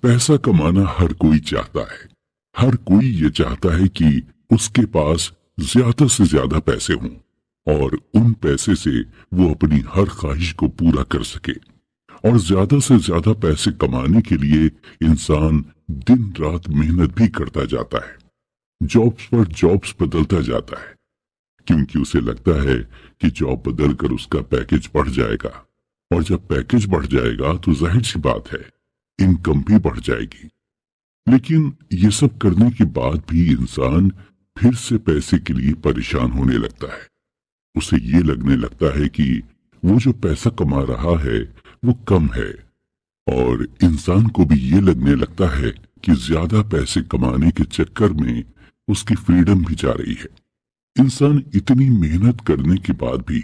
पैसा कमाना हर कोई चाहता है। हर कोई ये चाहता है कि उसके पास ज्यादा से ज्यादा पैसे हों और उन पैसे से वो अपनी हर ख्वाहिश को पूरा कर सके। और ज्यादा से ज्यादा पैसे कमाने के लिए इंसान दिन रात मेहनत भी करता जाता है, जॉब्स पर जॉब्स बदलता जाता है, क्योंकि उसे लगता है कि जॉब बदलकर उसका पैकेज बढ़ जाएगा, और जब पैकेज बढ़ जाएगा तो जाहिर सी बात है इनकम भी बढ़ जाएगी। लेकिन ये सब करने के बाद भी इंसान फिर से पैसे के लिए परेशान होने लगता है। उसे ये लगने लगता है कि वो जो पैसा कमा रहा है वो कम है, और इंसान को भी ये लगने लगता है कि ज्यादा पैसे कमाने के चक्कर में उसकी फ्रीडम भी जा रही है। इंसान इतनी मेहनत करने के बाद भी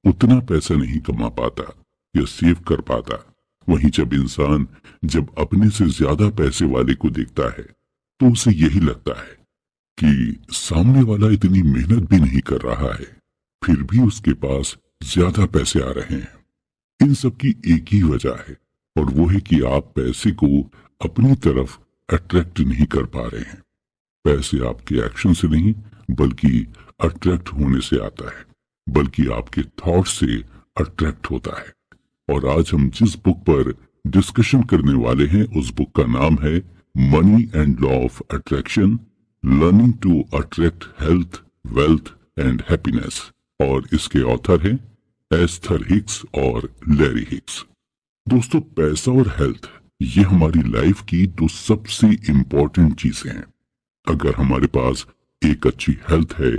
उतना पैसा नहीं कमा पाता या सेव कर पाता। वहीं जब इंसान जब अपने से ज्यादा पैसे वाले को देखता है तो उसे यही लगता है कि सामने वाला इतनी मेहनत भी नहीं कर रहा है, फिर भी उसके पास ज्यादा पैसे आ रहे हैं। इन सब की एक ही वजह है, और वो है कि आप पैसे को अपनी तरफ अट्रैक्ट नहीं कर पा रहे हैं। पैसे आपके एक्शन से नहीं बल्कि अट्रैक्ट होने से आता है, बल्कि आपके थॉट से अट्रैक्ट होता है। और आज हम जिस बुक पर डिस्कशन करने वाले हैं उस बुक का नाम है money and law of attraction, learning to attract health, wealth and happiness. और इसके ऑथर हैं एस्थर हिक्स और लैरी हिक्स। दोस्तों, पैसा और हेल्थ ये हमारी लाइफ की दो सबसे इम्पोर्टेंट चीजें हैं। अगर हमारे पास एक अच्छी हेल्थ है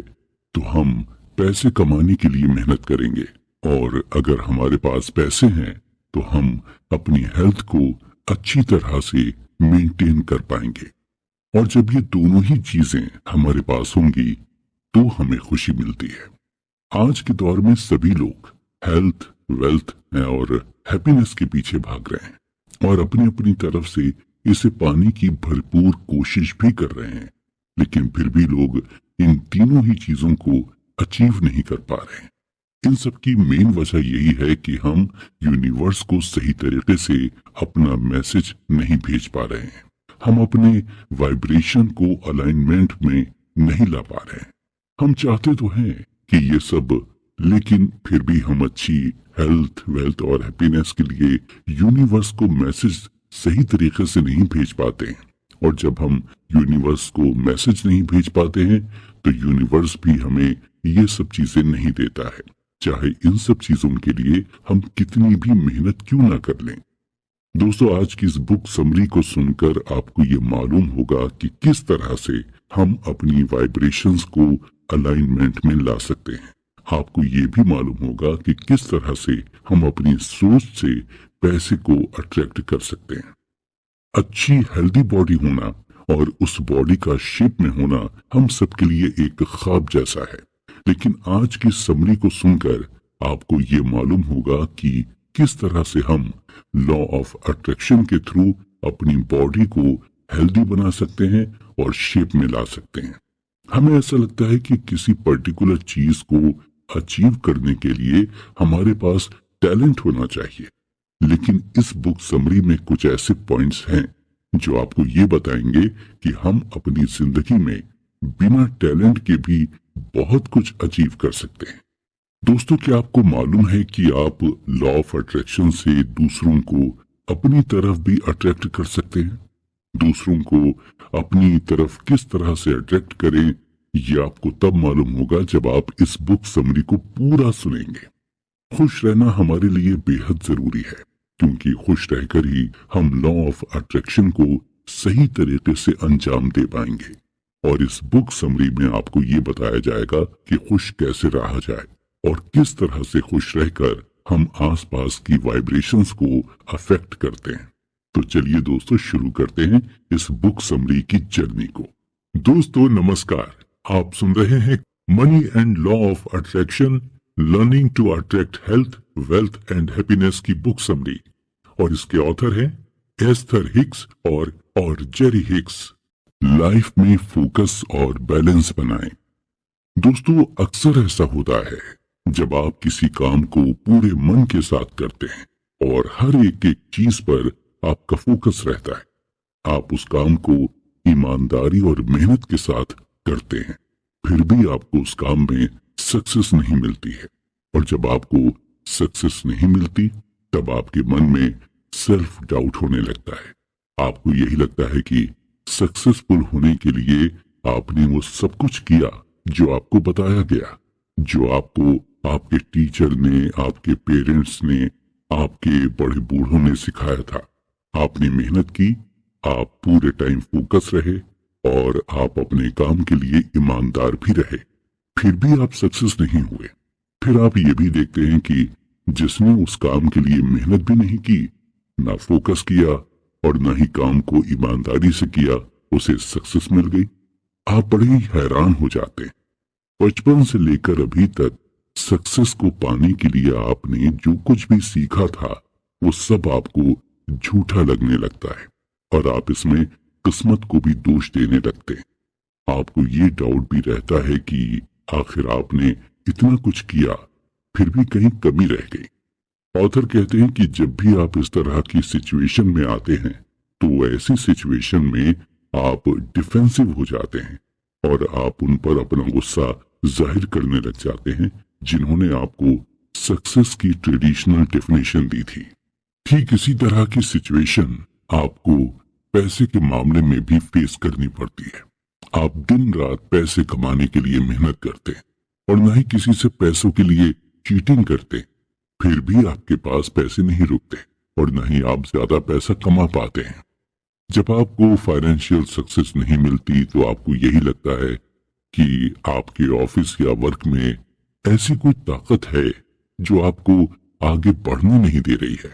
तो हम पैसे कमाने के लिए मेहनत करेंगे, और अगर हमारे पास पैसे हैं तो हम अपनी हेल्थ को अच्छी तरह से मेंटेन कर पाएंगे। और जब ये दोनों ही चीजें हमारे पास होंगी तो हमें खुशी मिलती है। आज के दौर में सभी लोग हेल्थ, वेल्थ और हैप्पीनेस के पीछे भाग रहे हैं, और अपनी अपनी तरफ से इसे पाने की भरपूर कोशिश भी कर रहे हैं। लेकिन फिर भी लोग इन तीनों ही चीजों को अचीव नहीं कर पा रहे हैं। इन सब की मेन वजह यही है कि हम यूनिवर्स को सही तरीके से अपना मैसेज नहीं भेज पा रहे हैं। हम अपने वाइब्रेशन को अलाइनमेंट में नहीं ला पा रहे हैं। हम चाहते तो हैं कि ये सब, लेकिन फिर भी हम अच्छी हेल्थ, वेल्थ और हैप्पीनेस के लिए यूनिवर्स को मैसेज सही तरीके से नहीं भेज पाते हैं। और जब हम यूनिवर्स को मैसेज नहीं भेज पाते हैं तो यूनिवर्स भी हमें ये सब चीजें नहीं देता है, चाहे इन सब चीजों के लिए हम कितनी भी मेहनत क्यों ना कर लें। दोस्तों, आज की इस बुक समरी को सुनकर आपको ये मालूम होगा कि किस तरह से हम अपनी वाइब्रेशंस को अलाइनमेंट में ला सकते हैं। आपको ये भी मालूम होगा कि किस तरह से हम अपनी सोच से पैसे को अट्रैक्ट कर सकते हैं। अच्छी हेल्दी बॉडी होना और उस बॉडी का शेप में होना हम सबके लिए एक ख्वाब जैसा है। लेकिन आज की समरी को सुनकर आपको ये मालूम होगा कि किस तरह से हम लॉ ऑफ अट्रैक्शन के थ्रू अपनी बॉडी को हेल्दी बना सकते हैं और शेप में ला सकते हैं। हमें ऐसा लगता है कि किसी पर्टिकुलर चीज को अचीव करने के लिए हमारे पास टैलेंट होना चाहिए, लेकिन इस बुक समरी में कुछ ऐसे पॉइंट्स हैं जो आपको ये बताएंगे कि हम अपनी जिंदगी में बिना टैलेंट के भी बहुत कुछ अचीव कर सकते हैं। दोस्तों, क्या आपको मालूम है कि आप लॉ ऑफ अट्रैक्शन से दूसरों को अपनी तरफ भी अट्रैक्ट कर सकते हैं? दूसरों को अपनी तरफ किस तरह से अट्रैक्ट करें ये आपको तब मालूम होगा जब आप इस बुक समरी को पूरा सुनेंगे। खुश रहना हमारे लिए बेहद जरूरी है, क्योंकि खुश रहकर ही हम लॉ ऑफ अट्रैक्शन को सही तरीके से अंजाम दे पाएंगे। और इस बुक समरी में आपको ये बताया जाएगा कि खुश कैसे रहा जाए और किस तरह से खुश रहकर हम आसपास की वाइब्रेशंस को अफेक्ट करते हैं। तो चलिए दोस्तों, शुरू करते हैं इस बुक समरी की जर्नी को। दोस्तों नमस्कार, आप सुन रहे हैं money and law of attraction, learning to attract health, wealth and happiness की बुक समरी, और इसके ऑथर हैं एस्थर हिक्स और जेरी हिक्स। लाइफ में फोकस और बैलेंस बनाएं। दोस्तों, अक्सर ऐसा होता है जब आप किसी काम को पूरे मन के साथ करते हैं और हर एक चीज पर आपका फोकस रहता है, आप उस काम को ईमानदारी और मेहनत के साथ करते हैं, फिर भी आपको उस काम में सक्सेस नहीं मिलती है। और जब आपको सक्सेस नहीं मिलती तब आपके मन में सेल्फ डाउट होने लगता है। आपको यही लगता है कि सक्सेसफुल होने के लिए आपने वो सब कुछ किया जो आपको बताया गया, जो आपको आपके टीचर ने, आपके पेरेंट्स ने, आपके बड़े बूढ़ों ने सिखाया था। आपने मेहनत की, आप पूरे टाइम फोकस रहे और आप अपने काम के लिए ईमानदार भी रहे, फिर भी आप सक्सेस नहीं हुए। फिर आप ये भी देखते हैं कि जिसने उस काम के लिए मेहनत भी नहीं की, ना फोकस किया और ना ही काम को ईमानदारी से किया, उसे सक्सेस मिल गई। आप बड़े ही हैरान हो जाते हैं। बचपन से लेकर अभी तक सक्सेस को पाने के लिए आपने जो कुछ भी सीखा था वो सब आपको झूठा लगने लगता है और आप इसमें किस्मत को भी दोष देने लगते हैं। आपको ये डाउट भी रहता है कि आखिर आपने इतना कुछ किया फिर भी कहीं कमी रह गई। ऑथर कहते हैं कि जब भी आप इस तरह की सिचुएशन में आते हैं तो ऐसी सिचुएशन में आप डिफेंसिव हो जाते हैं और आप उन पर अपना गुस्सा जाहिर करने लग जाते हैं जिन्होंने आपको सक्सेस की ट्रेडिशनल डेफिनेशन दी थी। ठीक इसी तरह की सिचुएशन आपको पैसे के मामले में भी फेस करनी पड़ती है। आप दिन रात पैसे कमाने के लिए मेहनत करते हैं और न ही किसी से पैसों के लिए चीटिंग करते, फिर भी आपके पास पैसे नहीं रुकते और न ही आप ज्यादा पैसा कमा पाते हैं। जब आपको फाइनेंशियल सक्सेस नहीं मिलती तो आपको यही लगता है कि आपके ऑफिस या वर्क में ऐसी कोई ताकत है जो आपको आगे बढ़ने नहीं दे रही है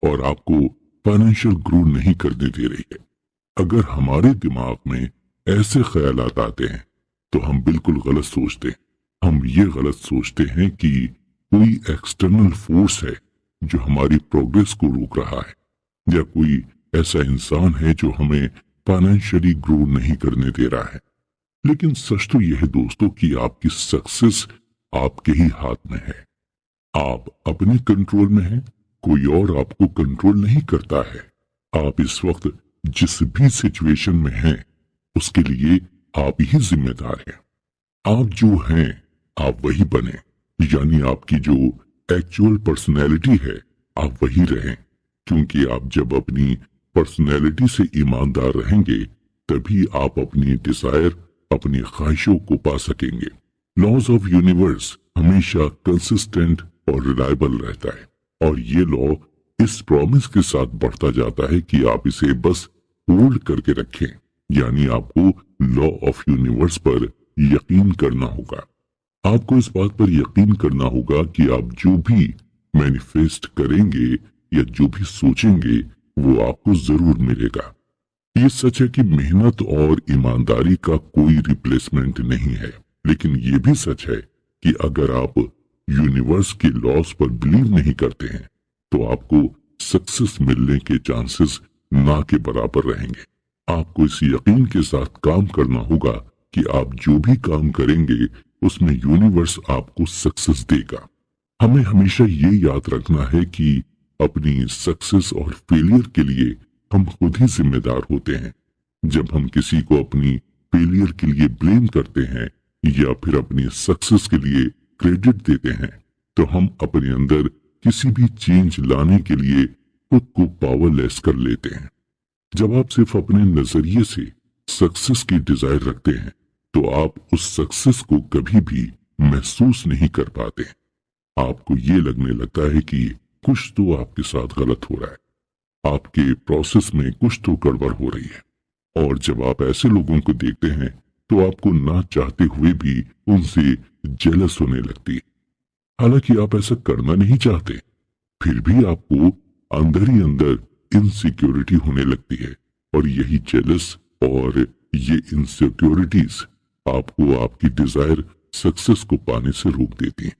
और आपको फाइनेंशियल ग्रो नहीं करने दे रही है। अगर हमारे दिमाग में ऐसे ख्यालात आते हैं तो हम बिल्कुल गलत सोचते हैं। हम ये गलत सोचते हैं कि कोई एक्सटर्नल फोर्स है जो हमारी प्रोग्रेस को रोक रहा है या कोई ऐसा इंसान है जो हमें फाइनेंशियली ग्रो नहीं करने दे रहा है। लेकिन सच तो यह है दोस्तों कि आपकी सक्सेस आपके ही हाथ में है। आप अपने कंट्रोल में हैं, कोई और आपको कंट्रोल नहीं करता है। आप इस वक्त जिस भी सिचुएशन में हैं उसके लिए आप ही जिम्मेदार हैं। आप जो हैं आप वही बने, यानी आपकी जो एक्चुअल पर्सनैलिटी है आप वही रहें, क्योंकि आप जब अपनी पर्सनैलिटी से ईमानदार रहेंगे तभी आप अपनी डिजायर, अपनी ख्वाहिशों को पा सकेंगे। लॉज ऑफ यूनिवर्स हमेशा कंसिस्टेंट और रिलायबल रहता है और ये लॉ इस प्रॉमिस के साथ बढ़ता जाता है कि आप इसे बस होल्ड करके रखें, यानी आपको लॉ ऑफ यूनिवर्स पर यकीन करना होगा। आपको इस बात पर यकीन करना होगा कि आप जो भी मैनिफेस्ट करेंगे या जो भी सोचेंगे वो आपको जरूर मिलेगा। ये सच है कि मेहनत और ईमानदारी का कोई रिप्लेसमेंट नहीं है, लेकिन ये भी सच है कि अगर आप यूनिवर्स के लॉस पर बिलीव नहीं करते हैं तो आपको सक्सेस मिलने के चांसेस ना के बराबर रहेंगे। आपको इस यकीन के साथ काम करना होगा कि आप जो भी काम करेंगे उसमें यूनिवर्स आपको सक्सेस देगा। हमें हमेशा ये याद रखना है कि अपनी सक्सेस और फेलियर के लिए हम खुद ही जिम्मेदार होते हैं। जब हम किसी को अपनी फेलियर के लिए ब्लेम करते हैं या फिर अपनी सक्सेस के लिए क्रेडिट देते हैं तो हम अपने अंदर किसी भी चेंज लाने के लिए खुद को पावरलेस कर लेते हैं। जब आप सिर्फ अपने नजरिए से सक्सेस की डिजायर रखते हैं तो आप उस सक्सेस को कभी भी महसूस नहीं कर पाते। आपको ये लगने लगता है कि कुछ तो आपके साथ गलत हो रहा है, आपके प्रोसेस में कुछ तो गड़बड़ हो रही है। और जब आप ऐसे लोगों को देखते हैं तो आपको ना चाहते हुए भी उनसे जेलस होने लगती है। हालांकि आप ऐसा करना नहीं चाहते, फिर भी आपको अंदर ही अंदर इनसिक्योरिटी होने लगती है और यही जेलस और ये इनसिक्योरिटीज आपको आपकी डिजायर सक्सेस को पाने से रोक देती हैं।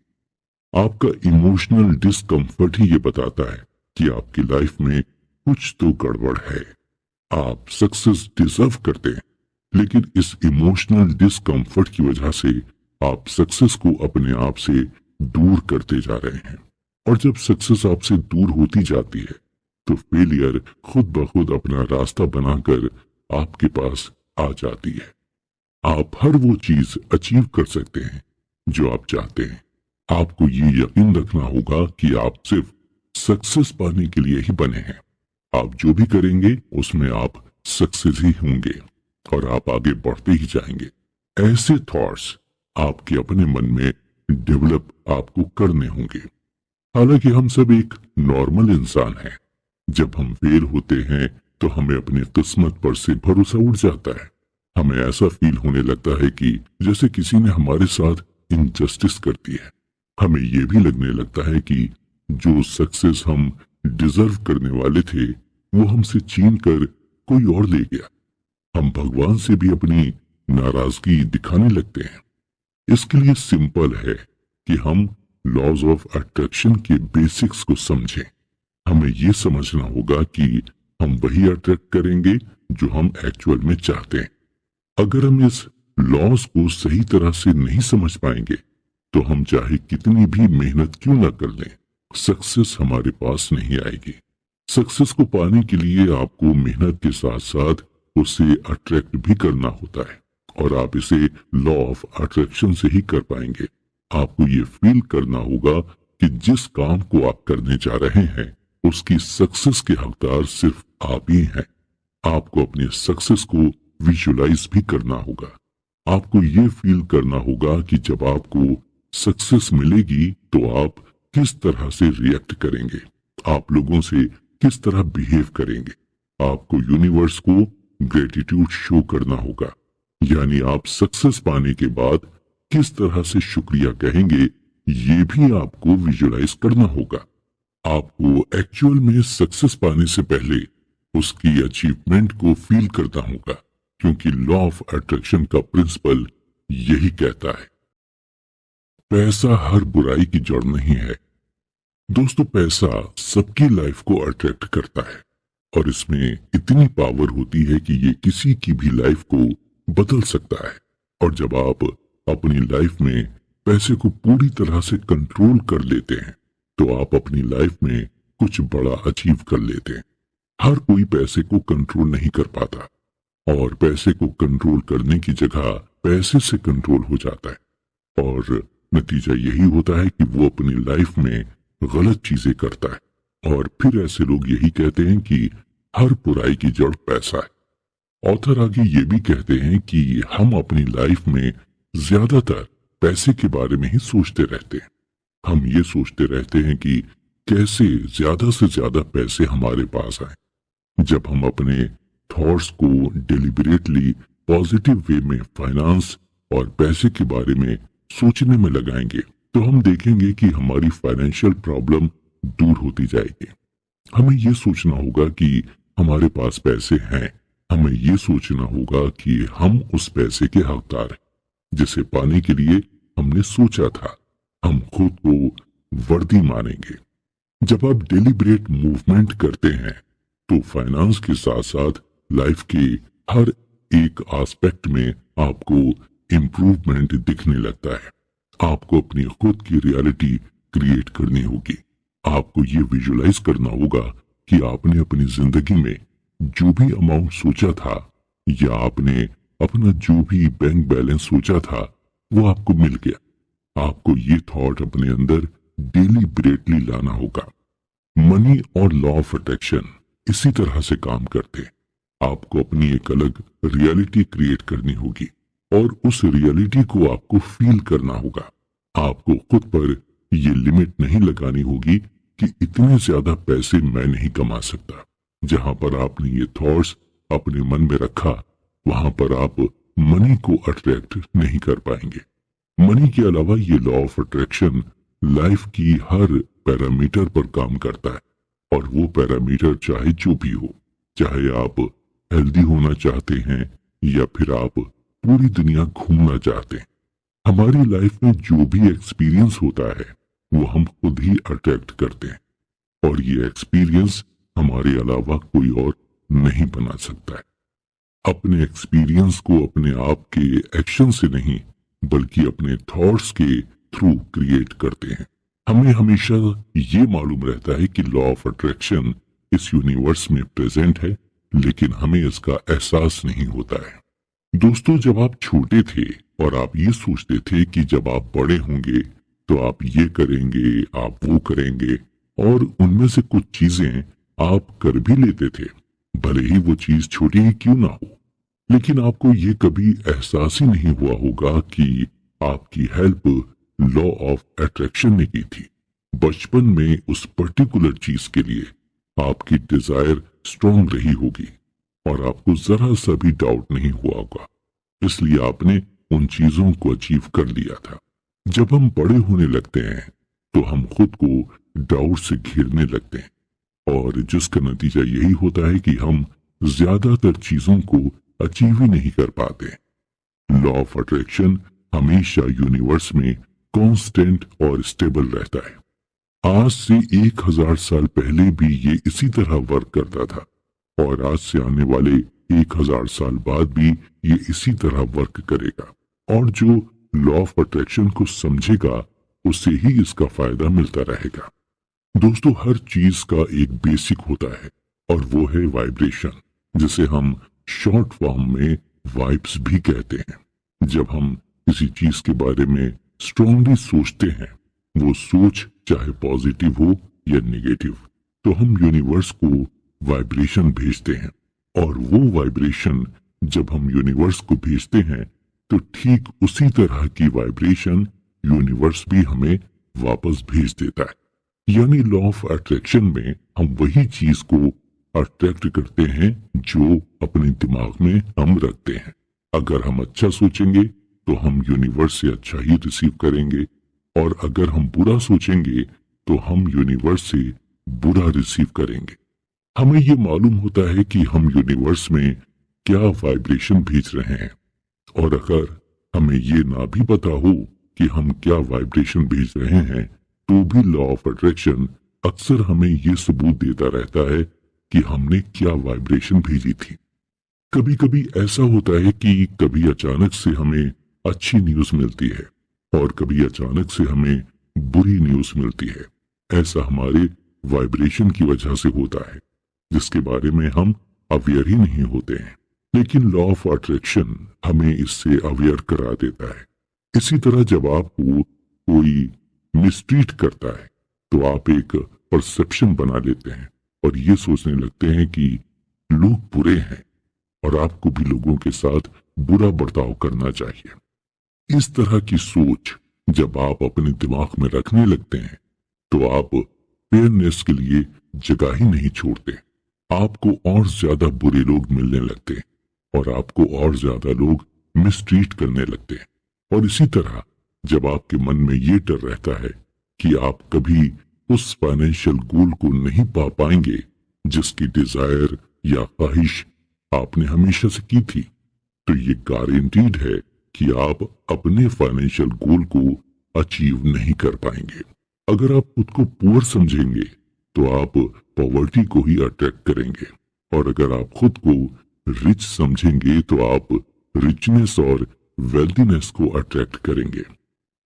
आपका इमोशनल डिस्कम्फर्ट ही ये बताता है कि आपकी लाइफ में कुछ तो गड़बड़ है। आप सक्सेस डिजर्व करते हैं, लेकिन इस इमोशनल डिस्कम्फर्ट की वजह से आप सक्सेस को अपने आप से दूर करते जा रहे हैं। और जब सक्सेस आपसे दूर होती जाती है तो फेलियर खुद ब खुद अपना रास्ता बनाकर आपके पास आ जाती है। आप हर वो चीज अचीव कर सकते हैं जो आप चाहते हैं। आपको ये यकीन रखना होगा कि आप सिर्फ सक्सेस पाने के लिए ही बने हैं। आप जो भी करेंगे उसमें आप सक्सेस ही होंगे और आप आगे बढ़ते ही जाएंगे। ऐसे थॉट्स आपके अपने मन में डेवलप आपको करने होंगे। हालांकि हम सब एक नॉर्मल इंसान हैं। जब हम फेल होते हैं तो हमें अपनी किस्मत पर से भरोसा उड़ जाता है। हमें ऐसा फील होने लगता है कि जैसे किसी ने हमारे साथ इनजस्टिस कर दी है। हमें यह भी लगने लगता है कि जो सक्सेस हम डिजर्व करने वाले थे वो हमसे छीन कर कोई और ले गया। हम भगवान से भी अपनी नाराजगी दिखाने लगते हैं। इसके लिए सिंपल है कि हम लॉज ऑफ अट्रैक्शन के बेसिक्स को समझें। हमें यह समझना होगा कि हम वही अट्रैक्ट करेंगे जो हम एक्चुअल में चाहते हैं। अगर हम इस लॉज को सही तरह से नहीं समझ पाएंगे तो हम चाहे कितनी भी मेहनत क्यों ना कर लें, सक्सेस हमारे पास नहीं आएगी। सक्सेस को पाने के लिए आपको मेहनत के साथ साथ उसे अट्रैक्ट भी करना होता है और आप इसे लॉ ऑफ अट्रैक्शन से ही कर पाएंगे। आपको ये फील करना होगा कि जिस काम को आप करने जा रहे हैं उसकी सक्सेस के हकदार सिर्फ आप ही हैं। आपको अपनी सक्सेस को विजुलाइज भी करना होगा। आपको ये फील करना होगा कि जब आपको सक्सेस मिलेगी तो आप किस तरह से रिएक्ट करेंगे, आप लोगों से किस तरह बिहेव करेंगे। आपको यूनिवर्स को ग्रेटिट्यूड शो करना होगा, यानी आप सक्सेस पाने के बाद किस तरह से शुक्रिया कहेंगे ये भी आपको विजुलाइज करना होगा। आपको एक्चुअल में सक्सेस पाने से पहले उसकी अचीवमेंट को फील करना होगा, क्योंकि लॉ ऑफ अट्रैक्शन का प्रिंसिपल यही कहता है पैसा हर बुराई की जड़ नहीं है। दोस्तों, पैसा सबकी लाइफ को अट्रैक्ट करता है और इसमें इतनी पावर होती है कि ये किसी की भी लाइफ को बदल सकता है। और जब आप अपनी लाइफ में पैसे को पूरी तरह से कंट्रोल कर लेते हैं तो आप अपनी लाइफ में कुछ बड़ा अचीव कर लेते हैं। हर कोई पैसे को कंट्रोल नहीं कर पाता और पैसे को कंट्रोल करने की जगह पैसे से कंट्रोल हो जाता है और नतीजा यही होता है कि वो अपनी लाइफ में गलत चीजें करता है। और फिर ऐसे लोग यही कहते हैं कि हर बुराई की जड़ पैसा है। ऑथर आगे ये भी कहते हैं कि हम अपनी लाइफ में ज्यादातर पैसे के बारे में ही सोचते रहते हैं। हम ये सोचते रहते हैं कि कैसे ज्यादा से ज्यादा पैसे हमारे पास आए। जब हम अपने थॉट्स को डेलिबरेटली पॉजिटिव वे में फाइनेंस और पैसे के बारे में सोचने में लगाएंगे तो हम देखेंगे कि हमारी फाइनेंशियल प्रॉब्लम दूर होती जाएगी। हमें यह सोचना होगा कि हमारे पास पैसे हैं। हमें यह सोचना होगा कि हम उस पैसे के हकदार हैं जिसे पाने के लिए हमने सोचा था। हम खुद को वर्दी मानेंगे। जब आप डेलिब्रेट मूवमेंट करते हैं तो फाइनेंस के साथ साथ लाइफ के हर एक एस्पेक्ट में आपको इम्प्रूवमेंट दिखने लगता है। आपको अपनी खुद की रियलिटी क्रिएट करनी होगी। आपको ये विजुलाइज करना होगा कि आपने अपनी जिंदगी में जो भी अमाउंट सोचा था या आपने अपना जो भी बैंक बैलेंस सोचा था वो आपको मिल गया। आपको ये थॉट अपने अंदर डेलिब्रेटली लाना होगा। मनी और लॉ ऑफ अट्रैक्शन इसी तरह से काम करते हैं। आपको अपनी एक अलग रियलिटी क्रिएट करनी होगी और उस रियलिटी को आपको फील करना होगा। आपको खुद पर ये लिमिट नहीं लगानी होगी कि इतने ज्यादा पैसे मैं नहीं कमा सकता। जहां पर आपने ये थॉट्स अपने मन में रखा वहां पर आप मनी को अट्रैक्ट नहीं कर पाएंगे। मनी के अलावा ये लॉ ऑफ अट्रैक्शन लाइफ की हर पैरामीटर पर काम करता है और वो पैरामीटर चाहे जो भी हो, चाहे आप हेल्दी होना चाहते हैं या फिर आप पूरी दुनिया घूमना चाहते हैं। हमारी लाइफ में जो भी एक्सपीरियंस होता है वो हम खुद ही अट्रैक्ट करते हैं और ये एक्सपीरियंस हमारे अलावा कोई और नहीं बना सकता है। अपने एक्सपीरियंस को अपने आप के एक्शन से नहीं बल्कि अपने थॉट्स के थ्रू क्रिएट करते हैं। हमें हमेशा ये मालूम रहता है कि लॉ ऑफ अट्रैक्शन इस यूनिवर्स में प्रेजेंट है, लेकिन हमें इसका एहसास नहीं होता है। दोस्तों, जब आप छोटे थे और आप ये सोचते थे कि जब आप बड़े होंगे तो आप ये करेंगे, आप वो करेंगे, और उनमें से कुछ चीजें आप कर भी लेते थे, भले ही वो चीज छोटी ही क्यों ना हो। लेकिन आपको ये कभी एहसास ही नहीं हुआ होगा कि आपकी हेल्प लॉ ऑफ अट्रैक्शन ने की थी। बचपन में उस पर्टिकुलर चीज के लिए आपकी डिजायर स्ट्रॉन्ग रही होगी और आपको जरा सा भी डाउट नहीं हुआ होगा, इसलिए आपने उन चीजों को अचीव कर लिया था। जब हम बड़े होने लगते हैं तो हम खुद को डाउट से घेरने लगते हैं, और जिसका नतीजा यही होता है कि हम ज्यादातर चीजों को अचीव ही नहीं कर पाते। लॉ ऑफ अट्रैक्शन हमेशा यूनिवर्स में कांस्टेंट और स्टेबल रहता है। आज से 1000 साल पहले भी ये इसी तरह वर्क करता था, और आज से आने वाले 1000 साल बाद भी ये इसी तरह वर्क करेगा। और जो लॉ ऑफ अट्रैक्शन को समझेगा उसे ही इसका फायदा मिलता रहेगा। दोस्तों, हर चीज का एक बेसिक होता है, और वो है वाइब्रेशन, जिसे हम शॉर्ट फॉर्म में वाइब्स भी कहते हैं। जब हम किसी चीज के बारे में स्ट्रांगली सोचते हैं, वो सोच चाहे पॉजिटिव हो या नेगेटिव, तो हम यूनिवर्स को वाइब्रेशन भेजते हैं, और वो वाइब्रेशन जब हम यूनिवर्स को भेजते हैं तो ठीक उसी तरह की वाइब्रेशन यूनिवर्स भी हमें वापस भेज देता है। यानी लॉ ऑफ अट्रैक्शन में हम वही चीज को अट्रैक्ट करते हैं जो अपने दिमाग में हम रखते हैं। अगर हम अच्छा सोचेंगे तो हम यूनिवर्स से अच्छा ही रिसीव करेंगे, और अगर हम बुरा सोचेंगे तो हम यूनिवर्स से बुरा रिसीव करेंगे। हमें ये मालूम होता है कि हम यूनिवर्स में क्या वाइब्रेशन भेज रहे हैं, और अगर हमें ये ना भी पता हो कि हम क्या वाइब्रेशन भेज रहे हैं, तो भी लॉ ऑफ अट्रैक्शन अक्सर हमें ये सबूत देता रहता है कि हमने क्या वाइब्रेशन भेजी थी। कभी कभी ऐसा होता है कि कभी अचानक से हमें अच्छी न्यूज मिलती है, और कभी अचानक से हमें बुरी न्यूज मिलती है। ऐसा हमारे वाइब्रेशन की वजह से होता है, जिसके बारे में हम अवेयर ही नहीं होते हैं। लेकिन लॉ ऑफ अट्रैक्शन हमें इससे अवेयर करा देता है। इसी तरह जब आपको कोई मिसट्रीट करता है तो आप एक परसेप्शन बना लेते हैं और ये सोचने लगते हैं कि लोग बुरे हैं और आपको भी लोगों के साथ बुरा बर्ताव करना चाहिए। इस तरह की सोच जब आप अपने दिमाग में रखने लगते हैं तो आप फेयरनेस के लिए जगह ही नहीं छोड़ते। आपको और ज्यादा बुरे लोग मिलने लगते हैं और आपको और ज्यादा लोग मिसट्रीट करने लगते हैं। और इसी तरह जब आपके मन में ये डर रहता है कि आप कभी उस फाइनेंशियल गोल को नहीं पा पाएंगे जिसकी डिजायर या ख्वाहिश आपने हमेशा से की थी, तो ये गारंटीड है कि आप अपने फाइनेंशियल गोल को अचीव नहीं कर पाएंगे। अगर आप खुद को पुअर समझेंगे तो आप पॉवर्टी को ही अट्रैक्ट करेंगे, और अगर आप खुद को रिच समझेंगे तो आप रिचनेस और वेल्थीनेस को अट्रैक्ट करेंगे।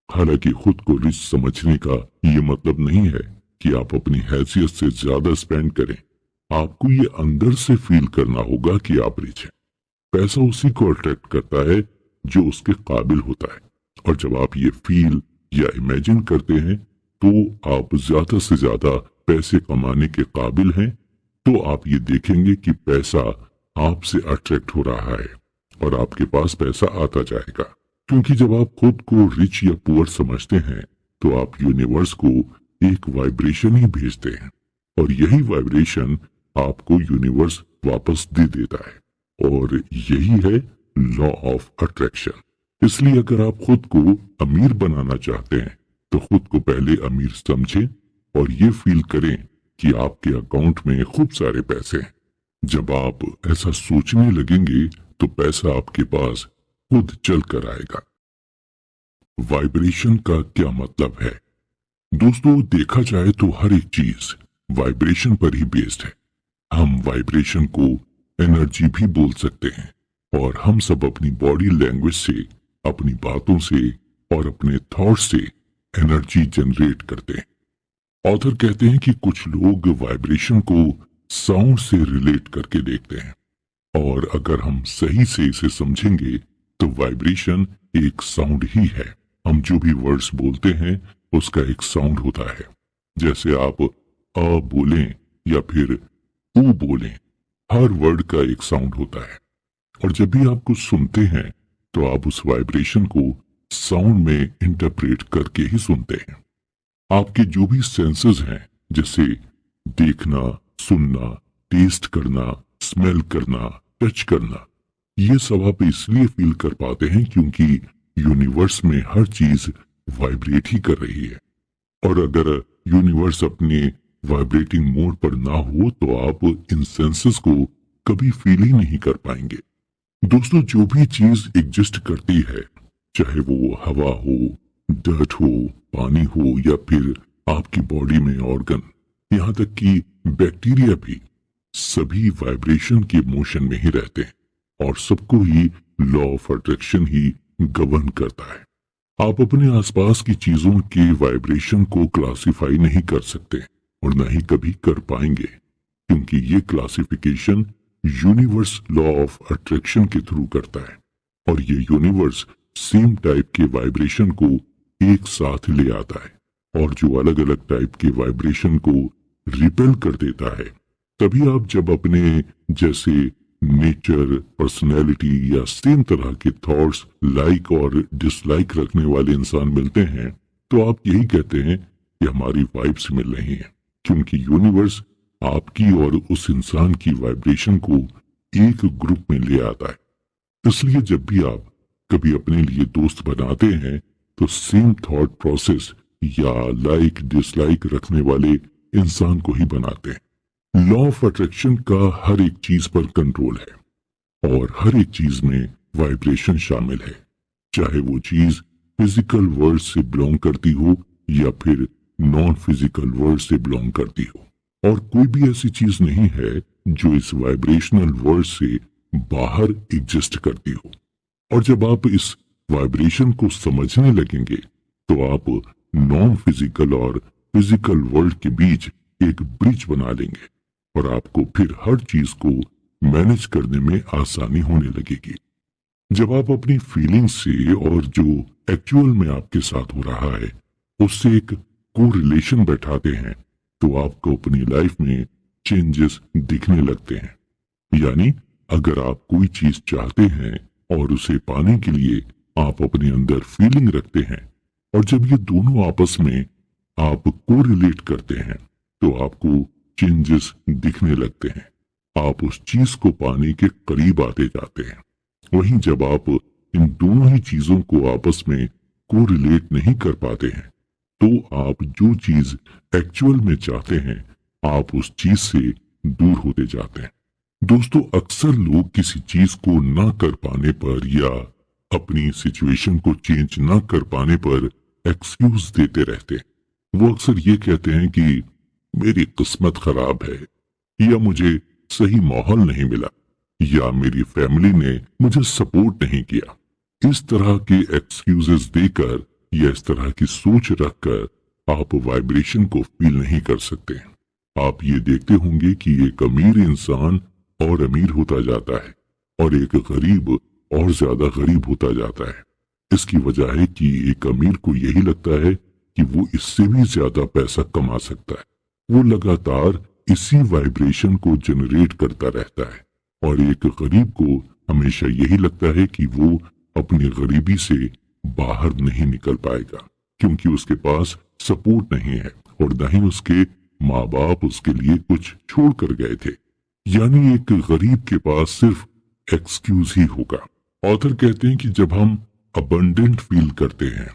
हालांकि खुद को रिच समझने का ये मतलब नहीं है कि आप अपनी हैसियत से ज्यादा स्पेंड करें। आपको ये अंदर से फील करना होगा कि आप रिच हैं। पैसा उसी को अट्रैक्ट करता है जो उसके काबिल होता है, और जब आप ये फील या इमेजिन करते हैं तो आप ज्यादा से ज्यादा पैसे कमाने के काबिल हैं, तो आप ये देखेंगे कि पैसा आपसे अट्रैक्ट हो रहा है और आपके पास पैसा आता जाएगा। क्योंकि जब आप खुद को रिच या पुअर समझते हैं तो आप यूनिवर्स को एक वाइब्रेशन ही भेजते हैं, और यही वाइब्रेशन आपको यूनिवर्स वापस दे देता है, और यही है लॉ ऑफ अट्रैक्शन। इसलिए अगर आप खुद को अमीर बनाना चाहते हैं तो खुद को पहले अमीर समझें और ये फील करें कि आपके अकाउंट में खूब सारे पैसे हैं। जब आप ऐसा सोचने लगेंगे तो पैसा आपके पास खुद चल कर आएगा। वाइब्रेशन का क्या मतलब है? दोस्तों, देखा जाए तो हर एक चीज वाइब्रेशन पर ही बेस्ड है। हम वाइब्रेशन को एनर्जी भी बोल सकते हैं, और हम सब अपनी बॉडी लैंग्वेज से, अपनी बातों से और अपने थॉट से एनर्जी जनरेट करते हैं। ऑथर कहते हैं कि कुछ लोग वाइब्रेशन को साउंड से रिलेट करके देखते हैं, और अगर हम सही से इसे समझेंगे तो वाइब्रेशन एक साउंड ही है। हम जो भी वर्ड्स बोलते हैं उसका एक साउंड होता है। जैसे आप अ बोलें या फिर ऊ बोलें, हर वर्ड का एक साउंड होता है, और जब भी आप कुछ सुनते हैं तो आप उस वाइब्रेशन को साउंड में इंटरप्रेट करके ही सुनते हैं। आपके जो भी सेंसेस हैं, जैसे देखना, सुनना, टेस्ट करना, स्मेल करना, टच करना, ये सब आप इसलिए फील कर पाते हैं क्योंकि यूनिवर्स में हर चीज वाइब्रेट ही कर रही है। और अगर यूनिवर्स अपने वाइब्रेटिंग मोड पर ना हो तो आप इन सेंसेस को कभी फील ही नहीं कर पाएंगे। दोस्तों, जो भी चीज एग्जिस्ट करती है, चाहे वो हवा हो, डर्ट हो, पानी हो, या फिर आपकी बॉडी में ऑर्गन, यहाँ तक कि बैक्टीरिया भी, सभी वाइब्रेशन के मोशन में ही रहते हैं, और सबको ही लॉ ऑफ अट्रैक्शन ही गवर्न करता है। आप अपने आसपास की चीजों के वाइब्रेशन को क्लासिफाई नहीं कर सकते और न ही कभी कर पाएंगे, क्योंकि ये classification universe law of attraction के थ्रू करता है, और ये यूनिवर्स सेम टाइप के वाइब्रेशन को एक साथ ले आता है, और जो अलग अलग टाइप के वाइब्रेशन को रिपेल कर देता है। तभी आप जब अपने जैसे नेचर, पर्सनैलिटी या सेम तरह के थॉट्स, लाइक और डिसलाइक रखने वाले इंसान मिलते हैं तो आप यही कहते हैं कि हमारी वाइब्स मिल रही हैं, क्योंकि यूनिवर्स आपकी और उस इंसान की वाइब्रेशन को एक ग्रुप में ले आता है। इसलिए जब भी आप कभी अपने लिए दोस्त बनाते हैं तो सेम थॉट प्रोसेस या लाइक डिसलाइक रखने वाले इंसान को ही बनाते हैं। लॉ ऑफ अट्रैक्शन का हर एक चीज पर कंट्रोल है, और हर एक चीज में वाइब्रेशन शामिल है, चाहे वो चीज फिजिकल वर्ल्ड से बिलोंग करती हो या फिर नॉन फिजिकल वर्ल्ड से बिलोंग करती हो। और कोई भी ऐसी चीज नहीं है जो इस वाइब्रेशनल वर्ल्ड से बाहर एग्जिस्ट करती हो। और जब आप इस वाइब्रेशन को समझने लगेंगे तो आप नॉन फिजिकल और फिजिकल वर्ल्ड के बीच एक ब्रिज बना लेंगे, और आपको फिर हर चीज को मैनेज करने में आसानी होने लगेगी। जब आप अपनी फीलिंग से और जो एक्चुअल में आपके साथ हो रहा है उससे एक कोरिलेशन बैठाते हैं तो आपको अपनी लाइफ में चेंजेस दिखने लगते हैं। यानी अगर आप कोई चीज चाहते हैं और उसे पाने के लिए आप अपने अंदर फीलिंग रखते हैं, और जब ये दोनों आपस में आप कोरिलेट करते हैं तो आपको चेंजेस दिखने लगते हैं। आप उस चीज को पाने के करीब आते जाते हैं। वहीं जब आप इन दोनों ही चीजों को आपस में कोरिलेट नहीं कर पाते हैं तो आप जो चीज एक्चुअल में चाहते हैं आप उस चीज से दूर होते जाते हैं। दोस्तों, अक्सर लोग किसी चीज को ना कर पाने पर या अपनी सिचुएशन को चेंज ना कर पाने पर एक्सक्यूज देते रहते हैं। वो अक्सर ये कहते हैं कि मेरी किस्मत खराब है, या मुझे सही माहौल नहीं मिला, या मेरी फैमिली ने मुझे सपोर्ट नहीं किया। इस तरह के एक्सक्यूजेस देकर या इस तरह की सोच रखकर आप वाइब्रेशन को फील नहीं कर सकते। आप ये देखते होंगे कि एक अमीर इंसान और अमीर होता जाता है और एक गरीब और ज्यादा गरीब होता जाता है। इसकी वजह है कि एक अमीर को यही लगता है कि वो इससे भी ज्यादा पैसा कमा सकता है। वो लगातार इसी वाइब्रेशन को जनरेट करता रहता है, और एक गरीब को हमेशा यही लगता है कि वो अपनी गरीबी से बाहर नहीं निकल पाएगा, क्योंकि उसके पास सपोर्ट नहीं है और न ही उसके माँ बाप उसके लिए कुछ छोड़ कर गए थे। यानी एक गरीब के पास सिर्फ एक्सक्यूज ही होगा। ऑथर कहते हैं कि जब हम अबंडेंट फील करते हैं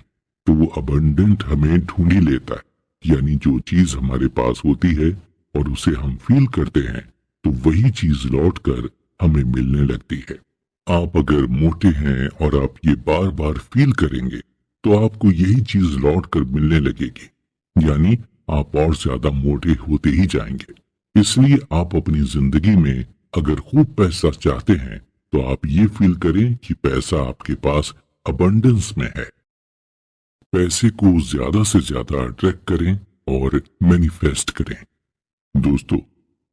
तो वो अबंडेंट हमें ढूंढ ही लेता है। यानी जो चीज हमारे पास होती है और उसे हम फील करते हैं तो वही चीज लौट कर हमें मिलने लगती है। आप अगर मोटे हैं और आप ये बार बार फील करेंगे तो आपको यही चीज लौट कर मिलने लगेगी, यानी आप और ज्यादा मोटे होते ही जाएंगे। इसलिए आप अपनी जिंदगी में अगर खूब पैसा चाहते हैं तो आप ये फील करें कि पैसा आपके पास अबंडेंस में है। पैसे को ज्यादा से ज्यादा अट्रैक्ट करें और मैनिफेस्ट करें। दोस्तों,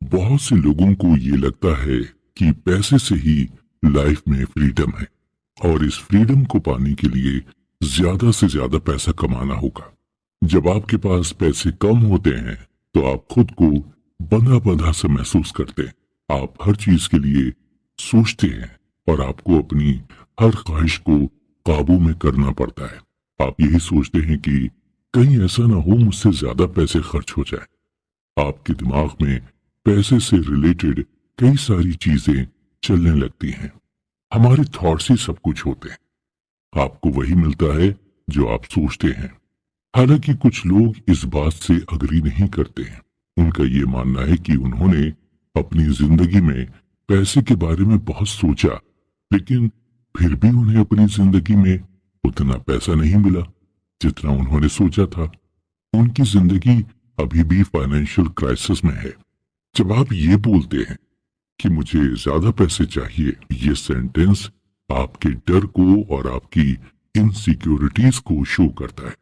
बहुत से लोगों को ये लगता है कि पैसे से ही लाइफ में फ्रीडम है और इस फ्रीडम को पाने के लिए ज्यादा से ज्यादा पैसा कमाना होगा। जब आपके पास पैसे कम होते हैं तो आप खुद को बंधा बंधा सा महसूस करते हैं। आप हर चीज के लिए सोचते हैं और आपको अपनी हर ख्वाहिश को काबू में करना पड़ता है। आप यही सोचते हैं कि कहीं ऐसा ना हो मुझसे ज्यादा पैसे खर्च हो जाए। आपके दिमाग में पैसे से रिलेटेड कई सारी चीजें चलने लगती हैं। हमारे थॉट्स ही सब कुछ होते हैं। आपको वही मिलता है जो आप सोचते हैं। हालांकि कुछ लोग इस बात से अग्री नहीं करते हैं। उनका ये मानना है कि उन्होंने अपनी जिंदगी में पैसे के बारे में बहुत सोचा, लेकिन फिर भी उन्हें अपनी जिंदगी में उतना पैसा नहीं मिला जितना उन्होंने सोचा था। उनकी जिंदगी अभी भी फाइनेंशियल क्राइसिस में है। जब आप ये बोलते हैं कि मुझे ज्यादा पैसे चाहिए, ये सेंटेंस आपके डर को और आपकी इनसिक्योरिटीज को शो करता है।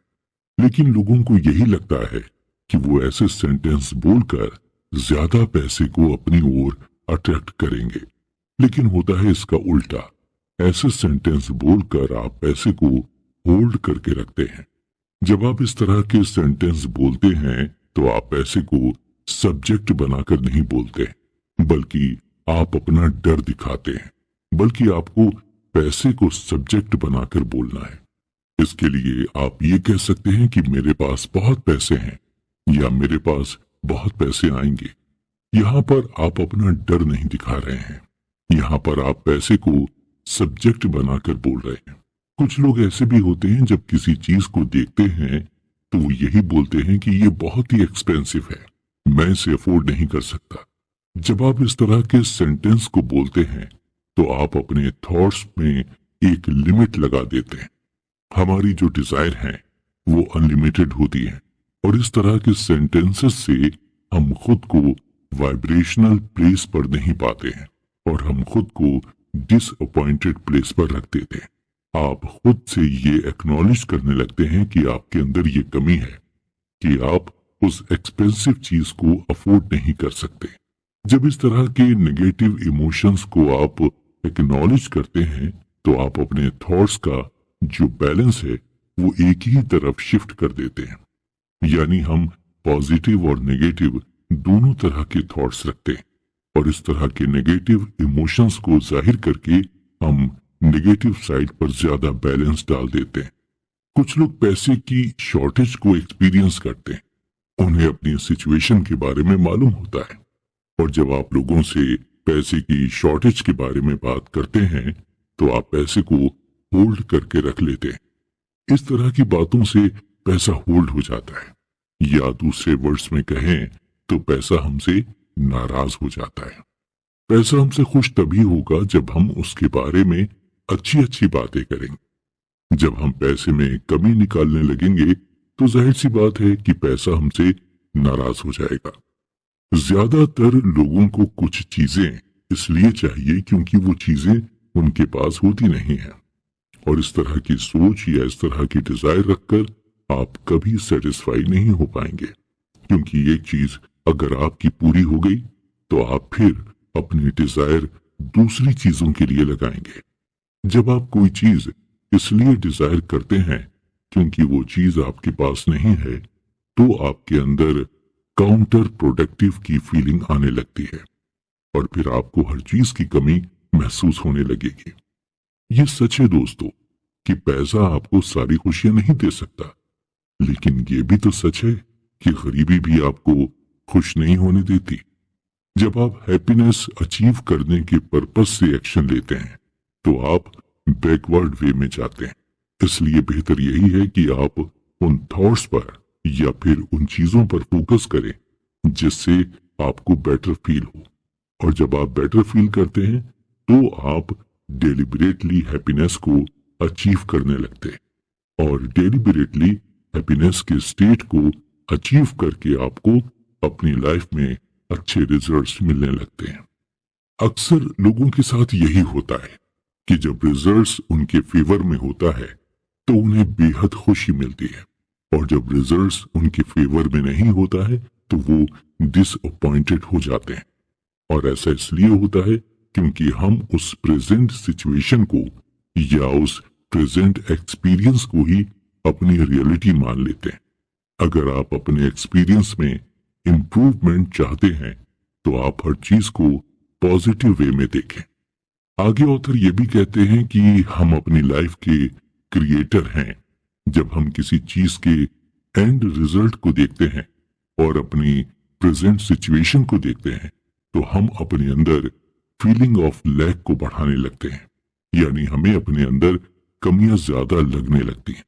लेकिन लोगों को यही लगता है कि वो ऐसे सेंटेंस बोलकर ज्यादा पैसे को अपनी ओर अट्रैक्ट करेंगे, लेकिन होता है इसका उल्टा। ऐसे सेंटेंस बोलकर आप पैसे को होल्ड करके रखते हैं। जब आप इस तरह के सेंटेंस बोलते हैं तो आप पैसे को सब्जेक्ट बनाकर नहीं बोलते, बल्कि आप अपना डर दिखाते हैं। बल्कि आपको पैसे को सब्जेक्ट बनाकर बोलना है। इसके लिए आप ये कह सकते हैं कि मेरे पास बहुत पैसे हैं या मेरे पास बहुत पैसे आएंगे। यहाँ पर आप अपना डर नहीं दिखा रहे हैं। यहाँ पर आप पैसे को सब्जेक्ट बनाकर बोल रहे हैं। कुछ लोग ऐसे भी होते हैं, जब किसी चीज को देखते हैं तो वो यही बोलते हैं कि ये बहुत ही एक्सपेंसिव है, मैं इसे अफोर्ड नहीं कर सकता। जब आप इस तरह के सेंटेंस को बोलते हैं तो आप अपने थॉट्स में एक लिमिट लगा देते हैं। हमारी जो डिजायर है वो अनलिमिटेड होती है और इस तरह के सेंटेंसेस से हम खुद को वाइब्रेशनल प्लेस पर नहीं पाते हैं और हम खुद को डिसअपॉइंटेड प्लेस पर रख देते हैं। आप खुद से ये एक्नॉलेज करने लगते हैं कि आपके अंदर ये कमी है कि आप उस एक्सपेंसिव चीज को अफोर्ड नहीं कर सकते। जब इस तरह के नेगेटिव इमोशंस को आप एक्नॉलेज करते हैं तो आप अपने थॉट्स का जो बैलेंस है वो एक ही तरफ शिफ्ट कर देते हैं। यानी हम पॉजिटिव और नेगेटिव दोनों तरह के थॉट्स रखते हैं और इस तरह के नेगेटिव इमोशंस को जाहिर करके हम नेगेटिव साइड पर ज्यादा बैलेंस डाल देते हैं। कुछ लोग पैसे की शॉर्टेज को एक्सपीरियंस करते हैं। उन्हें अपनी सिचुएशन के बारे में मालूम होता है और जब आप लोगों से पैसे की शॉर्टेज के बारे में बात करते हैं तो आप पैसे को होल्ड करके रख लेते हैं। इस तरह की बातों से पैसा होल्ड हो जाता है, या दूसरे वर्ड्स में कहें तो पैसा हमसे नाराज हो जाता है। पैसा हमसे खुश तभी होगा जब हम उसके बारे में अच्छी अच्छी बातें करेंगे। जब हम पैसे में कमी निकालने लगेंगे तो जाहिर सी बात है कि पैसा हमसे नाराज हो जाएगा। ज्यादातर लोगों को कुछ चीजें इसलिए चाहिए क्योंकि वो चीजें उनके पास होती नहीं है और इस तरह की सोच या इस तरह की डिजायर रखकर आप कभी सेटिस्फाई नहीं हो पाएंगे, क्योंकि एक चीज अगर आपकी पूरी हो गई तो आप फिर अपनी डिजायर दूसरी चीजों के लिए लगाएंगे। जब आप कोई चीज इसलिए डिजायर करते हैं क्योंकि वो चीज आपके पास नहीं है तो आपके अंदर काउंटर प्रोडक्टिव की फीलिंग आने लगती है और फिर आपको हर चीज की कमी महसूस होने लगेगी। ये सच है दोस्तों कि पैसा आपको सारी खुशियां नहीं दे सकता, लेकिन ये भी तो सच है कि गरीबी भी आपको खुश नहीं होने देती। जब आप हैप्पीनेस अचीव करने के पर्पस से एक्शन लेते हैं तो आप बैकवर्ड वे में जाते हैं। इसलिए बेहतर यही है कि आप उन थॉट्स पर या फिर उन चीजों पर फोकस करें जिससे आपको बेटर फील हो, और जब आप बेटर फील करते हैं तो आप डेलिबरेटली हैप्पीनेस को अचीव करने लगते हैं और डेलिबरेटली हैप्पीनेस के स्टेट को अचीव करके आपको अपनी लाइफ में अच्छे रिजल्ट्स मिलने लगते हैं। अक्सर लोगों के साथ यही होता है कि जब रिजल्ट्स उनके फेवर में होता है तो उन्हें बेहद खुशी मिलती है, और जब रिजल्ट्स उनके फेवर में नहीं होता है तो वो डिसअपॉइंटेड हो जाते हैं। और ऐसा इसलिए होता है क्योंकि हम उस प्रेजेंट सिचुएशन को या उस प्रेजेंट एक्सपीरियंस को ही अपनी रियलिटी मान लेते हैं। अगर आप अपने एक्सपीरियंस में इम्प्रूवमेंट चाहते हैं तो आप हर चीज को पॉजिटिव वे में देखें। आगे ऑथर ये भी कहते हैं कि हम अपनी लाइफ के क्रिएटर हैं। जब हम किसी चीज के एंड रिजल्ट को देखते हैं और अपनी प्रेजेंट सिचुएशन को देखते हैं तो हम अपने अंदर फीलिंग ऑफ लैक को बढ़ाने लगते हैं, यानी हमें अपने अंदर कमियां ज्यादा लगने लगती हैं।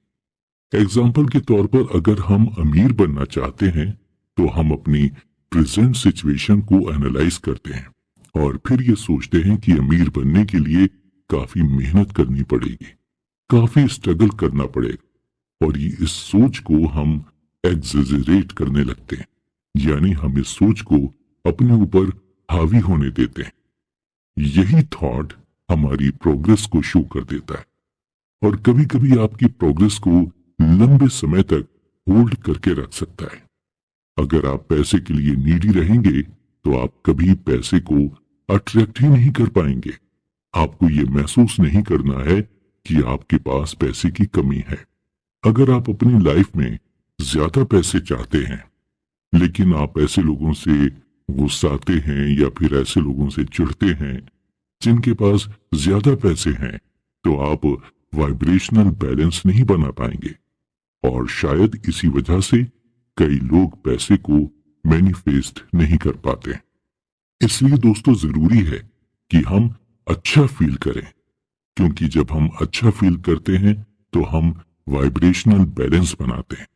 एग्जाम्पल के तौर पर अगर हम अमीर बनना चाहते हैं तो हम अपनी प्रेजेंट सिचुएशन को एनालाइज करते हैं और फिर ये सोचते हैं कि अमीर बनने के लिए काफी मेहनत करनी पड़ेगी, काफी स्ट्रगल करना पड़ेगा, और ये इस सोच को हम एग्जेजरेट करने लगते हैं, यानी हम इस सोच को अपने ऊपर हावी होने देते हैं। यही थॉट हमारी प्रोग्रेस को शो कर देता है और कभी कभी आपकी प्रोग्रेस को लंबे समय तक होल्ड करके रख सकता है। अगर आप पैसे के लिए नीडी रहेंगे तो आप कभी पैसे को अट्रैक्ट ही नहीं कर पाएंगे। आपको ये महसूस नहीं करना है कि आपके पास पैसे की कमी है। अगर आप अपनी लाइफ में ज्यादा पैसे चाहते हैं लेकिन आप ऐसे लोगों से गुस्साते हैं या फिर ऐसे लोगों से चिढ़ते हैं जिनके पास ज्यादा पैसे हैं तो आप वाइब्रेशनल बैलेंस नहीं बना पाएंगे और शायद इसी वजह से कई लोग पैसे को मैनिफेस्ट नहीं कर पाते। इसलिए दोस्तों जरूरी है कि हम अच्छा फील करें, क्योंकि जब हम अच्छा फील करते हैं तो हम वाइब्रेशनल बैलेंस बनाते हैं।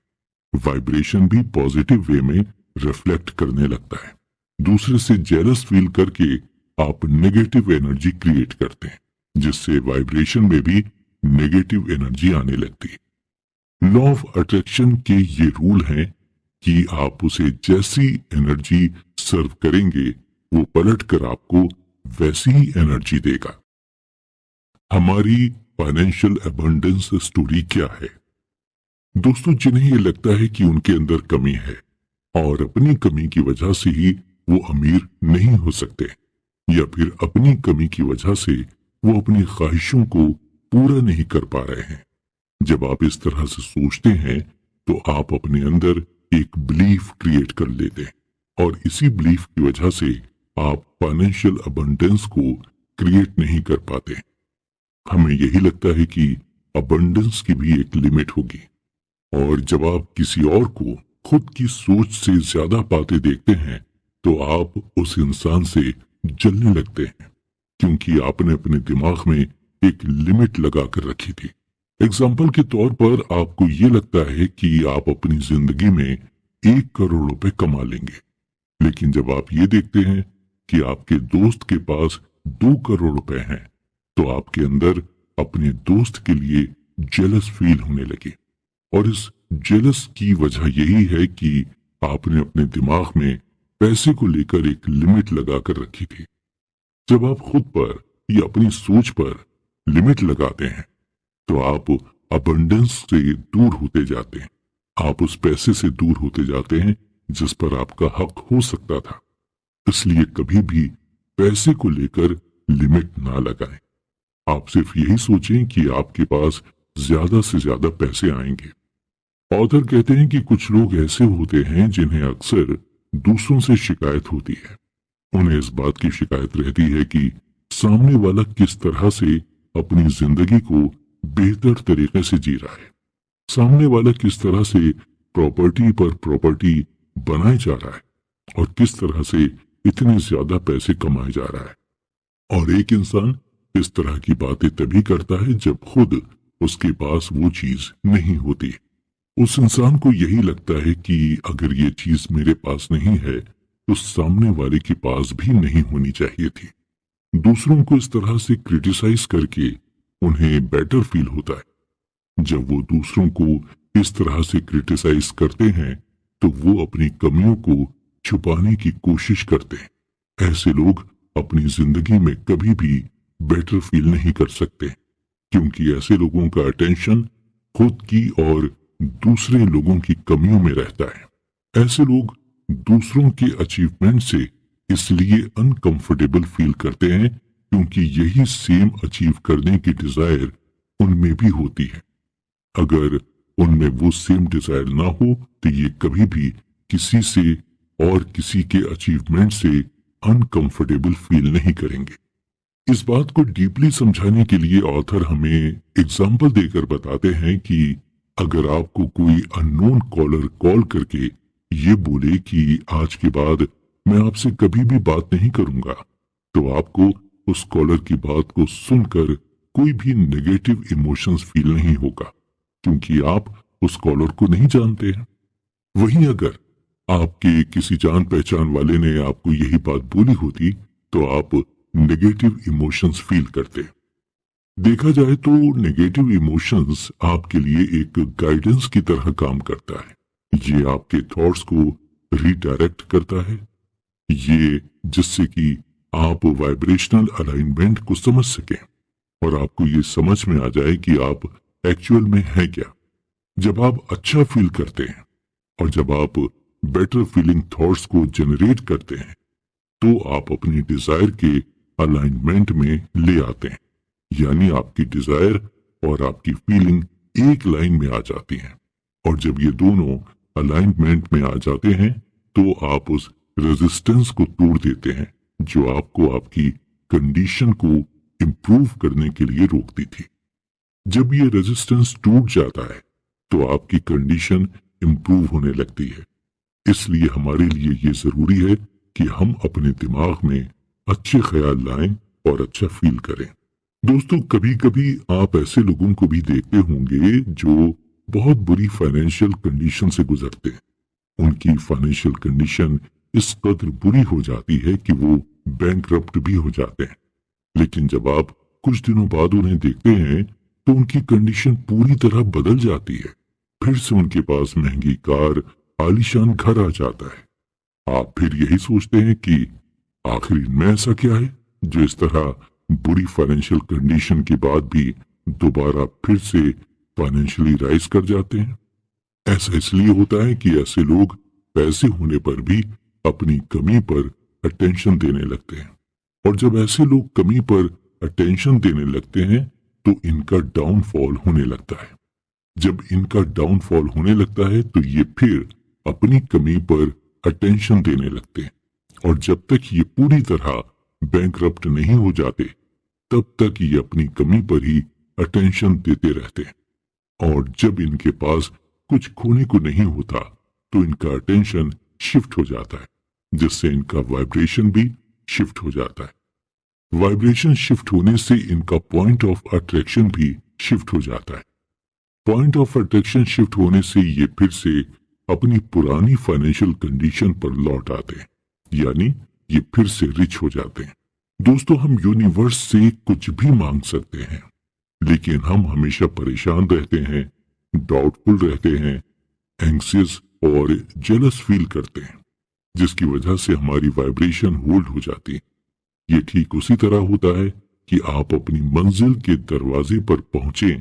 वाइब्रेशन भी पॉजिटिव वे में रिफ्लेक्ट करने लगता है। दूसरे से जेलस फील करके आप नेगेटिव एनर्जी क्रिएट करते हैं, जिससे वाइब्रेशन में भी नेगेटिव एनर्जी आने लगती है। लॉ ऑफ अट्रैक्शन के ये रूल हैं कि आप उसे जैसी एनर्जी सर्व करेंगे वो पलट कर आपको वैसी ही एनर्जी देगा। हमारी फाइनेंशियल अबंडेंस स्टोरी क्या है? दोस्तों, जिन्हें ये लगता है कि उनके अंदर कमी है और अपनी कमी की वजह से ही वो अमीर नहीं हो सकते, या फिर अपनी कमी की वजह से वो अपनी ख्वाहिशों को पूरा नहीं कर पा रहे हैं, जब आप इस तरह से सोचते हैं तो आप अपने अंदर एक बिलीफ क्रिएट कर लेते हैं और इसी बिलीफ की वजह से आप फाइनेंशियल अबंडेंस को क्रिएट नहीं कर पाते। हमें यही लगता है कि अबंडेंस की भी एक लिमिट होगी, और जब आप किसी और को खुद की सोच से ज्यादा पाते देखते हैं तो आप उस इंसान से जलने लगते हैं, क्योंकि आपने अपने दिमाग में एक लिमिट लगा कर रखी थी। एग्जाम्पल के तौर पर आपको ये लगता है कि आप अपनी जिंदगी में 1 करोड़ रुपए कमा लेंगे, लेकिन जब आप ये देखते हैं कि आपके दोस्त के पास 2 करोड़ रुपए हैं तो आपके अंदर अपने दोस्त के लिए जेलस फील होने लगे। और इस जेलस की वजह यही है कि आपने अपने दिमाग में पैसे को लेकर एक लिमिट लगा कर रखी थी। जब आप खुद पर या अपनी सोच पर लिमिट लगाते हैं तो आप अबंडेंस से दूर होते जाते हैं, आप उस पैसे से दूर होते जाते हैं जिस पर आपका हक हो सकता था। इसलिए कभी भी पैसे को लेकर लिमिट ना लगाएं। आप सिर्फ यही सोचें कि आपके पास ज्यादा से ज्यादा पैसे आएंगे। ऑथर कहते हैं कि कुछ लोग ऐसे होते हैं जिन्हें अक्सर दूसरों से शिकायत होती है। उन्हें इस बात की शिकायत रहती है कि सामने वाला किस तरह से अपनी जिंदगी को बेहतर तरीके से जी रहा है, सामने वाला किस तरह से प्रॉपर्टी पर प्रॉपर्टी बनाए जा रहा है और किस तरह से इतने ज्यादा पैसे कमाए जा रहा है। और एक इंसान इस तरह की बातें तभी करता है जब खुद उसके पास वो चीज नहीं होती। उस इंसान को यही लगता है कि अगर ये चीज मेरे पास नहीं है तो सामने वाले के पास भी नहीं होनी चाहिए थी। दूसरों को इस तरह से क्रिटिसाइज करके उन्हें बेटर फील होता है। जब वो दूसरों को इस तरह से क्रिटिसाइज करते हैं तो वो अपनी कमियों को छुपाने की कोशिश करते हैं। ऐसे लोग अपनी जिंदगी में कभी भी बेटर फील नहीं कर सकते, क्योंकि ऐसे लोगों का अटेंशन खुद की और दूसरे लोगों की कमियों में रहता है। ऐसे लोग दूसरों के अचीवमेंट से इसलिए अनकंफर्टेबल फील करते हैं, क्योंकि यही सेम अचीव करने की डिजायर उनमें भी होती है। अगर उनमें वो सेम डिजायर ना हो तो ये कभी भी किसी से और किसी के अचीवमेंट से अनकंफर्टेबल फील नहीं करेंगे। इस बात को डीपली समझाने के लिए ऑथर हमें एग्जाम्पल देकर बताते हैं कि अगर आपको कोई अननोन कॉलर कॉल करके ये बोले कि आज के बाद मैं आपसे कभी भी बात नहीं करूंगा, तो आपको उस कॉलर की बात को सुनकर कोई भी नेगेटिव इमोशंस फील नहीं होगा, क्योंकि आप उस कॉलर को नहीं जानते हैं। वहीं अगर आपके किसी जान पहचान वाले ने आपको यही बात बोली होती तो आप नेगेटिव इमोशंस फील करते। देखा जाए तो नेगेटिव इमोशंस आपके लिए एक गाइडेंस की तरह काम करता है। ये आपके थॉट्स को रीडायरेक्ट करता है, ये जिससे कि आप वाइब्रेशनल अलाइनमेंट को समझ सकें और आपको ये समझ में आ जाए कि आप एक्चुअल में हैं क्या। जब आप अच्छा फील करते हैं और जब आप बेटर फीलिंग थॉट्स को जनरेट करते हैं तो आप अपनी डिजायर के अलाइनमेंट में ले आते हैं, यानी आपकी डिजायर और आपकी फीलिंग एक लाइन में आ जाती हैं। और जब ये दोनों अलाइनमेंट में आ जाते हैं तो आप उस रेजिस्टेंस को तोड़ देते हैं जो आपको आपकी कंडीशन को इंप्रूव करने के लिए रोकती थी। जब ये रेजिस्टेंस टूट जाता है तो आपकी कंडीशन इंप्रूव होने लगती है। इसलिए हमारे लिए ये जरूरी है कि हम अपने दिमाग में अच्छे ख्याल लाएं और अच्छा फील करें। दोस्तों, कभी कभी आप ऐसे लोगों को भी देखते होंगे जो बहुत बुरी फाइनेंशियल कंडीशन से गुजरते हैं। उनकी फाइनेंशियल कंडीशन इस कदर बुरी हो जाती है कि वो बैंकरप्ट भी हो जाते हैं। लेकिन जब आप कुछ दिनों बाद उन्हें देखते हैं तो उनकी कंडीशन पूरी तरह बदल जाती है। फिर से उनके पास महंगी कार, आलीशान घर आ जाता है। आप फिर यही सोचते हैं कि आखिर इनमें ऐसा क्या है जो इस तरह बुरी फाइनेंशियल कंडीशन के बाद भी दोबारा फिर से फाइनेंशियली राइज कर जाते हैं। ऐसा इसलिए होता है कि ऐसे लोग पैसे होने पर भी अपनी कमी पर अटेंशन देने लगते हैं, और जब ऐसे लोग कमी पर अटेंशन देने लगते हैं तो इनका डाउनफॉल होने लगता है। जब इनका डाउनफॉल होने लगता है तो ये फिर अपनी कमी पर अटेंशन देने लगते हैं, और जब तक ये पूरी तरह बैंकरप्ट नहीं हो जाते तब तक ये अपनी कमी पर ही अटेंशन देते रहते हैं। और जब इनके पास कुछ खोने को नहीं होता तो इनका अटेंशन शिफ्ट हो जाता है, जिससे इनका वाइब्रेशन भी शिफ्ट हो जाता है। वाइब्रेशन शिफ्ट होने से इनका पॉइंट ऑफ अट्रैक्शन भी शिफ्ट हो जाता है। पॉइंट ऑफ अट्रैक्शन शिफ्ट होने से ये फिर से अपनी पुरानी फाइनेंशियल कंडीशन पर लौट आते हैं, यानी ये फिर से रिच हो जाते हैं। दोस्तों, हम यूनिवर्स से कुछ भी मांग सकते हैं, लेकिन हम हमेशा परेशान रहते हैं, डाउटफुल रहते हैं, एंग्सियस और जेलस फील करते हैं, जिसकी वजह से हमारी वाइब्रेशन होल्ड हो जाती है। ये ठीक उसी तरह होता है कि आप अपनी मंजिल के दरवाजे पर पहुंचे,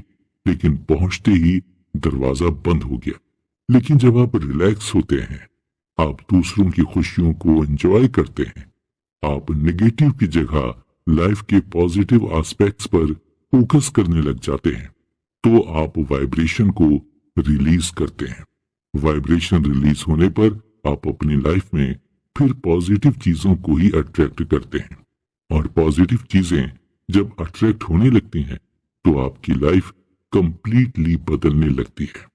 लेकिन पहुंचते ही दरवाजा बंद हो गया। लेकिन जब आप रिलैक्स होते हैं, आप दूसरों की खुशियों को एंजॉय करते हैं, आप नेगेटिव की जगह लाइफ के पॉजिटिव एस्पेक्ट्स पर फोकस करने लग जाते हैं, तो आप वाइब्रेशन को रिलीज करते हैं। वाइब्रेशन रिलीज होने पर आप अपनी लाइफ में फिर पॉजिटिव चीजों को ही अट्रैक्ट करते हैं, और पॉजिटिव चीजें जब अट्रैक्ट होने लगती हैं तो आपकी लाइफ कंप्लीटली बदलने लगती है।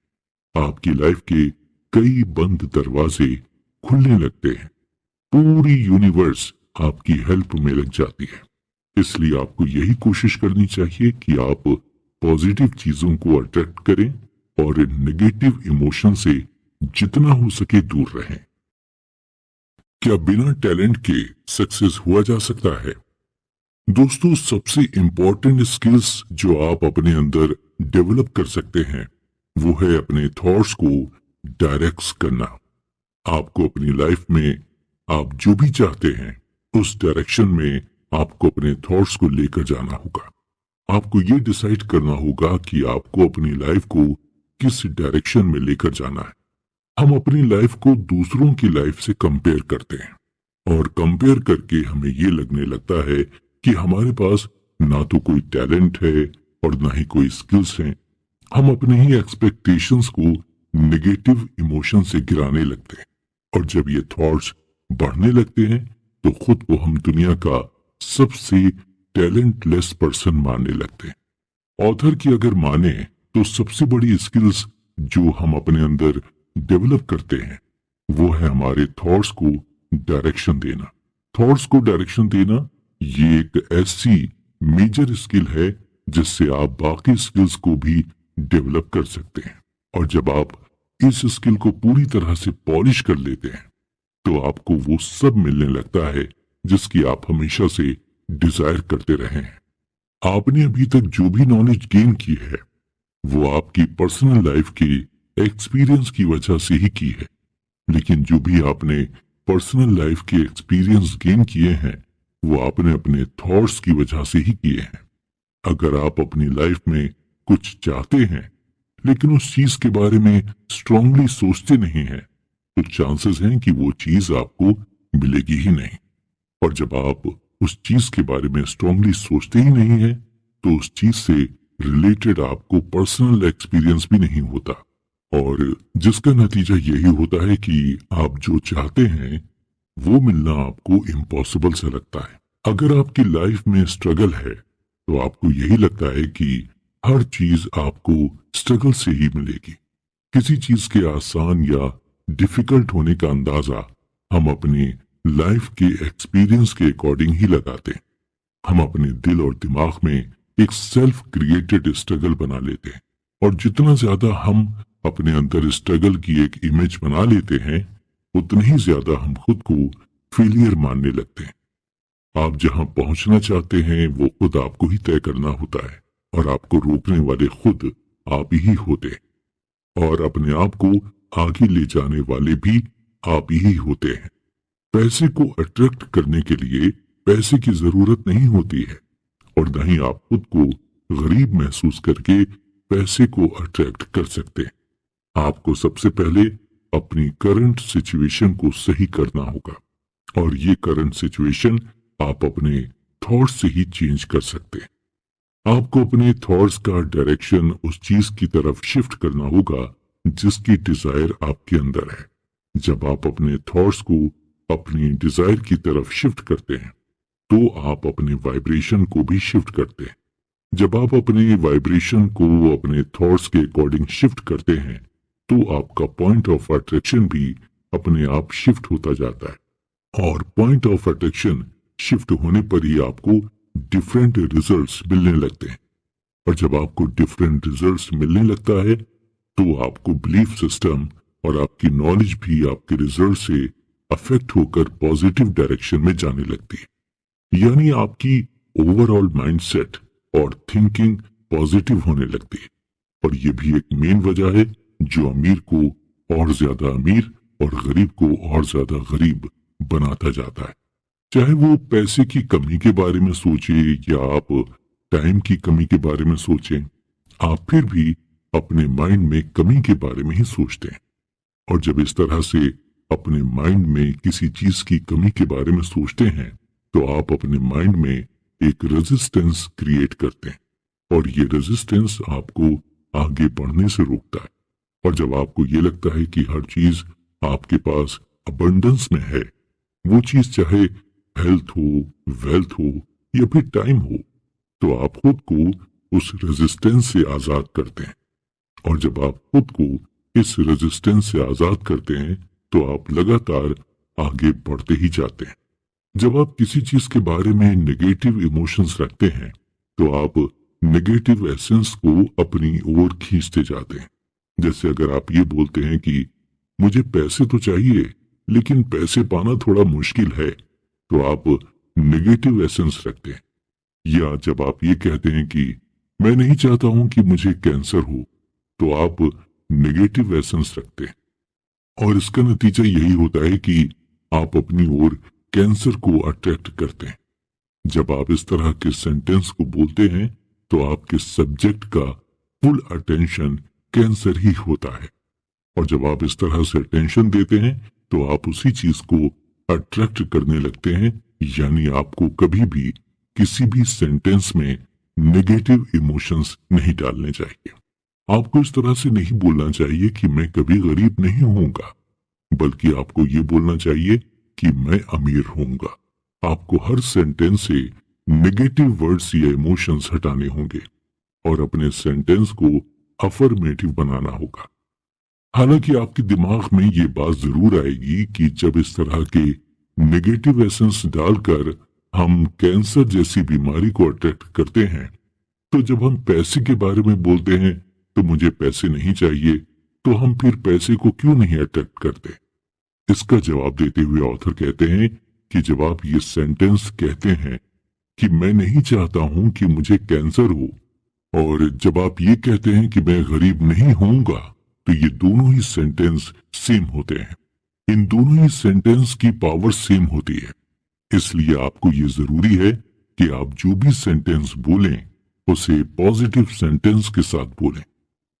आपकी लाइफ के कई बंद दरवाजे खुलने लगते हैं। पूरी यूनिवर्स आपकी हेल्प में लग जाती है। इसलिए आपको यही कोशिश करनी चाहिए कि आप पॉजिटिव चीजों को अट्रैक्ट करें और नेगेटिव इमोशन से जितना हो सके दूर रहें। क्या बिना टैलेंट के सक्सेस हुआ जा सकता है? दोस्तों, सबसे इंपॉर्टेंट स्किल्स जो आप अपने अंदर डेवलप कर सकते हैं वो है अपने थॉट्स को डायरेक्ट करना। आपको अपनी लाइफ में आप जो भी चाहते हैं उस डायरेक्शन में आपको अपने थॉट्स को लेकर जाना होगा। आपको ये डिसाइड करना होगा कि आपको अपनी लाइफ को किस डायरेक्शन में लेकर जाना है। हम अपनी लाइफ को दूसरों की लाइफ से कंपेयर करते हैं और कंपेयर करके हमें ये लगने लगता है कि हमारे पास ना तो कोई टैलेंट है और ना ही कोई स्किल्स हैं। हम अपने ही एक्सपेक्टेशंस को नेगेटिव इमोशन से गिराने लगते हैं, और जब ये थॉट्स बढ़ने लगते हैं तो खुद को हम दुनिया का सबसे टैलेंटलेस पर्सन मानने लगते हैं। ऑथर की अगर माने तो सबसे बड़ी स्किल्स जो हम अपने अंदर डेवलप करते हैं वो है हमारे थॉट्स को डायरेक्शन देना। थॉट्स को डायरेक्शन देना ये एक ऐसी मेजर स्किल है जिससे आप बाकी स्किल्स को भी डेवलप कर सकते हैं। और जब आप इस स्किल को पूरी तरह से पॉलिश कर लेते हैं तो आपको वो सब मिलने लगता है जिसकी आप हमेशा से डिजायर करते रहे हैं। आपने अभी तक जो भी नॉलेज गेन की है वो आपकी पर्सनल लाइफ के एक्सपीरियंस की वजह से ही की है, लेकिन जो भी आपने पर्सनल लाइफ के एक्सपीरियंस गेन किए हैं वो आपने अपने थॉट्स की वजह से ही किए हैं। अगर आप अपनी लाइफ में कुछ चाहते हैं लेकिन उस चीज के बारे में स्ट्रांगली सोचते नहीं हैं तो चांसेस हैं कि वो चीज आपको मिलेगी ही नहीं। और जब आप उस चीज के बारे में स्ट्रांगली सोचते ही नहीं है तो उस चीज से रिलेटेड आपको पर्सनल एक्सपीरियंस भी नहीं होता, और जिसका नतीजा यही होता है कि आप जो चाहते हैं वो मिलना आपको इम्पॉसिबल सा लगता है। अगर आपकी लाइफ में स्ट्रगल है तो आपको यही लगता है कि हर चीज आपको स्ट्रगल से ही मिलेगी। किसी चीज के आसान या डिफिकल्ट होने का अंदाजा हम अपने लाइफ के एक्सपीरियंस के अकॉर्डिंग ही लगाते हैं। हम अपने दिल और दिमाग में एक सेल्फ क्रिएटेड स्ट्रगल बना लेते हैं, और जितना ज्यादा हम अपने अंदर स्ट्रगल की एक इमेज बना लेते हैं उतने ही ज्यादा हम खुद को फेलियर मानने लगते हैं। आप जहां पहुंचना चाहते हैं वो खुद आपको ही तय करना होता है, और आपको रोकने वाले खुद आप ही होते हैं, और अपने आप को आगे ले जाने वाले भी आप ही होते हैं। पैसे को अट्रैक्ट करने के लिए पैसे की जरूरत नहीं होती है, और न ही आप खुद को गरीब महसूस करके पैसे को अट्रैक्ट कर सकते हैं। आपको सबसे पहले अपनी करंट सिचुएशन को सही करना होगा, और ये करंट सिचुएशन आप अपने थॉट्स से ही चेंज कर सकते हैं। आपको अपने थॉट्स का डायरेक्शन उस चीज की तरफ शिफ्ट करना होगा जिसकी डिजायर आपके अंदर है। जब आप अपने थॉट्स को अपनी डिजायर की तरफ शिफ्ट करते हैं तो आप अपने वाइब्रेशन को भी शिफ्ट करते हैं। जब आप अपने वाइब्रेशन को अपने थॉट्स के अकॉर्डिंग शिफ्ट करते हैं तो आपका पॉइंट ऑफ अट्रैक्शन भी अपने आप शिफ्ट होता जाता है, और पॉइंट ऑफ अट्रैक्शन शिफ्ट होने पर ही आपको डिफरेंट रिजल्ट्स मिलने लगते हैं। और जब आपको डिफरेंट रिजल्ट्स मिलने लगता है तो आपको बिलीफ सिस्टम और आपकी नॉलेज भी आपके रिजल्ट से अफेक्ट होकर पॉजिटिव डायरेक्शन में जाने लगती है। यानी आपकी ओवरऑल माइंडसेट और थिंकिंग पॉजिटिव होने लगती है, और ये भी एक मेन वजह है जो अमीर को और ज्यादा अमीर और गरीब को और ज्यादा गरीब बनाता जाता है। चाहे वो पैसे की कमी के बारे में सोचे या आप टाइम की कमी के बारे में सोचें, आप फिर भी अपने माइंड में कमी के बारे में ही सोचते हैं। और जब इस तरह से अपने माइंड में किसी चीज की कमी के बारे में सोचते हैं तो आप अपने माइंड में एक रेजिस्टेंस क्रिएट करते हैं, और ये रेजिस्टेंस आपको आगे बढ़ने से रोकता है। और जब आपको ये लगता है कि हर चीज आपके पास अबंडेंस में है, वो चीज चाहे हेल्थ हो, वेल्थ हो या फिर टाइम हो, तो आप खुद को उस रेजिस्टेंस से आजाद करते हैं। और जब आप खुद को इस रेजिस्टेंस से आजाद करते हैं तो आप लगातार आगे बढ़ते ही जाते हैं। जब आप किसी चीज के बारे में नेगेटिव इमोशंस रखते हैं तो आप नेगेटिव एसेंस को अपनी ओर खींचते जाते हैं। जैसे अगर आप ये बोलते हैं कि मुझे पैसे तो चाहिए लेकिन पैसे पाना थोड़ा मुश्किल है, तो आप नेगेटिव एसेंस रखते हैं। या जब आप ये कहते हैं कि मैं नहीं चाहता हूं कि मुझे कैंसर हो, तो आप नेगेटिव एसेंस रखते हैं, और इसका नतीजा यही होता है कि आप अपनी ओर कैंसर को अट्रैक्ट करते हैं। जब आप इस तरह के सेंटेंस को बोलते हैं तो आपके सब्जेक्ट का फुल अटेंशन कैंसर ही होता है, और जब आप इस तरह से अटेंशन देते हैं तो आप उसी चीज को अट्रैक्ट करने लगते हैं। यानी आपको कभी भी किसी भी सेंटेंस में नेगेटिव इमोशंस नहीं डालने चाहिए। आपको इस तरह से नहीं बोलना चाहिए कि मैं कभी गरीब नहीं होऊंगा, बल्कि आपको ये बोलना चाहिए कि मैं अमीर होऊंगा। आपको हर सेंटेंस से नेगेटिव वर्ड्स या इमोशंस हटाने होंगे और अपने सेंटेंस को अफर्मेटिव बनाना होगा। हालांकि आपके दिमाग में ये बात जरूर आएगी कि जब इस तरह के नेगेटिव एसेंस डालकर हम कैंसर जैसी बीमारी को अट्रैक्ट करते हैं, तो जब हम पैसे के बारे में बोलते हैं तो मुझे पैसे नहीं चाहिए, तो हम फिर पैसे को क्यों नहीं अट्रैक्ट करते? इसका जवाब देते हुए ऑथर कहते हैं कि जब आप ये सेंटेंस कहते हैं कि मैं नहीं चाहता हूं कि मुझे कैंसर हो, और जब आप ये कहते हैं कि मैं गरीब नहीं होऊंगा, तो ये दोनों ही सेंटेंस सेम होते हैं। इन दोनों ही सेंटेंस की पावर सेम होती है। इसलिए आपको ये जरूरी है कि आप जो भी सेंटेंस बोलें उसे पॉजिटिव सेंटेंस के साथ बोलें।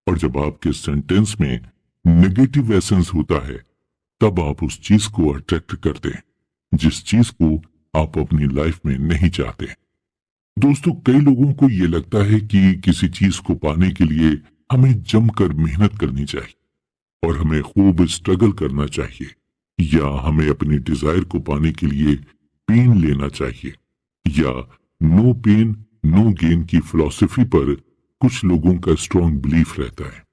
और जब आपके सेंटेंस में नेगेटिव एसेंस होता है, तब आप उस चीज को अट्रैक्ट करते हैं जिस चीज को आप अपनी लाइफ में नहीं चाहते। दोस्तों, कई लोगों को ये लगता है कि किसी चीज को पाने के लिए हमें जमकर मेहनत करनी चाहिए और हमें खूब स्ट्रगल करना चाहिए, या हमें अपनी डिजायर को पाने के लिए पेन लेना चाहिए, या नो पेन नो गेन की फिलॉसफी पर कुछ लोगों का स्ट्रॉन्ग बिलीफ रहता है।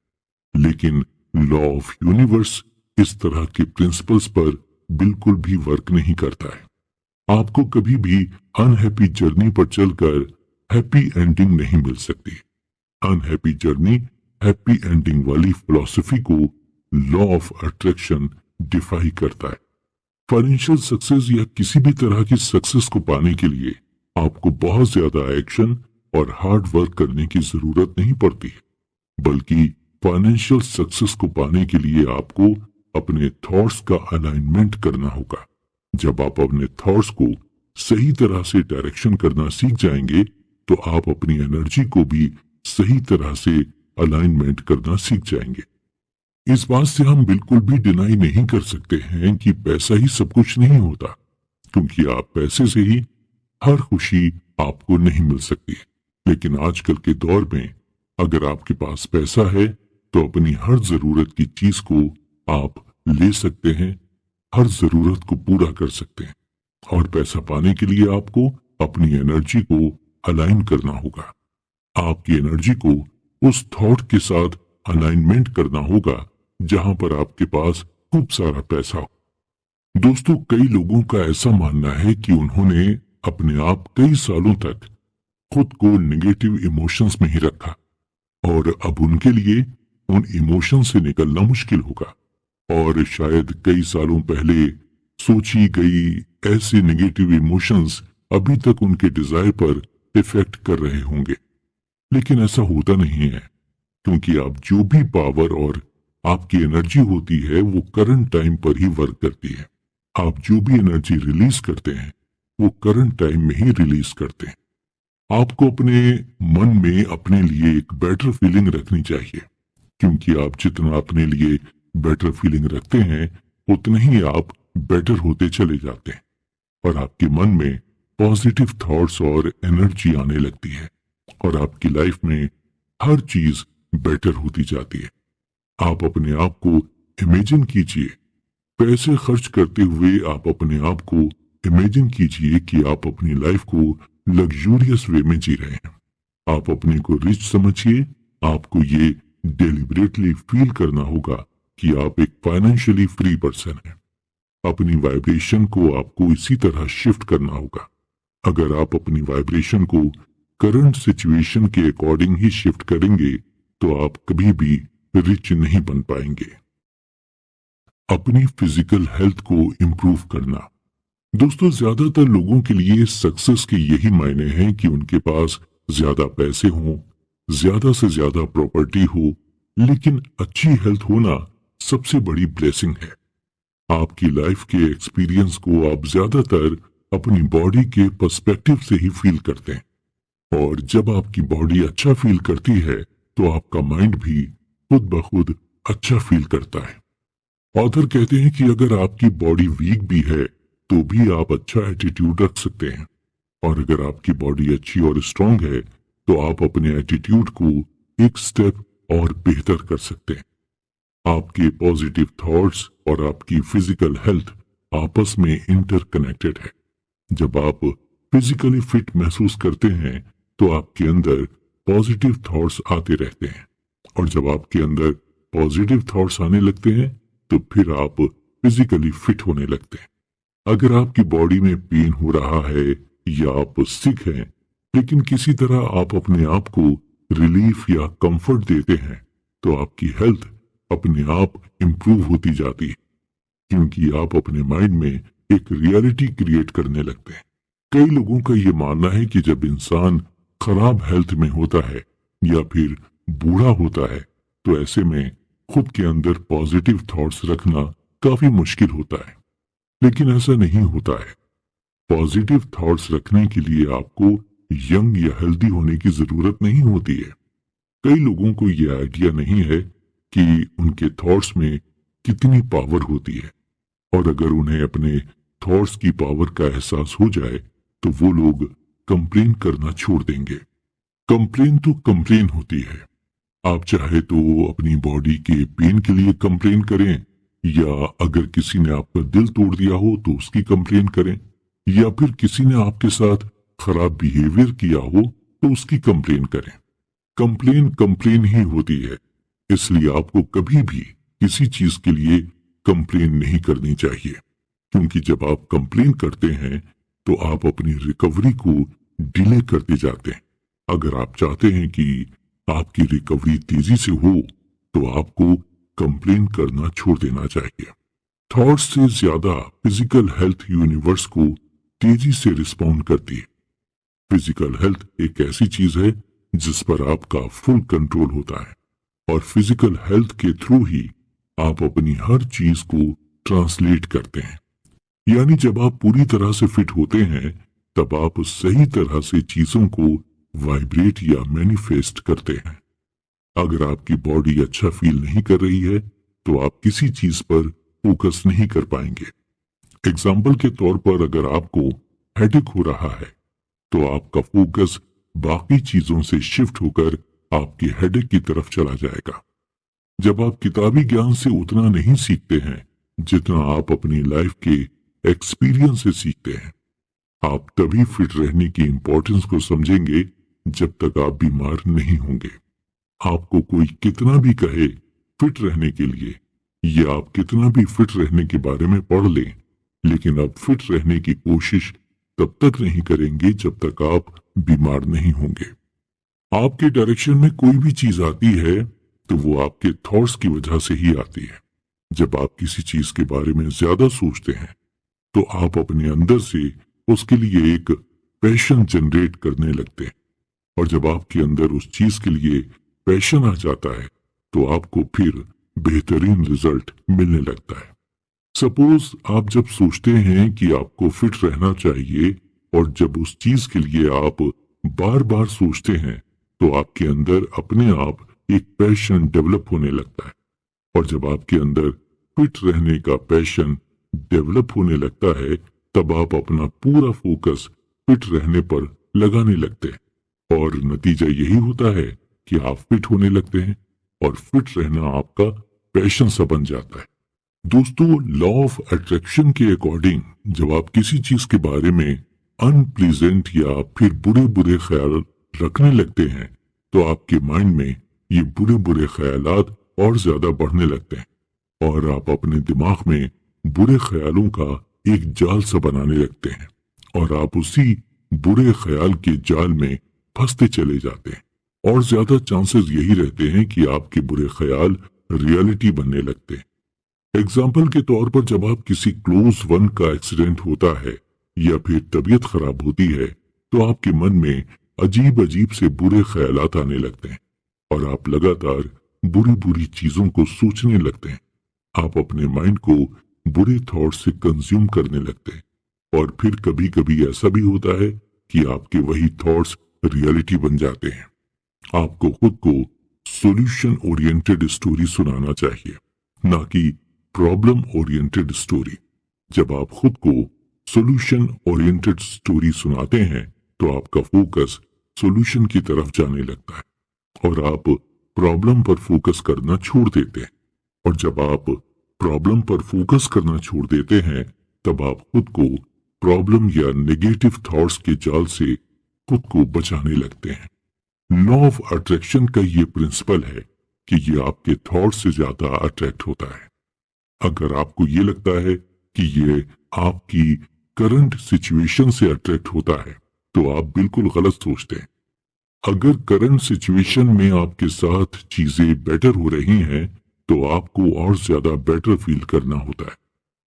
लेकिन लॉ ऑफ यूनिवर्स इस तरह के प्रिंसिपल्स पर बिल्कुल भी वर्क नहीं करता है। आपको कभी भी अनहैप्पी जर्नी पर चलकर हैप्पी एंडिंग नहीं मिल सकती। अनहैप्पी जर्नी हैप्पी एंडिंग वाली फिलॉसफी को लॉ ऑफ अट्रैक्शन डिफाई करता है। फाइनेंशियल सक्सेस या किसी भी तरह की सक्सेस को पाने के लिए आपको बहुत ज्यादा एक्शन और हार्ड वर्क करने की जरूरत नहीं पड़ती, बल्कि फाइनेंशियल सक्सेस को पाने के लिए आपको अपने थॉट्स का अलाइनमेंट करना होगा। जब आप अपने थॉट्स को सही तरह से डायरेक्शन करना सीख जाएंगे, तो आप अपनी एनर्जी को भी सही तरह से अलाइनमेंट करना सीख जाएंगे। इस बात से हम बिल्कुल भी डिनाई नहीं कर सकते हैं कि पैसा ही सब कुछ नहीं होता, क्योंकि आप पैसे से ही हर खुशी आपको नहीं मिल सकती। लेकिन आजकल के दौर में अगर आपके पास पैसा है तो अपनी हर जरूरत की चीज को आप ले सकते हैं, हर जरूरत को पूरा कर सकते हैं। और पैसा पाने के लिए आपको अपनी एनर्जी को अलाइन करना होगा। आपकी एनर्जी को उस थॉट के साथ अलाइनमेंट करना होगा जहां पर आपके पास खूब सारा पैसा हो। दोस्तों, कई लोगों का ऐसा मानना है कि उन्होंने अपने आप कई सालों तक खुद को नेगेटिव इमोशंस में ही रखा और अब उनके लिए उन इमोशन से निकलना मुश्किल होगा, और शायद कई सालों पहले सोची गई ऐसे नेगेटिव इमोशंस अभी तक उनके डिजायर पर इफेक्ट कर रहे होंगे। लेकिन ऐसा होता नहीं है, क्योंकि आप जो भी पावर और आपकी एनर्जी होती है वो करंट टाइम पर ही वर्क करती है। आप जो भी एनर्जी रिलीज करते हैं वो करंट टाइम में ही रिलीज करते हैं। आपको अपने मन में अपने लिए एक बेटर फीलिंग रखनी चाहिए, क्योंकि आप जितना अपने लिए बेटर फीलिंग रखते हैं उतने ही आप बेटर होते चले जाते हैं और आपके मन में पॉजिटिव थॉट्स और एनर्जी आने लगती है और आपकी लाइफ में हर चीज बेटर होती जाती है। आप अपने आप को इमेजिन कीजिए, पैसे खर्च करते हुए आप अपने आप को इमेजिन कीजिए कि आप अपनी लाइफ को लग्जूरियस वे में जी रहे हैं। आप अपने को रिच समझिए। आपको ये डेलिबरेटली फील करना होगा कि आप एक फाइनेंशियली फ्री पर्सन हैं। अपनी वाइब्रेशन को आपको इसी तरह शिफ्ट करना होगा। अगर आप अपनी वाइब्रेशन को करंट सिचुएशन के अकॉर्डिंग ही शिफ्ट करेंगे तो आप कभी भी रिच नहीं बन पाएंगे। अपनी फिजिकल हेल्थ को इंप्रूव करना। दोस्तों, ज्यादातर लोगों के लिए सक्सेस के यही मायने हैं कि उनके पास ज्यादा पैसे हों, ज्यादा से ज्यादा प्रॉपर्टी हो, लेकिन अच्छी हेल्थ होना सबसे बड़ी ब्लेसिंग है। आपकी लाइफ के एक्सपीरियंस को आप ज्यादातर अपनी बॉडी के पर्सपेक्टिव से ही फील करते हैं, और जब आपकी बॉडी अच्छा फील करती है तो आपका माइंड भी खुद ब खुद अच्छा फील करता है। ऑथर कहते हैं कि अगर आपकी बॉडी वीक भी है तो भी आप अच्छा एटीट्यूड रख सकते हैं। और अगर आपकी बॉडी अच्छी और स्ट्रांग है तो आप अपने एटीट्यूड को एक स्टेप और बेहतर कर सकते हैं। आपके पॉजिटिव थॉट्स और आपकी फिजिकल हेल्थ आपस में इंटरकनेक्टेड है। जब आप फिजिकली फिट महसूस करते हैं तो आपके अंदर पॉजिटिव थॉट्स आते रहते हैं, और जब आपके अंदर पॉजिटिव थॉट्स आने लगते हैं तो फिर आप फिजिकली फिट होने लगते हैं। अगर आपकी बॉडी में पेन हो रहा है या आप सिक हैं, लेकिन किसी तरह आप अपने आप को रिलीफ या कंफर्ट देते हैं, तो आपकी हेल्थ अपने आप इंप्रूव होती जाती है, क्योंकि आप अपने माइंड में एक रियलिटी क्रिएट करने लगते हैं। कई लोगों का ये मानना है कि जब इंसान खराब हेल्थ में होता है या फिर बूढ़ा होता है तो ऐसे में खुद के अंदर पॉजिटिव थॉट्स रखना काफी मुश्किल होता है, लेकिन ऐसा नहीं होता है। पॉजिटिव थॉट्स रखने के लिए आपको यंग या हेल्दी होने की जरूरत नहीं होती है। कई लोगों को यह आइडिया नहीं है कि उनके थॉट्स में कितनी पावर होती है, और अगर उन्हें अपने थॉट्स की पावर का एहसास हो जाए तो वो लोग कंप्लेन करना छोड़ देंगे। कंप्लेन तो कंप्लेन होती है। आप चाहे तो अपनी बॉडी के पेन के लिए कंप्लेन करें, या अगर किसी ने आपका दिल तोड़ दिया हो तो उसकी कंप्लेन करें, या फिर किसी ने आपके साथ खराब बिहेवियर किया हो तो उसकी कंप्लेन करें। कंप्लेन कंप्लेन ही होती है, इसलिए आपको कभी भी किसी चीज के लिए कंप्लेन नहीं करनी चाहिए, क्योंकि जब आप कंप्लेन करते हैं तो आप अपनी रिकवरी को डिले करते जाते हैं। अगर आप चाहते हैं कि आपकी रिकवरी तेजी से हो तो आपको कंप्लेन करना छोड़ देना चाहिए। थॉट्स से ज्यादा फिजिकल हेल्थ यूनिवर्स को तेजी से रिस्पॉन्ड करती है। फिजिकल हेल्थ एक ऐसी चीज है जिस पर आपका फुल कंट्रोल होता है, और फिजिकल हेल्थ के थ्रू ही आप अपनी हर चीज को ट्रांसलेट करते हैं। यानी जब आप पूरी तरह से फिट होते हैं तब आप सही तरह से चीजों को वाइब्रेट या मैनिफेस्ट करते हैं। अगर आपकी बॉडी अच्छा फील नहीं कर रही है तो आप किसी चीज पर फोकस नहीं कर पाएंगे। एग्जाम्पल के तौर पर अगर आपको हेडेक हो रहा है तो आपका फोकस बाकी चीजों से शिफ्ट होकर आपके हेडेक की तरफ चला जाएगा। जब आप किताबी ज्ञान से उतना नहीं सीखते हैं जितना आप अपनी लाइफ के एक्सपीरियंस से सीखते हैं, आप तभी फिट रहने की इंपॉर्टेंस को समझेंगे जब तक आप बीमार नहीं होंगे। आपको कोई कितना भी कहे फिट रहने के लिए, या आप कितना भी फिट रहने के बारे में पढ़ लें, लेकिन आप फिट रहने की कोशिश तब तक नहीं करेंगे जब तक आप बीमार नहीं होंगे। आपके डायरेक्शन में कोई भी चीज आती है तो वो आपके थॉट्स की वजह से ही आती है। जब आप किसी चीज के बारे में ज्यादा सोचते हैं तो आप अपने अंदर से उसके लिए एक पैशन जनरेट करने लगते हैं, और जब आपके अंदर उस चीज के लिए पैशन आ जाता है तो आपको फिर बेहतरीन रिजल्ट मिलने लगता है। सपोज आप जब सोचते हैं कि आपको फिट रहना चाहिए और जब उस चीज के लिए आप बार बार सोचते हैं तो आपके अंदर अपने आप एक पैशन डेवलप होने लगता है, और जब आपके अंदर फिट रहने का पैशन डेवलप होने लगता है तब आप अपना पूरा फोकस फिट रहने पर लगाने लगते हैं, और नतीजा यही होता है कि आप फिट होने लगते हैं और फिट रहना आपका पैशन सा बन जाता है। दोस्तों, लॉ ऑफ अट्रैक्शन के अकॉर्डिंग जब आप किसी चीज के बारे में अनप्लीजेंट या फिर बुरे बुरे ख्याल रखने लगते हैं तो आपके माइंड में ये बुरे बुरे ख्यालात और ज्यादा बढ़ने लगते हैं, और आप अपने दिमाग में बुरे ख्यालों का एक जाल सा बनाने लगते हैं, और आप उसी बुरे ख्याल के जाल में फंसते चले जाते हैं, और ज्यादा चांसेस यही रहते हैं कि आपके बुरे ख्याल रियलिटी बनने लगते हैं। एग्जाम्पल के तौर पर जब आप किसी क्लोज वन का एक्सीडेंट होता है या फिर तबीयत खराब होती है तो आपके मन में अजीब अजीब से बुरे ख्यालात आने लगते हैं, और आप लगातार बुरी बुरी चीजों को सोचने लगते हैं। आप अपने माइंड को बुरे थॉट से कंज्यूम करने लगते हैं, और फिर कभी कभी ऐसा भी होता है कि आपके वही थॉट्स रियलिटी बन जाते हैं। आपको खुद को सॉल्यूशन ओरिएंटेड स्टोरी सुनाना चाहिए, ना कि प्रॉब्लम ओरिएंटेड स्टोरी। जब आप खुद को सॉल्यूशन ओरिएंटेड स्टोरी सुनाते हैं तो आपका फोकस सॉल्यूशन की तरफ जाने लगता है और आप प्रॉब्लम पर फोकस करना छोड़ देते हैं। और जब आप प्रॉब्लम पर फोकस करना छोड़ देते हैं तब आप खुद को प्रॉब्लम या नेगेटिव थॉट्स के जाल से खुद को बचाने लगते हैं। लॉ ऑफ अट्रैक्शन का ये प्रिंसिपल है कि ये आपके थॉट्स से ज्यादा अट्रैक्ट होता है। अगर आपको ये लगता है कि ये आपकी करंट सिचुएशन से अट्रैक्ट होता है तो आप बिल्कुल गलत सोचते हैं। अगर करंट सिचुएशन में आपके साथ चीजें बेटर हो रही हैं तो आपको और ज्यादा बेटर फील करना होता है।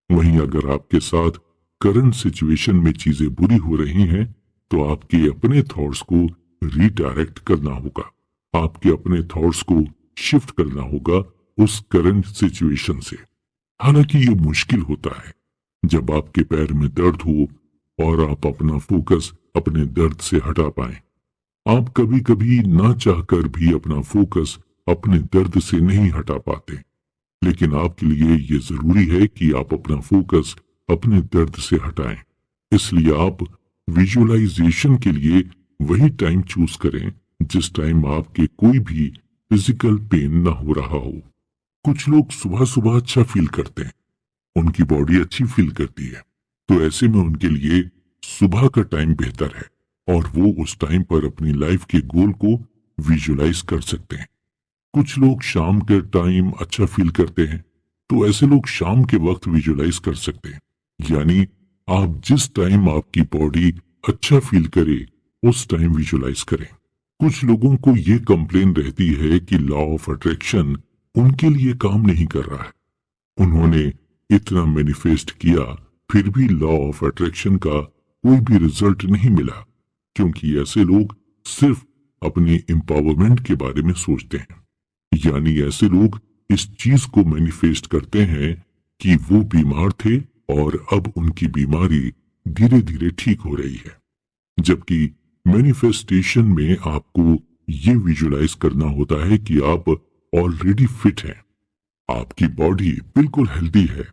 वहीं अगर आपके साथ करंट सिचुएशन में चीजें बुरी हो रही हैं तो आपके अपने थॉट्स को रीडायरेक्ट करना होगा, आपके अपने थॉट्स को शिफ्ट करना होगा उस करंट सिचुएशन से। हालांकि ये मुश्किल होता है जब आपके पैर में दर्द हो और आप अपना फोकस अपने दर्द से हटा पाएं। आप कभी कभी ना चाहकर भी अपना फोकस अपने दर्द से नहीं हटा पाते, लेकिन आपके लिए ये जरूरी है कि आप अपना फोकस अपने दर्द से हटाएं। इसलिए आप विजुअलाइजेशन के लिए वही टाइम चूज करें जिस टाइम आपके कोई भी फिजिकल पेन ना हो रहा हो। कुछ लोग सुबह सुबह अच्छा फील करते हैं, उनकी बॉडी अच्छी फील करती है, तो ऐसे में उनके लिए सुबह का टाइम बेहतर है और वो उस टाइम पर अपनी लाइफ के गोल को विजुअलाइज कर सकते हैं। कुछ लोग शाम के टाइम अच्छा फील करते हैं, तो ऐसे लोग शाम के वक्त विजुअलाइज कर सकते हैं। यानी आप जिस टाइम आपकी बॉडी अच्छा फील करे उस टाइम विजुअलाइज करें। कुछ लोगों को ये कंप्लेन रहती है कि लॉ ऑफ अट्रैक्शन उनके लिए काम नहीं कर रहा है। उन्होंने इतना मैनिफेस्ट किया फिर भी लॉ ऑफ अट्रैक्शन का कोई भी रिजल्ट नहीं मिला, क्योंकि ऐसे लोग सिर्फ अपने एम्पावरमेंट के बारे में सोचते हैं। यानी ऐसे लोग इस चीज को मैनिफेस्ट करते हैं कि वो बीमार थे और अब उनकी बीमारी धीरे धीरे ठीक हो रही है, जबकि मैनिफेस्टेशन में आपको ये विजुअलाइज करना होता है कि आप ऑलरेडी फिट हैं, आपकी बॉडी बिल्कुल हेल्दी है।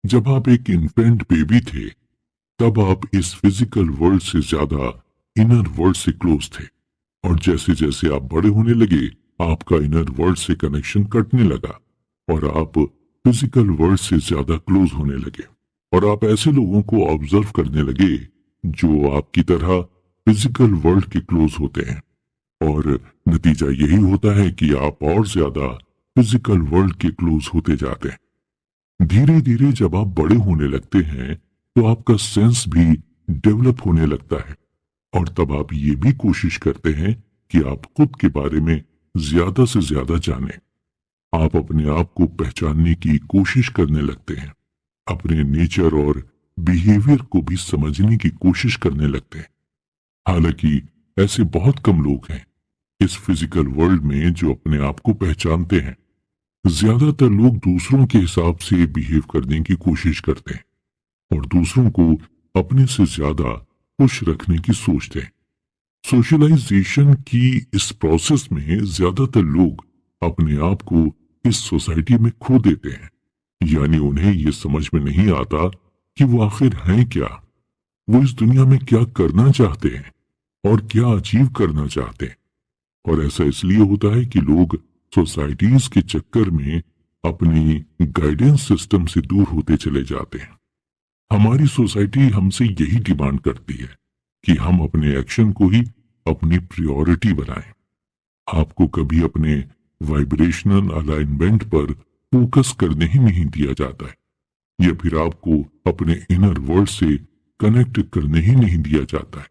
जब आप एक इन्फेंट बेबी थे तब आप इस फिजिकल वर्ल्ड से ज्यादा इनर वर्ल्ड से क्लोज थे, और जैसे जैसे आप बड़े होने लगे आपका इनर वर्ल्ड से कनेक्शन कटने लगा और आप फिजिकल वर्ल्ड से ज्यादा क्लोज होने लगे, और आप ऐसे लोगों को ऑब्जर्व करने लगे जो आपकी तरह फिजिकल वर्ल्ड के क्लोज होते हैं, और नतीजा यही होता है कि आप और ज्यादा फिजिकल वर्ल्ड के क्लोज होते जाते हैं। धीरे धीरे जब आप बड़े होने लगते हैं तो आपका सेंस भी डेवलप होने लगता है, और तब आप ये भी कोशिश करते हैं कि आप खुद के बारे में ज्यादा से ज्यादा जानें। आप अपने आप को पहचानने की कोशिश करने लगते हैं, अपने नेचर और बिहेवियर को भी समझने की कोशिश करने लगते हैं। हालांकि ऐसे बहुत कम लोग हैं इस फिजिकल वर्ल्ड में जो अपने आप को पहचानते हैं। ज्यादातर लोग दूसरों के हिसाब से बिहेव करने की कोशिश करते हैं और दूसरों को अपने से ज्यादा खुश रखने की सोचते हैं। सोशलाइजेशन की इस प्रोसेस में ज्यादातर लोग अपने आप को इस सोसाइटी में खो देते हैं, यानी उन्हें ये समझ में नहीं आता कि वो आखिर हैं क्या, वो इस दुनिया में क्या करना चाहते हैं और क्या अचीव करना चाहते हैं। और ऐसा इसलिए होता है कि लोग सोसाइटीज के चक्कर में अपनी गाइडेंस सिस्टम से दूर होते चले जाते हैं। हमारी सोसाइटी हमसे यही डिमांड करती है कि हम अपने एक्शन को ही अपनी प्रायोरिटी बनाएं। आपको कभी अपने वाइब्रेशनल अलाइनमेंट पर फोकस करने ही नहीं दिया जाता है, या फिर आपको अपने इनर वर्ल्ड से कनेक्ट करने ही नहीं दिया जाता है।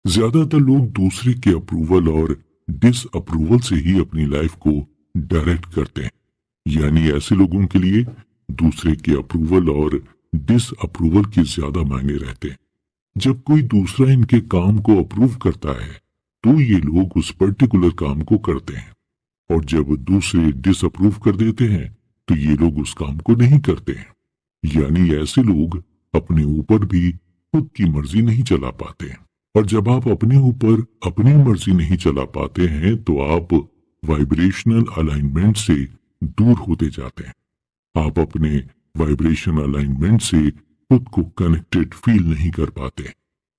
ज्यादातर लोग दूसरे के अप्रूवल और डिसअप्रूवल से ही अपनी लाइफ को डायरेक्ट करते हैं, यानी ऐसे लोगों के लिए दूसरे के अप्रूवल और डिसअप्रूवल के ज्यादा मायने रहते हैं। जब कोई दूसरा इनके काम को अप्रूव करता है तो ये लोग उस पर्टिकुलर काम को करते हैं, और जब दूसरे डिसअप्रूव कर देते हैं तो ये लोग उस काम को नहीं करते हैं। यानी ऐसे लोग अपने ऊपर भी खुद की मर्जी नहीं चला पाते हैं, और जब आप अपने ऊपर अपनी मर्जी नहीं चला पाते हैं तो आप वाइब्रेशनल अलाइनमेंट से दूर होते जाते हैं। आप अपने वाइब्रेशन अलाइनमेंट से खुद को कनेक्टेड फील नहीं कर पाते।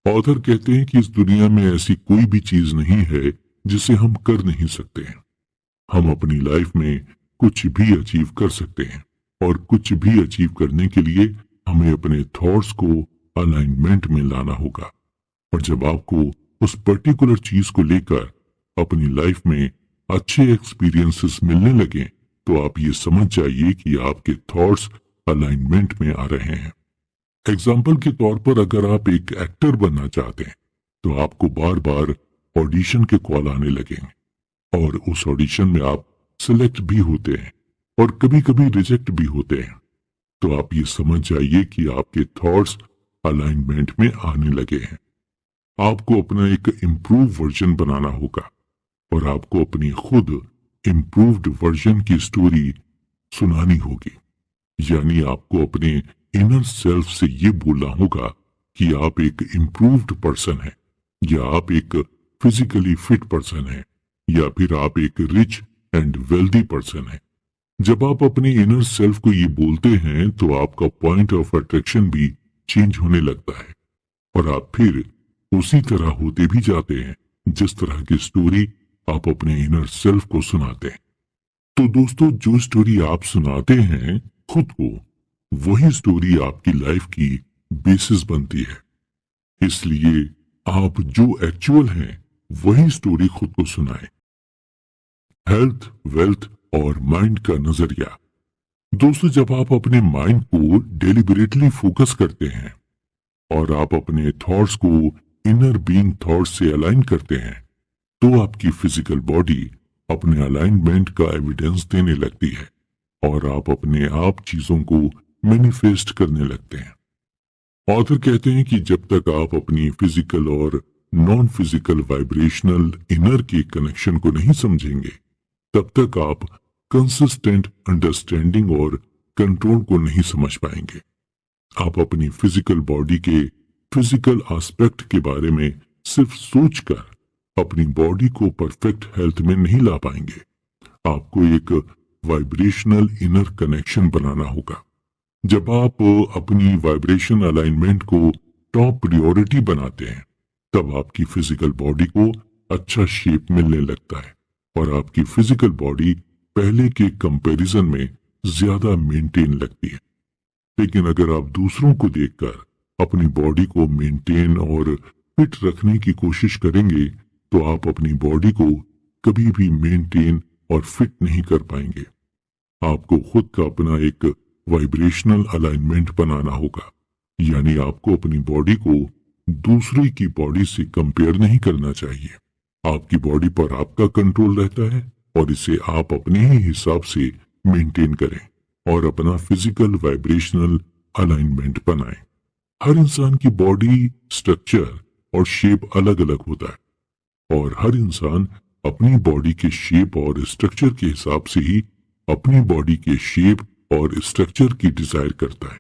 ऑथर कहते हैं कि इस दुनिया में ऐसी कोई भी चीज नहीं है जिसे हम कर नहीं सकते हैं। हम अपनी लाइफ में कुछ भी अचीव कर सकते हैं, और कुछ भी अचीव करने के लिए हमें अपने थॉट्स को अलाइनमेंट में लाना होगा। और जब आपको उस पर्टिकुलर चीज को लेकर अपनी लाइफ में अच्छे एक्सपीरियंसेस मिलने लगे, तो आप ये समझ जाइए कि आपके थॉट्स अलाइनमेंट में आ रहे हैं। एग्जाम्पल के तौर पर अगर आप एक एक्टर बनना चाहते हैं, तो आपको बार बार ऑडिशन के कॉल आने लगेंगे, और उस ऑडिशन में आप सिलेक्ट भी होते हैं और कभी कभी रिजेक्ट भी होते हैं। तो आप ये समझ जाइए कि आपके थॉट्स अलाइनमेंट में आने लगे हैं। आपको अपना एक इम्प्रूव वर्जन बनाना होगा, और आपको अपनी खुद इम्प्रूव्ड वर्जन की स्टोरी सुनानी होगी। यानी आपको अपने इनर सेल्फ से ये बोलना होगा कि आप एक इम्प्रूव्ड पर्सन हैं, या आप एक फिजिकली फिट पर्सन हैं, या फिर आप एक रिच एंड वेल्दी पर्सन हैं। जब आप अपने इनर सेल्फ को ये बोलते हैं, तो आपका पॉइंट ऑफ अट्रैक्शन भी चेंज होने लगता है, और आप फिर उसी तरह होते भी जाते हैं जिस तरह की स्टोरी आप अपने इनर सेल्फ को सुनाते हैं। तो दोस्तों, जो स्टोरी आप सुनाते हैं खुद को, वही स्टोरी आपकी लाइफ की बेसिस बनती है। इसलिए आप जो एक्चुअल हैं वही स्टोरी खुद को सुनाएं। हेल्थ, वेल्थ और माइंड का नजरिया। दोस्तों, जब आप अपने माइंड को डेलिबरेटली फोकस करते हैं और आप अपने थॉट्स को इनर बीइंग थॉट्स से अलाइन करते हैं, तो आपकी फिजिकल बॉडी अपने अलाइनमेंट का एविडेंस देने लगती है, और आप अपने आप चीजों को मैनिफेस्ट करने लगते हैं। ऑथर कहते हैं कि जब तक आप अपनी फिजिकल और नॉन फिजिकल वाइब्रेशनल इनर के कनेक्शन को नहीं समझेंगे, तब तक आप कंसिस्टेंट अंडरस्टैंडिंग और कंट्रोल को नहीं समझ पाएंगे। आप अपनी फिजिकल बॉडी के फिजिकल एस्पेक्ट के बारे में सिर्फ सोचकर अपनी बॉडी को परफेक्ट हेल्थ में नहीं ला पाएंगे। आपको एक वाइब्रेशनल इनर कनेक्शन बनाना होगा। जब आप अपनी वाइब्रेशन अलाइनमेंट को टॉप प्रायोरिटी बनाते हैं, तब आपकी फिजिकल बॉडी को अच्छा शेप मिलने लगता है, और आपकी फिजिकल बॉडी पहले के कंपैरिजन में ज्यादा मेंटेन लगती है। लेकिन अगर आप दूसरों को देखकर अपनी बॉडी को मेंटेन और फिट रखने की कोशिश करेंगे, तो आप अपनी बॉडी को कभी भी मेंटेन और फिट नहीं कर पाएंगे। आपको खुद का अपना एक वाइब्रेशनल अलाइनमेंट बनाना होगा। यानी आपको अपनी बॉडी को दूसरे की बॉडी से कंपेयर नहीं करना चाहिए। आपकी बॉडी पर आपका कंट्रोल रहता है, और इसे आप अपने ही हिसाब से मेंटेन करें और अपना फिजिकल वाइब्रेशनल अलाइनमेंट बनाएं। हर इंसान की बॉडी स्ट्रक्चर और शेप अलग अलग होता है, और हर इंसान अपनी बॉडी के शेप और स्ट्रक्चर के हिसाब से ही अपनी बॉडी के शेप और स्ट्रक्चर की डिजायर करता है।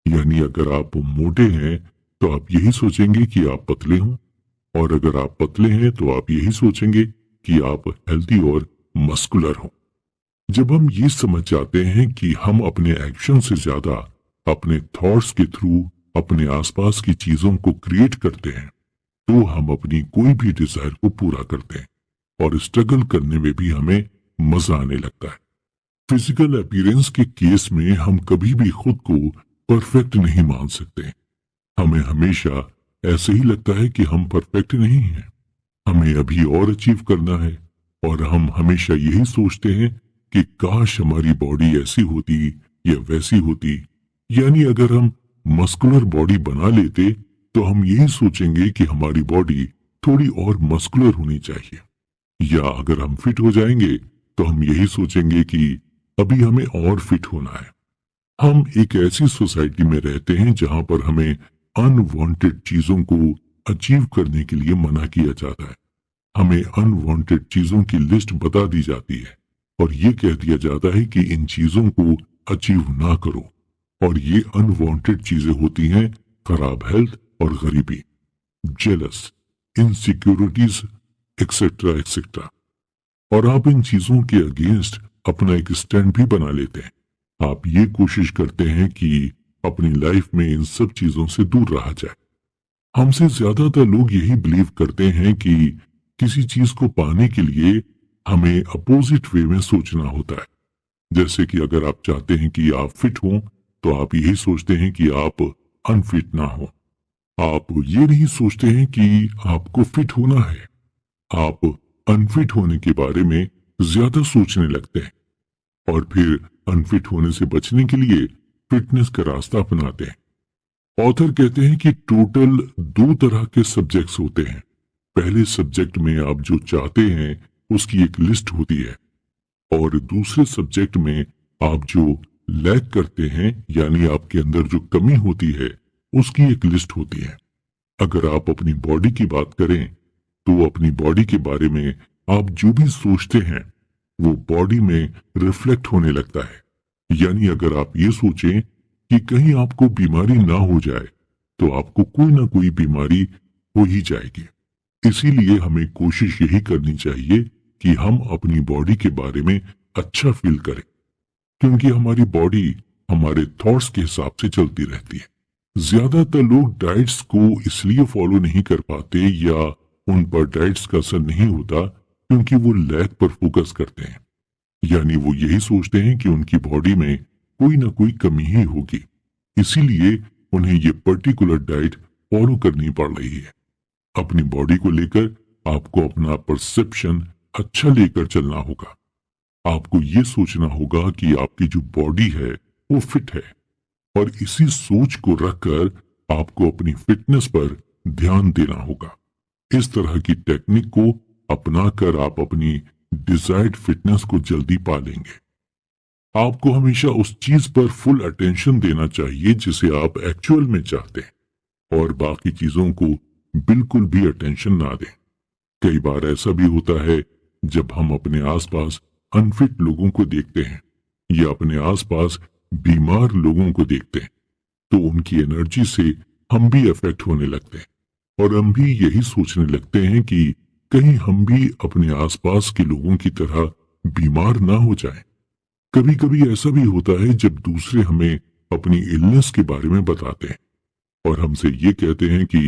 यानी अगर आप मोटे हैं तो आप यही सोचेंगे कि आप पतले हों, और अगर आप पतले हैं तो आप यही सोचेंगे कि आप हेल्दी और मस्कुलर हों। जब हम ये समझ जाते हैं कि हम अपने एक्शन से ज्यादा अपने थॉट्स के थ्रू अपने आसपास की चीजों को क्रिएट करते हैं, तो हम अपनी कोई भी डिजायर को पूरा करते हैं, और स्ट्रगल करने में भी हमें मजा आने लगता है। फिजिकल अपीयरेंस के केस में हम कभी भी खुद को परफेक्ट नहीं मान सकते। हमें हमेशा ऐसे ही लगता है कि हम परफेक्ट नहीं हैं, हमें अभी और अचीव करना है, और हम हमेशा यही सोचते हैं कि काश हमारी बॉडी ऐसी होती या वैसी होती। यानी अगर हम मस्कुलर बॉडी बना लेते, तो हम यही सोचेंगे कि हमारी बॉडी थोड़ी और मस्कुलर होनी चाहिए, या अगर हम फिट हो जाएंगे तो हम यही सोचेंगे कि अभी हमें और फिट होना है। हम एक ऐसी सोसाइटी में रहते हैं जहां पर हमें अनवांटेड चीजों को अचीव करने के लिए मना किया जाता है। हमें अनवांटेड चीजों की लिस्ट बता दी जाती है, और ये कह दिया जाता है कि इन चीजों को अचीव ना करो, और ये अनवांटेड चीजें होती हैं खराब हेल्थ और गरीबी, जेलस, इनसिक्योरिटीज, एक्सेट्रा एक्सेट्रा। और आप इन चीजों के अगेंस्ट अपना एक स्टैंड भी बना लेते हैं। आप ये कोशिश करते हैं कि अपनी लाइफ में इन सब चीजों से दूर रहा जाए। हमसे ज्यादातर लोग यही बिलीव करते हैं कि किसी चीज को पाने के लिए हमें अपोजिट वे में सोचना होता है। जैसे कि अगर आप चाहते हैं कि आप फिट हों, तो आप यही सोचते हैं कि आप अनफिट ना हो। आप ये नहीं सोचते हैं कि आपको फिट होना है। आप अनफिट होने के बारे में ज्यादा सोचने लगते हैं और फिर अनफिट होने से बचने के लिए फिटनेस का रास्ता अपनाते हैं। ऑथर कहते हैं कि टोटल 2 तरह के सब्जेक्ट्स होते हैं। पहले सब्जेक्ट में आप जो चाहते हैं उसकी एक लिस्ट होती है, और दूसरे सब्जेक्ट में आप जो लैक करते हैं यानी आपके अंदर जो कमी होती है उसकी एक लिस्ट होती है। अगर आप अपनी बॉडी की बात करें तो अपनी बॉडी के बारे में आप जो भी सोचते हैं वो बॉडी में रिफ्लेक्ट होने लगता है। यानी अगर आप ये सोचें कि कहीं आपको बीमारी ना हो जाए तो आपको कोई ना कोई बीमारी हो ही जाएगी। इसीलिए हमें कोशिश यही करनी चाहिए कि हम अपनी बॉडी के बारे में अच्छा फील करें, क्योंकि हमारी बॉडी हमारे थॉट्स के हिसाब से चलती रहती है। ज्यादातर लोग डाइट्स को इसलिए फॉलो नहीं कर पाते या उन पर डाइट्स का असर नहीं होता क्योंकि वो लैक पर फोकस करते हैं। यानी वो यही सोचते हैं कि उनकी बॉडी में कोई ना कोई कमी ही होगी, इसीलिए उन्हें ये पर्टिकुलर डाइट फॉलो करनी पड़ रही है। अपनी बॉडी को लेकर आपको अपना परसेप्शन अच्छा लेकर चलना होगा। आपको ये सोचना होगा कि आपकी जो बॉडी है वो फिट है, और इसी सोच को रखकर आपको अपनी फिटनेस पर ध्यान देना होगा। इस तरह की टेक्निक को अपनाकर आप अपनी डिजायर्ड फिटनेस को जल्दी पा लेंगे। आपको हमेशा उस चीज पर फुल अटेंशन देना चाहिए जिसे आप एक्चुअल में चाहते हैं, और बाकी चीजों को बिल्कुल भी अटेंशन ना दें। कई बार ऐसा भी होता है जब हम अपने आसपास अनफिट लोगों को देखते हैं या अपने आसपास बीमार लोगों को देखते हैं तो उनकी एनर्जी से हम भी अफेक्ट होने लगते हैं, और हम भी यही सोचने लगते हैं कि कहीं हम भी अपने आसपास के लोगों की तरह बीमार ना हो जाएं। कभी कभी ऐसा भी होता है जब दूसरे हमें अपनी इलनेस के बारे में बताते हैं और हमसे ये कहते हैं कि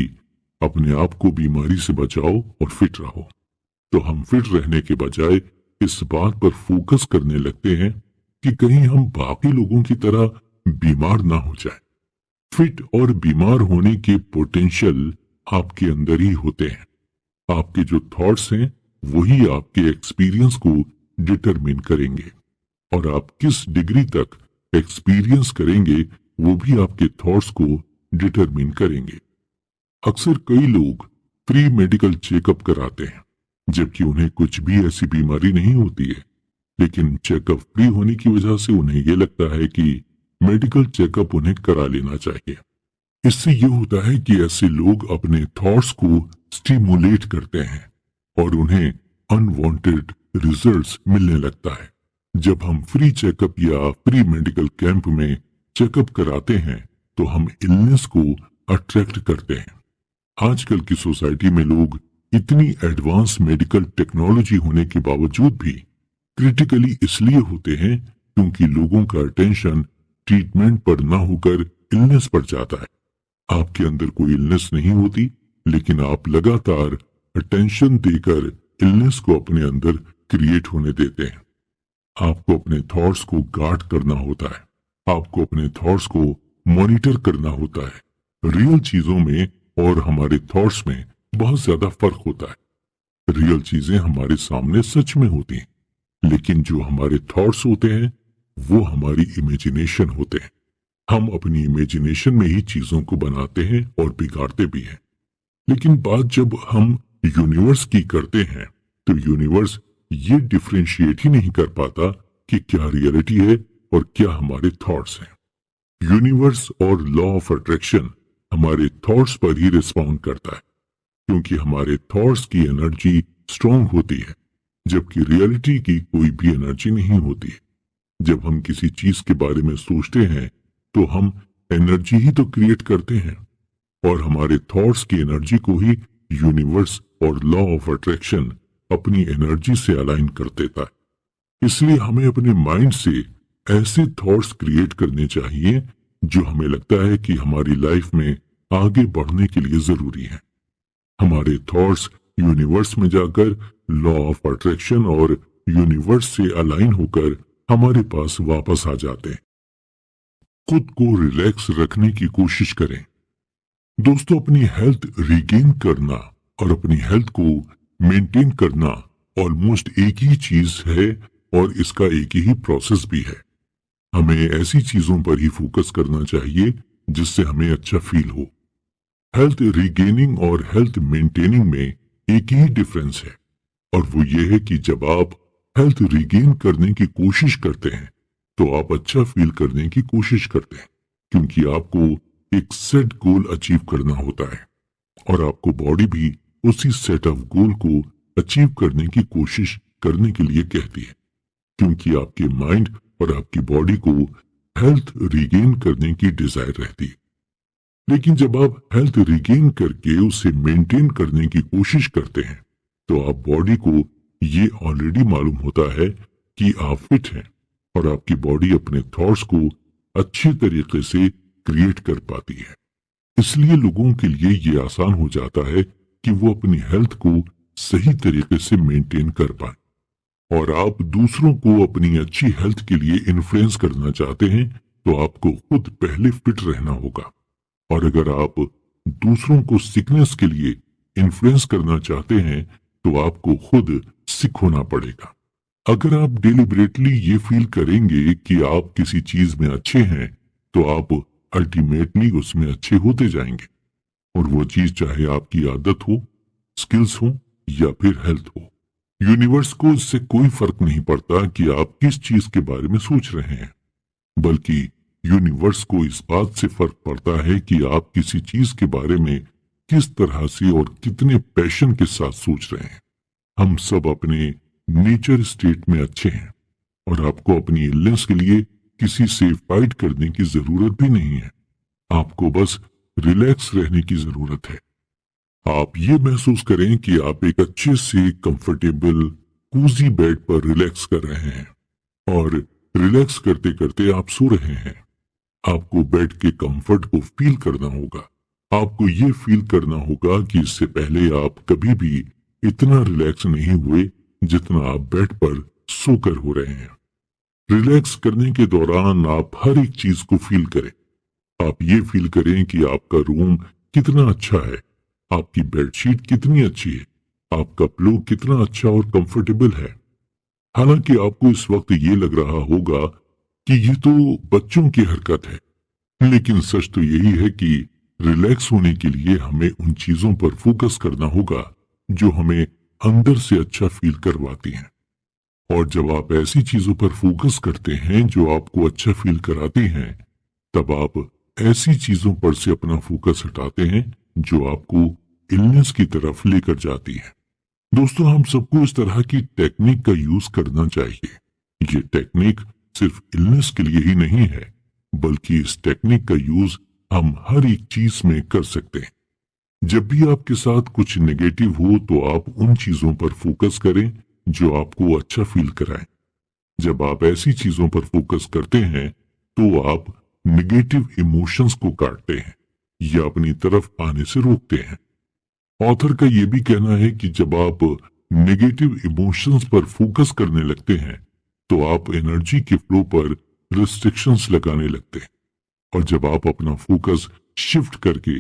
अपने आप को बीमारी से बचाओ और फिट रहो, तो हम फिट रहने के बजाय इस बात पर फोकस करने लगते हैं कि कहीं हम बाकी लोगों की तरह बीमार ना हो जाए। फिट और बीमार होने के पोटेंशियल आपके अंदर ही होते हैं। आपके जो थॉट्स हैं वही आपके एक्सपीरियंस को डिटरमिन करेंगे, और आप किस डिग्री तक एक्सपीरियंस करेंगे वो भी आपके थॉट्स को डिटरमिन करेंगे। अक्सर कई लोग फ्री मेडिकल चेकअप कराते हैं जबकि उन्हें कुछ भी ऐसी बीमारी नहीं होती है, लेकिन चेकअप फ्री होने की वजह से उन्हें यह लगता है कि मेडिकल चेकअप उन्हें करा लेना चाहिए। इससे यह होता है कि ऐसे लोग अपने थॉट्स को स्टिमुलेट करते हैं और उन्हें अनवांटेड रिजल्ट्स मिलने लगता है। जब हम फ्री चेकअप या फ्री मेडिकल कैंप में चेकअप कराते हैं तो हम इलनेस को अट्रैक्ट करते हैं। आजकल की सोसाइटी में लोग इतनी एडवांस मेडिकल टेक्नोलॉजी होने के बावजूद भी क्रिटिकली इसलिए होते हैं क्योंकि लोगों का अटेंशन ट्रीटमेंट पर ना होकर इलनेस पर जाता है। आपके अंदर कोई इलनेस नहीं होती, लेकिन आप लगातार अटेंशन देकर इलनेस को अपने अंदर क्रिएट होने देते हैं। आपको अपने थॉट्स को गार्ड करना होता है, आपको अपने थॉट्स को मॉनिटर करना होता है। रियल चीजों में और हमारे थॉट्स में बहुत ज्यादा फर्क होता है। रियल चीजें हमारे सामने सच में होती हैं, लेकिन जो हमारे थॉट्स होते हैं वो हमारी इमेजिनेशन होते हैं। हम अपनी इमेजिनेशन में ही चीजों को बनाते हैं और बिगाड़ते भी हैं। लेकिन बात जब हम यूनिवर्स की करते हैं तो यूनिवर्स ये डिफरेंशिएट ही नहीं कर पाता कि क्या रियलिटी है और क्या हमारे थॉट्स हैं। यूनिवर्स और लॉ ऑफ अट्रैक्शन हमारे थॉट्स पर ही रिस्पॉन्ड करता है, क्योंकि हमारे थॉट्स की एनर्जी स्ट्रांग होती है जबकि रियलिटी की कोई भी एनर्जी नहीं होती। जब हम किसी चीज के बारे में सोचते हैं तो हम एनर्जी ही तो क्रिएट करते हैं, और हमारे थॉट्स की एनर्जी को ही यूनिवर्स और लॉ ऑफ अट्रैक्शन अपनी एनर्जी से अलाइन कर देता है। इसलिए हमें अपने माइंड से ऐसे थॉट्स क्रिएट करने चाहिए जो हमें लगता है कि हमारी लाइफ में आगे बढ़ने के लिए जरूरी है। हमारे थॉट्स यूनिवर्स में जाकर लॉ ऑफ अट्रैक्शन और यूनिवर्स से अलाइन होकर हमारे पास वापस आ जाते हैं। खुद को रिलैक्स रखने की कोशिश करें। दोस्तों, अपनी हेल्थ रिगेन करना और अपनी हेल्थ को मेंटेन करना ऑलमोस्ट एक ही चीज है और इसका एक ही प्रोसेस भी है। हमें ऐसी चीजों पर ही फोकस करना चाहिए जिससे हमें अच्छा फील हो। हेल्थ रिगेनिंग और हेल्थ मेंटेनिंग में एक ही डिफरेंस है, और वो ये है कि जब आप हेल्थ रिगेन करने की कोशिश करते हैं तो आप अच्छा फील करने की कोशिश करते हैं, क्योंकि आपको एक सेट गोल अचीव करना होता है और आपको बॉडी भी उसी सेट ऑफ गोल को अचीव करने की कोशिश करने के लिए कहती है, क्योंकि आपके माइंड और आपकी बॉडी को हेल्थ रिगेन करने की डिजायर रहती है। लेकिन जब आप हेल्थ रिगेन करके उसे मेंटेन करने की कोशिश करते हैं तो आप बॉडी को ये ऑलरेडी मालूम होता है कि आप फिट हैं और आपकी बॉडी अपने थॉट्स को अच्छे तरीके से क्रिएट कर पाती है। इसलिए लोगों के लिए ये आसान हो जाता है कि वो अपनी हेल्थ को सही तरीके से मेंटेन कर पाए। और आप दूसरों को अपनी अच्छी हेल्थ के लिए इन्फ्लुएंस करना चाहते हैं तो आपको खुद पहले फिट रहना होगा। और अगर आप दूसरों को सिकनेस के लिए इन्फ्लुएंस करना चाहते हैं तो आपको खुद सिक होना पड़ेगा। अगर आप डिलिबरेटली ये फील करेंगे कि आप किसी चीज में अच्छे हैं तो आप अल्टीमेटली उसमें अच्छे होते जाएंगे, और वो चीज चाहे आपकी आदत हो, स्किल्स हो या फिर हेल्थ हो। यूनिवर्स को इससे कोई फर्क नहीं पड़ता कि आप किस चीज के बारे में सोच रहे हैं, बल्कि यूनिवर्स को इस बात से फर्क पड़ता है कि आप किसी चीज के बारे में किस तरह से और कितने पैशन के साथ सोच रहे हैं। हम सब अपने नेचर स्टेट में अच्छे हैं और आपको अपनी इलनेस के लिए किसी से फाइट करने की जरूरत भी नहीं है। आपको बस रिलैक्स रहने की जरूरत है। आप ये महसूस करें कि आप एक अच्छे से कंफर्टेबल कूजी बेड पर रिलैक्स कर रहे हैं और रिलैक्स करते करते आप सो रहे हैं। आपको बेड के कंफर्ट को फील करना होगा। आपको ये फील करना होगा कि इससे पहले आप कभी भी इतना रिलैक्स नहीं हुए जितना आप बेड पर सोकर हो रहे हैं। रिलैक्स करने के दौरान आप हर एक चीज को फील करें। आप ये फील करें कि आपका रूम कितना अच्छा है, आपकी बेडशीट कितनी अच्छी है, आपका पिलो कितना अच्छा और कंफर्टेबल है। हालांकि आपको इस वक्त ये लग रहा होगा कि ये तो बच्चों की हरकत है, लेकिन सच तो यही है कि रिलैक्स होने के लिए हमें उन चीजों पर फोकस करना होगा जो हमें अंदर से अच्छा फील करवाती हैं। और जब आप ऐसी चीजों पर फोकस करते हैं जो आपको अच्छा फील कराती हैं, तब आप ऐसी चीजों पर से अपना फोकस हटाते हैं जो आपको इलनेस की तरफ लेकर जाती है। दोस्तों, हम सबको इस तरह की टेक्निक का यूज करना चाहिए। ये टेक्निक सिर्फ इलनेस के लिए ही नहीं है, बल्कि इस टेक्निक का यूज हम हर एक चीज में कर सकते हैं। जब भी आपके साथ कुछ नेगेटिव हो तो आप उन चीजों पर फोकस करें जो आपको अच्छा फील कराएं। जब आप ऐसी चीजों पर फोकस करते हैं तो आप नेगेटिव इमोशंस को काटते हैं या अपनी तरफ आने से रोकते हैं। ऑथर का यह भी कहना है कि जब आप नेगेटिव इमोशंस पर फोकस करने लगते हैं तो आप एनर्जी के फ्लो पर रिस्ट्रिक्शंस लगाने लगते हैं, और जब आप अपना फोकस शिफ्ट करके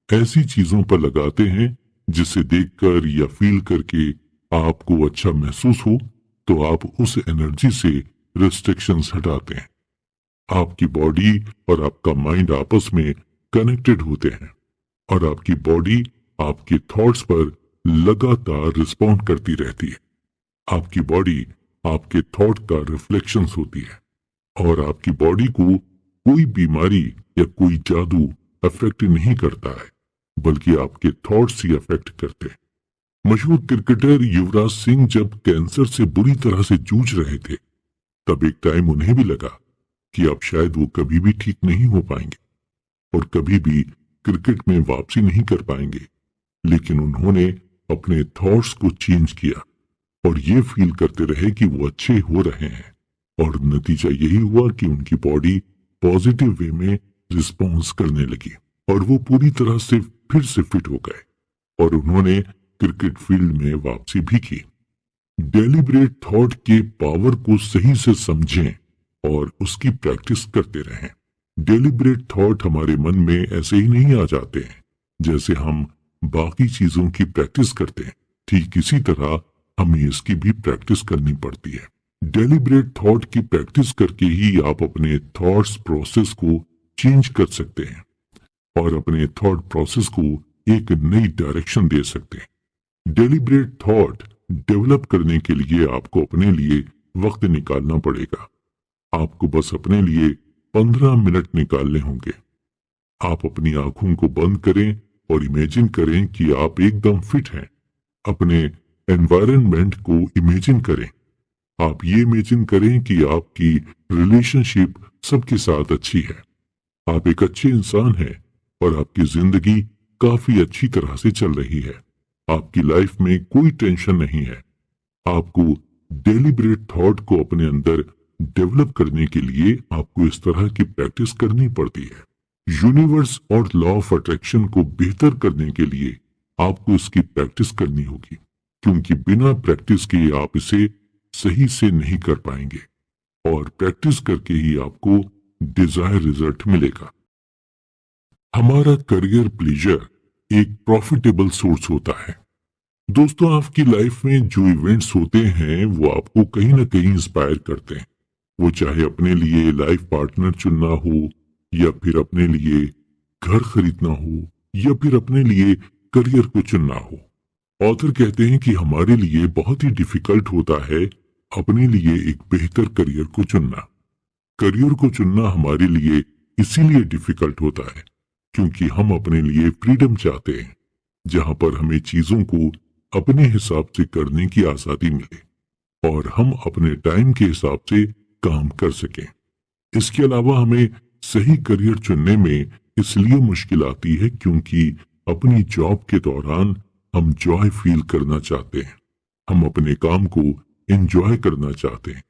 ऐसी चीजों पर लगाते हैं जिसे देखकर या फील करके आपको अच्छा महसूस हो, तो आप उस एनर्जी से रिस्ट्रिक्शंस हटाते हैं। आपकी बॉडी और आपका माइंड आपस में कनेक्टेड होते हैं और आपकी बॉडी आपके थॉट्स पर लगातार रिस्पॉन्ड करती रहती है। आपकी बॉडी आपके थॉट का रिफ्लेक्शंस होती है और आपकी बॉडी को कोई बीमारी या कोई जादू अफेक्ट नहीं करता है, बल्कि आपके थॉट्स ही अफेक्ट करते हैं। मशहूर क्रिकेटर युवराज सिंह जब कैंसर से बुरी तरह से जूझ रहे थे, तब एक टाइम उन्हें भी लगा कि अब शायद वो कभी भी ठीक नहीं हो पाएंगे और कभी भी क्रिकेट में वापसी नहीं कर पाएंगे। लेकिन उन्होंने अपने थॉट्स को चेंज किया और ये फील करते रहे कि वो अच्छे हो रहे हैं, और नतीजा यही हुआ कि उनकी बॉडी पॉजिटिव वे में रिस्पॉन्स करने लगी और वो पूरी तरह से फिर से फिट हो गए और उन्होंने क्रिकेट फील्ड में वापसी भी की। डेलिब्रेट थॉट के पावर को सही से समझें और उसकी प्रैक्टिस करते रहें। डेलिब्रेट थॉट हमारे मन में ऐसे ही नहीं आ जाते हैं जैसे हम बाकी चीजों की प्रैक्टिस करते हैं, ठीक इसी तरह हमें इसकी भी प्रैक्टिस करनी पड़ती है। डेलिब्रेट थॉट की प्रैक्टिस करके ही आप अपने थॉट्स प्रोसेस को चेंज कर सकते हैं और अपने थॉट प्रोसेस को एक नई डायरेक्शन दे सकते हैं। डेलिब्रेट थॉट डेवलप करने के लिए आपको अपने लिए वक्त निकालना पड़ेगा। आपको बस अपने लिए 15 मिनट निकालने होंगे। आप अपनी आंखों को बंद करें और इमेजिन करें कि आप एकदम फिट हैं। अपने एनवायरनमेंट को इमेजिन करें। आप ये इमेजिन करें कि आपकी रिलेशनशिप सबके साथ अच्छी है, आप एक अच्छे इंसान हैं और आपकी जिंदगी काफी अच्छी तरह से चल रही है। आपकी लाइफ में कोई टेंशन नहीं है। आपको डेलिब्रेट थॉट को अपने अंदर डेवलप करने के लिए आपको इस तरह की प्रैक्टिस करनी पड़ती है। यूनिवर्स और लॉ ऑफ अट्रैक्शन को बेहतर करने के लिए आपको इसकी प्रैक्टिस करनी होगी, क्योंकि बिना प्रैक्टिस के आप इसे सही से नहीं कर पाएंगे और प्रैक्टिस करके ही आपको डिजायर रिजल्ट मिलेगा। हमारा करियर प्लेजर एक प्रॉफिटेबल सोर्स होता है। दोस्तों, आपकी लाइफ में जो इवेंट्स होते हैं वो आपको कहीं ना कहीं इंस्पायर करते हैं। वो चाहे अपने लिए लाइफ पार्टनर चुनना हो, या फिर अपने लिए घर खरीदना हो, या फिर अपने लिए करियर को चुनना हो। ऑथर कहते हैं कि हमारे लिए बहुत ही डिफिकल्ट होता है अपने लिए एक बेहतर करियर को चुनना। करियर को चुनना हमारे लिए इसीलिए डिफिकल्ट होता है क्योंकि हम अपने लिए फ्रीडम चाहते हैं, जहां पर हमें चीजों को अपने हिसाब से करने की आजादी मिले और हम अपने टाइम के हिसाब से काम कर सकें। इसके अलावा हमें सही करियर चुनने में इसलिए मुश्किल आती है क्योंकि अपनी जॉब के दौरान हम जॉय फील करना चाहते हैं। हम अपने काम को एंजॉय करना चाहते हैं।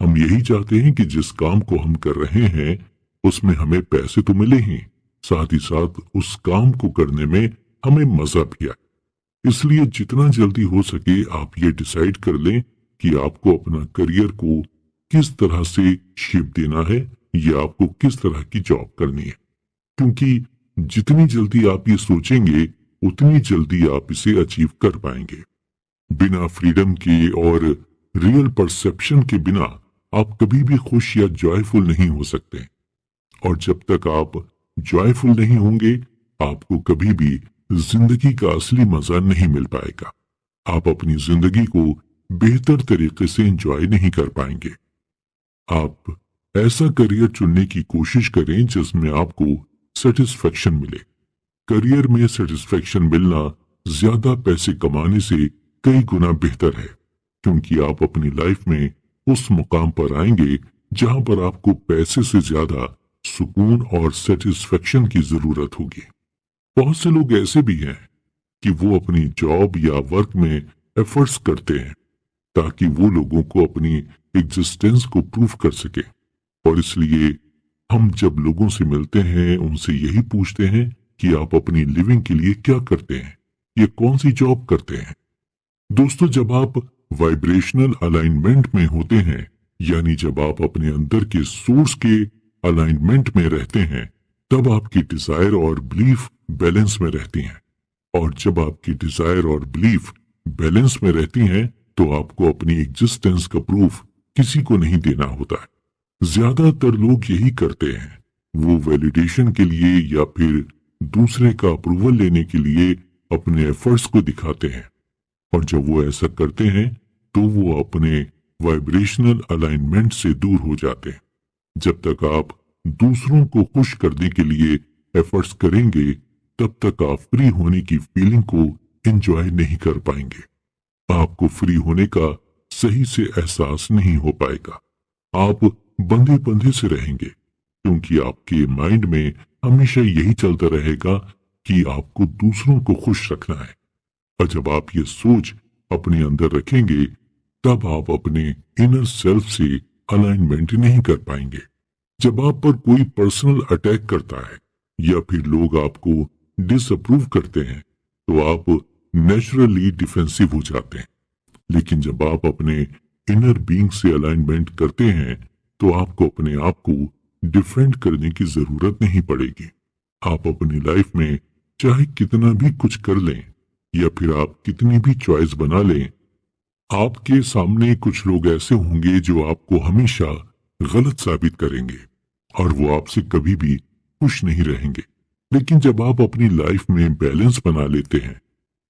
हम यही चाहते हैं कि जिस काम को हम कर रहे हैं उसमें हमें पैसे तो मिले ही, साथ ही साथ उस काम को करने में हमें मजा भी आए। इसलिए जितना जल्दी हो सके आप ये डिसाइड कर लें कि आपको अपना करियर को किस तरह से शेप देना है या आपको किस तरह की जॉब करनी है, क्योंकि जितनी जल्दी आप ये सोचेंगे उतनी जल्दी आप इसे अचीव कर पाएंगे। बिना फ्रीडम के और रियल परसेप्शन के बिना आप कभी भी खुश या जॉयफुल नहीं हो सकते, और जब तक आप जॉयफुल नहीं होंगे आपको कभी भी जिंदगी का असली मजा नहीं मिल पाएगा। आप अपनी जिंदगी को बेहतर तरीके से एंजॉय नहीं कर पाएंगे। आप ऐसा करियर चुनने की कोशिश करें जिसमें आपको सेटिस्फेक्शन मिले। करियर में सेटिस्फेक्शन मिलना ज्यादा पैसे कमाने से कई गुना बेहतर है, क्योंकि आप अपनी लाइफ में उस मुकाम पर आएंगे जहां पर आपको पैसे से ज्यादा सुकून और सेटिस्फेक्शन की जरूरत होगी। बहुत से लोग ऐसे भी हैं कि वो अपनी जॉब या वर्क में एफर्ट्स करते हैं ताकि वो लोगों को अपनी एग्जिस्टेंस को प्रूव कर सके, और इसलिए हम जब लोगों से मिलते हैं उनसे यही पूछते हैं कि आप अपनी लिविंग के लिए क्या करते हैं, ये कौन सी जॉब करते हैं। दोस्तों, जब आप वाइब्रेशनल अलाइनमेंट में होते हैं, यानी जब आप अपने अंदर के सोर्स के अलाइनमेंट में रहते हैं, तब आपकी डिजायर और बिलीफ बैलेंस में रहती हैं, और जब आपकी डिजायर और बिलीफ बैलेंस में रहती हैं तो आपको अपनी एग्जिस्टेंस का प्रूफ किसी को नहीं देना होता है। ज्यादातर लोग यही करते हैं, वो वैलिडेशन के लिए या फिर दूसरे का अप्रूवल लेने के लिए अपने एफर्ट्स को दिखाते हैं, और जब वो ऐसा करते हैं तो वो अपने वाइब्रेशनल अलाइनमेंट से दूर हो जाते हैं। जब तक आप दूसरों को खुश करने के लिए एफर्ट्स करेंगे तब तक आप फ्री होने की फीलिंग को एंजॉय नहीं कर पाएंगे। आपको फ्री होने का सही से एहसास नहीं हो पाएगा। आप बंधे बंधे से रहेंगे, क्योंकि आपके माइंड में हमेशा यही चलता रहेगा कि आपको दूसरों को खुश रखना है, और जब आप ये सोच अपने अंदर रखेंगे तब आप अपने इनर सेल्फ से अलाइनमेंट नहीं कर पाएंगे। जब आप पर कोई पर्सनल अटैक करता है या फिर लोग आपको डिसअप्रूव करते हैं तो आप नेचुरली डिफेंसिव हो जाते हैं। लेकिन जब आप अपने इनर बीइंग से अलाइनमेंट करते हैं तो आपको अपने आप को डिफेंड करने की जरूरत नहीं पड़ेगी। आप अपनी लाइफ में चाहे कितना भी कुछ कर लें या फिर आप कितनी भी चॉइस बना लें, आपके सामने कुछ लोग ऐसे होंगे जो आपको हमेशा गलत साबित करेंगे और वो आपसे कभी भी खुश नहीं रहेंगे। लेकिन जब आप अपनी लाइफ में बैलेंस बना लेते हैं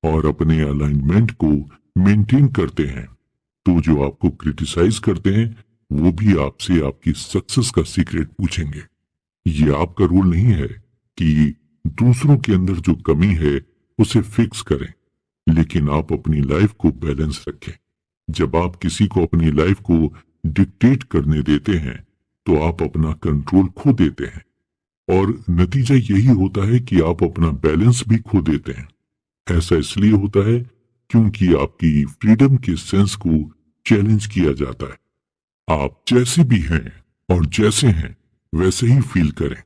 और अपने अलाइनमेंट को मेंटेन करते हैं तो जो आपको क्रिटिसाइज करते हैं वो भी आपसे आपकी सक्सेस का सीक्रेट पूछेंगे। ये आपका रोल नहीं है कि दूसरों के अंदर जो कमी है उसे फिक्स करें, लेकिन आप अपनी लाइफ को बैलेंस रखें। जब आप किसी को अपनी लाइफ को डिक्टेट करने देते हैं तो आप अपना कंट्रोल खो देते हैं और नतीजा यही होता है कि आप अपना बैलेंस भी खो देते हैं। ऐसा इसलिए होता है क्योंकि आपकी फ्रीडम के सेंस को चैलेंज किया जाता है। आप जैसे भी हैं और जैसे हैं वैसे ही फील करें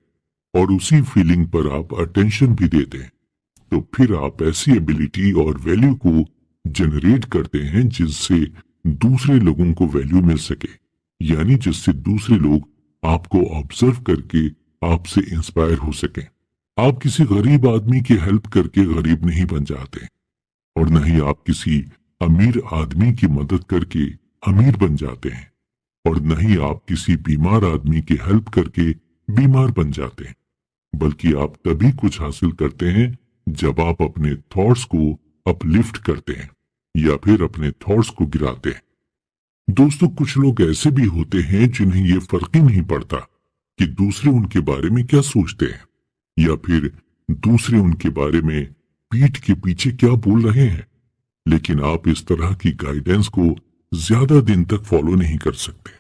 और उसी फीलिंग पर आप अटेंशन भी देते हैं, तो फिर आप ऐसी एबिलिटी और वैल्यू को जनरेट करते हैं जिससे दूसरे लोगों को वैल्यू मिल सके, यानी जिससे दूसरे लोग आपको ऑब्जर्व करके आपसे इंस्पायर हो सकें। आप किसी गरीब आदमी की हेल्प करके गरीब नहीं बन जाते और न ही आप किसी अमीर आदमी की मदद करके अमीर बन जाते हैं और न ही आप किसी बीमार आदमी की हेल्प करके बीमार बन जाते हैं, बल्कि आप तभी कुछ हासिल करते हैं जब आप अपने थॉट्स को अपलिफ्ट करते हैं या फिर अपने थॉट्स को गिराते हैं। दोस्तों, कुछ लोग ऐसे भी होते हैं जिन्हें ये फर्क ही नहीं पड़ता कि दूसरे उनके बारे में क्या सोचते हैं या फिर दूसरे उनके बारे में पीठ के पीछे क्या बोल रहे हैं। लेकिन आप इस तरह की गाइडेंस को ज्यादा दिन तक फॉलो नहीं कर सकते।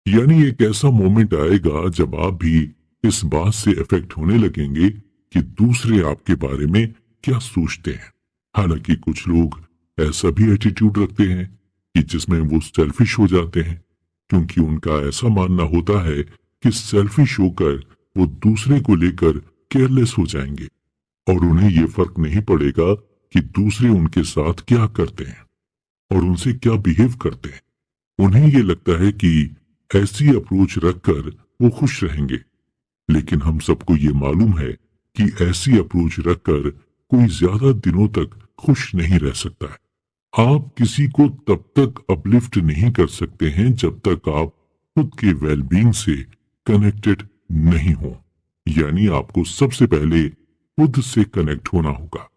यानी एक ऐसा मोमेंट आएगा जब आप भी इस बात से इफेक्ट होने लगेंगे कि दूसरे आपके बारे में क्या सोचते हैं। हालांकि कुछ लोग ऐसा भी एटीट्यूड रखते हैं कि जिसमें वो सेल्फिश हो जाते हैं, क्योंकि उनका ऐसा मानना होता है कि सेल्फिश होकर वो दूसरे को लेकर केयरलेस हो जाएंगे और उन्हें ये फर्क नहीं पड़ेगा कि दूसरे उनके साथ क्या करते हैं और उनसे क्या बिहेव करते हैं। उन्हें ये लगता है कि ऐसी अप्रोच रखकर वो खुश रहेंगे, लेकिन हम सबको ये मालूम है कि ऐसी अप्रोच रखकर कोई ज्यादा दिनों तक खुश नहीं रह सकता है। आप किसी को तब तक अपलिफ्ट नहीं कर सकते हैं जब तक आप खुद के वेलबींग से कनेक्टेड नहीं हो। यानी आपको सबसे पहले खुद से कनेक्ट होना होगा,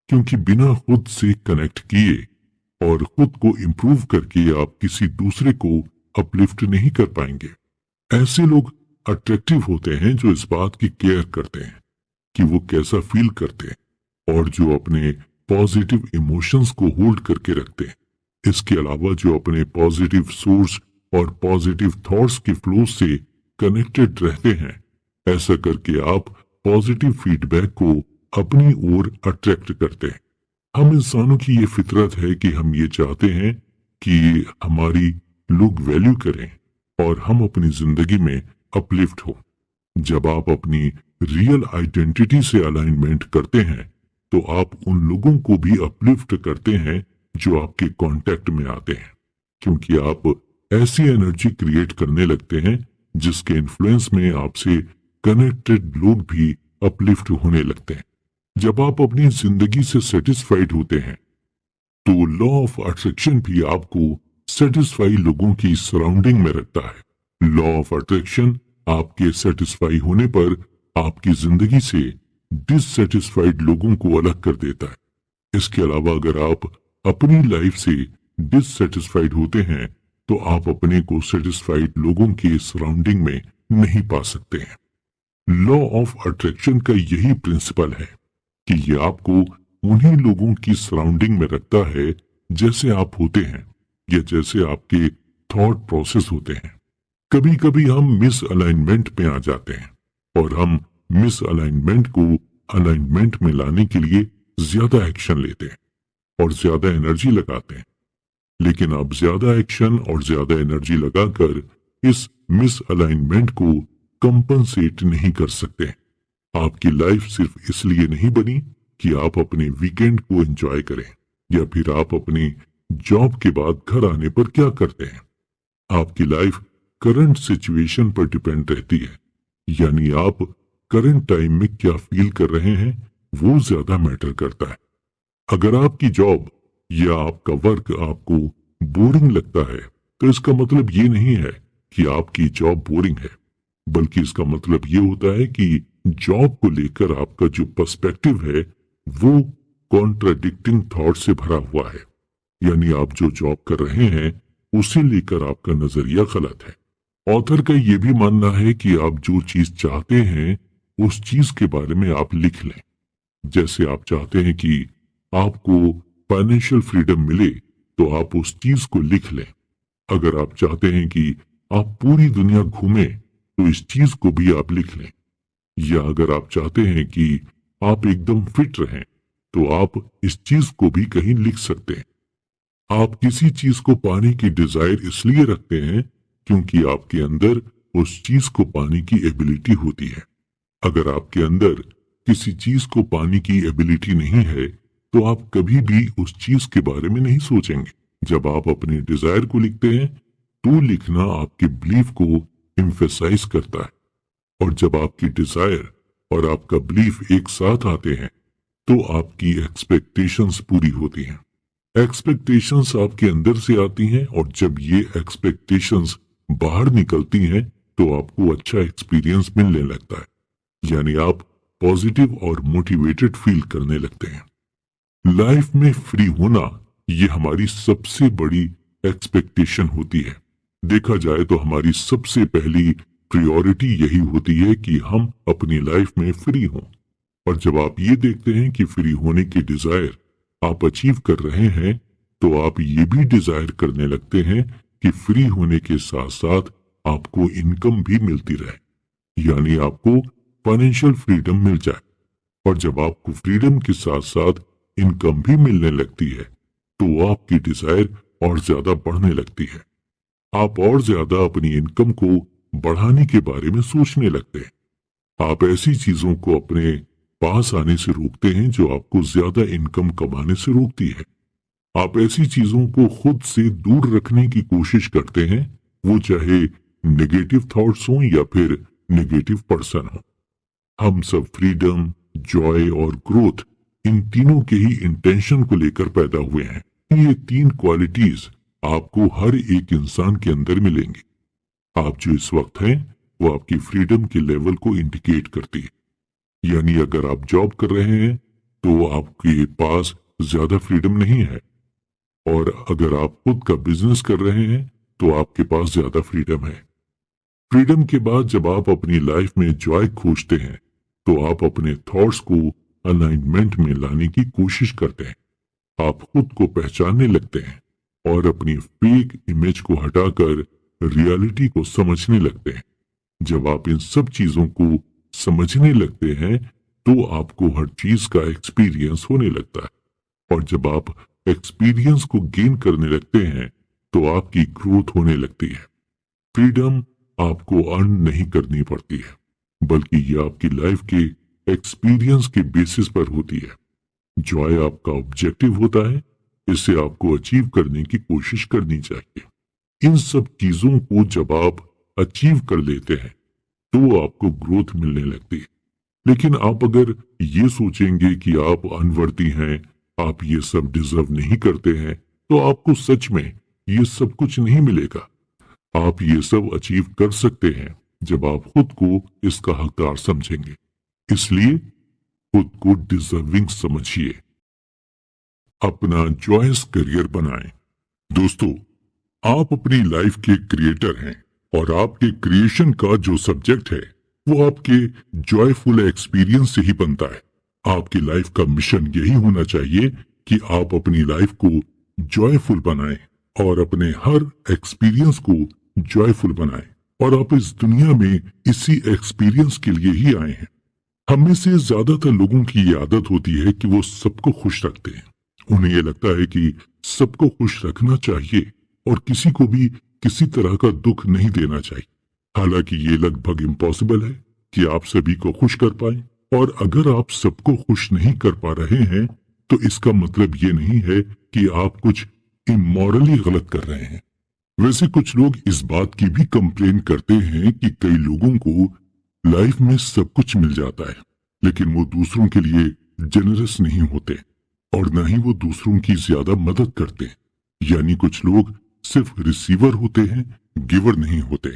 क्योंकि बिना खुद से कनेक्ट किए और खुद को इम्प्रूव करके आप किसी दूसरे को अपलिफ्ट नहीं कर पाएंगे। ऐसे लोग अट्रैक्टिव होते हैं जो इस बात की केयर करते हैं कि वो कैसा फील करते हैं और जो अपने पॉजिटिव इमोशंस को होल्ड करके रखते हैं। इसके अलावा जो अपने पॉजिटिव सोर्स और पॉजिटिव थॉट्स के फ्लो से कनेक्टेड रहते हैं। ऐसा करके आप पॉजिटिव फीडबैक को अपनी ओर अट्रैक्ट करते हैं। हम इंसानों की ये फितरत है कि हम ये चाहते हैं कि हमारी लोग वैल्यू करें और हम अपनी जिंदगी में अपलिफ्ट हो। जब आप अपनी रियल आइडेंटिटी से अलाइनमेंट करते हैं तो आप उन लोगों को भी अपलिफ्ट करते हैं जो आपके कांटेक्ट में आते हैं, क्योंकि आप ऐसी एनर्जी क्रिएट करने लगते हैं जिसके इन्फ्लुएंस में आपसे कनेक्टेड लोग भी अपलिफ्ट होने लगते हैं। जब आप अपनी जिंदगी से सेटिस्फाइड होते हैं तो लॉ ऑफ अट्रैक्शन भी आपको सेटिस्फाई लोगों की सराउंडिंग में रखता है। लॉ ऑफ अट्रैक्शन आपके सेटिस्फाई होने पर आपकी जिंदगी से डिससेटिस्फाइड लोगों को अलग कर देता है। इसके अलावा अगर आप अपनी लाइफ से डिससेटिस्फाइड होते हैं तो आप अपने को सेटिस्फाइड लोगों के सराउंडिंग में नहीं पा सकते हैं। लॉ ऑफ अट्रैक्शन का यही प्रिंसिपल है कि ये आपको उन्हीं लोगों की सराउंडिंग में रखता है जैसे आप होते हैं या जैसे आपके थॉट प्रोसेस होते हैं। कभी कभी हम मिस अलाइनमेंट में आ जाते हैं और हम मिस अलाइनमेंट को अलाइनमेंट में लाने के लिए ज्यादा एक्शन लेते हैं और ज्यादा एनर्जी लगाते हैं। लेकिन आप ज्यादा एक्शन और ज्यादा एनर्जी लगाकर इस मिस अलाइनमेंट को कंपनसेट नहीं कर सकते हैं। आपकी लाइफ सिर्फ इसलिए नहीं बनी कि आप अपने वीकेंड को एंजॉय करें या फिर आप अपनी जॉब के बाद घर आने पर क्या करते हैं। आपकी लाइफ करंट सिचुएशन पर डिपेंड रहती है, यानी आप करंट टाइम में क्या फील कर रहे हैं वो ज्यादा मैटर करता है। अगर आपकी जॉब या आपका वर्क आपको बोरिंग लगता है तो इसका मतलब ये नहीं है कि आपकी जॉब बोरिंग है, बल्कि इसका मतलब ये होता है कि जॉब को लेकर आपका जो पर्सपेक्टिव है वो कॉन्ट्राडिक्टिंग थॉट से भरा हुआ है। यानी आप जो जॉब कर रहे हैं उसे लेकर आपका नजरिया गलत है। ऑथर का ये भी मानना है कि आप जो चीज चाहते हैं उस चीज के बारे में आप लिख लें। जैसे आप चाहते हैं कि आपको फाइनेंशियल फ्रीडम मिले तो आप उस चीज को लिख लें। अगर आप चाहते हैं कि आप पूरी दुनिया घूमें तो इस चीज को भी आप लिख लें। या अगर आप चाहते हैं कि आप एकदम फिट रहें तो आप इस चीज को भी कहीं लिख सकते हैं। आप किसी चीज को पाने की डिजायर इसलिए रखते हैं क्योंकि आपके अंदर उस चीज को पाने की एबिलिटी होती है। अगर आपके अंदर किसी चीज को पाने की एबिलिटी नहीं है तो आप कभी भी उस चीज के बारे में नहीं सोचेंगे। जब आप अपने डिजायर को लिखते हैं तो लिखना आपके बिलीफ को एम्फेसाइज करता है, और जब आपकी डिजायर और आपका बिलीफ एक साथ आते हैं तो आपकी एक्सपेक्टेशंस पूरी होती हैं। एक्सपेक्टेशंस आपके अंदर से आती हैं और जब ये एक्सपेक्टेशंस बाहर निकलती हैं तो आपको अच्छा एक्सपीरियंस मिलने लगता है, यानी आप पॉजिटिव और मोटिवेटेड फील करने लगते हैं। लाइफ में फ्री होना ये हमारी सबसे बड़ी एक्सपेक्टेशन होती है। देखा जाए तो हमारी सबसे पहली प्रायोरिटी यही होती है कि हम अपनी लाइफ में फ्री हों। और जब आप ये देखते हैं कि फ्री होने की डिजायर आप अचीव कर रहे हैं तो आप ये भी डिजायर करने लगते हैं कि फ्री होने के साथ साथ आपको इनकम भी मिलती रहे, यानी आपको फाइनेंशियल फ्रीडम मिल जाए। और जब आपको फ्रीडम के साथ साथ इनकम भी मिलने लगती है तो आपकी डिजायर और ज्यादा बढ़ने लगती है। आप और ज्यादा अपनी इनकम को बढ़ाने के बारे में सोचने लगते हैं। आप ऐसी चीजों को अपने पास आने से रोकते हैं जो आपको ज्यादा इनकम कमाने से रोकती है। आप ऐसी चीजों को खुद से दूर रखने की कोशिश करते हैं, वो चाहे नेगेटिव थॉट्स हों या फिर नेगेटिव पर्सन हो। हम सब फ्रीडम, जॉय और ग्रोथ इन तीनों के ही इंटेंशन को लेकर पैदा हुए हैं। ये तीन क्वालिटीज आपको हर एक इंसान के अंदर मिलेंगी। आप जो इस वक्त हैं वो आपकी फ्रीडम के लेवल को इंडिकेट करती है। यानी अगर आप जॉब कर रहे हैं तो आपके पास ज्यादा फ्रीडम नहीं है, और अगर आप खुद का बिजनेस कर रहे हैं तो आपके पास ज्यादा फ्रीडम है। फ्रीडम के बाद जब आप अपनी लाइफ में जॉय खोजते हैं तो आप अपने थॉट्स को अलाइनमेंट में लाने की कोशिश करते हैं। आप खुद को पहचानने लगते हैं और अपनी फेक इमेज को हटाकर रियलिटी को समझने लगते हैं। जब आप इन सब चीजों को समझने लगते हैं तो आपको हर चीज का एक्सपीरियंस होने लगता है, और जब आप एक्सपीरियंस को गेन करने लगते हैं तो आपकी ग्रोथ होने लगती है। फ्रीडम आपको अर्न नहीं करनी पड़ती है, बल्कि ये आपकी लाइफ के एक्सपीरियंस के बेसिस पर होती है। जॉय आपका ऑब्जेक्टिव होता है, इसे आपको अचीव करने की कोशिश करनी चाहिए। इन सब चीजों को जब आप अचीव कर लेते हैं तो आपको ग्रोथ मिलने लगती है। लेकिन आप अगर ये सोचेंगे कि आप अनवर्दी हैं, आप ये सब डिजर्व नहीं करते हैं, तो आपको सच में ये सब कुछ नहीं मिलेगा। आप ये सब अचीव कर सकते हैं जब आप खुद को इसका हकदार समझेंगे। इसलिए खुद को डिजर्विंग समझिए, अपना जॉयस करियर बनाएं। दोस्तों, आप अपनी लाइफ के क्रिएटर हैं और आपके क्रिएशन का जो सब्जेक्ट है वो आपके जॉयफुल एक्सपीरियंस से ही बनता है। आपकी लाइफ का मिशन यही होना चाहिए कि आप अपनी लाइफ को जॉयफुल बनाएं और अपने हर एक्सपीरियंस को जॉयफुल बनाएं। और आप इस दुनिया में इसी एक्सपीरियंस के लिए ही आए हैं। हम में से ज्यादातर लोगों की ये आदत होती है कि वो सबको खुश रखते हैं। उन्हें ये लगता है कि सबको खुश रखना चाहिए और किसी को भी किसी तरह का दुख नहीं देना चाहिए। हालांकि ये लगभग इम्पॉसिबल है कि आप सभी को खुश कर पाएं, और अगर आप सबको खुश नहीं कर पा रहे हैं तो इसका मतलब ये नहीं है कि आप कुछ इमोरली गलत कर रहे हैं। वैसे कुछ लोग इस बात की भी कंप्लेन करते हैं कि कई लोगों को लाइफ में सब कुछ मिल जाता है लेकिन वो दूसरों के लिए जेनरस नहीं होते और न ही वो दूसरों की ज्यादा मदद करते। यानी कुछ लोग सिर्फ रिसीवर होते हैं, गिवर नहीं होते।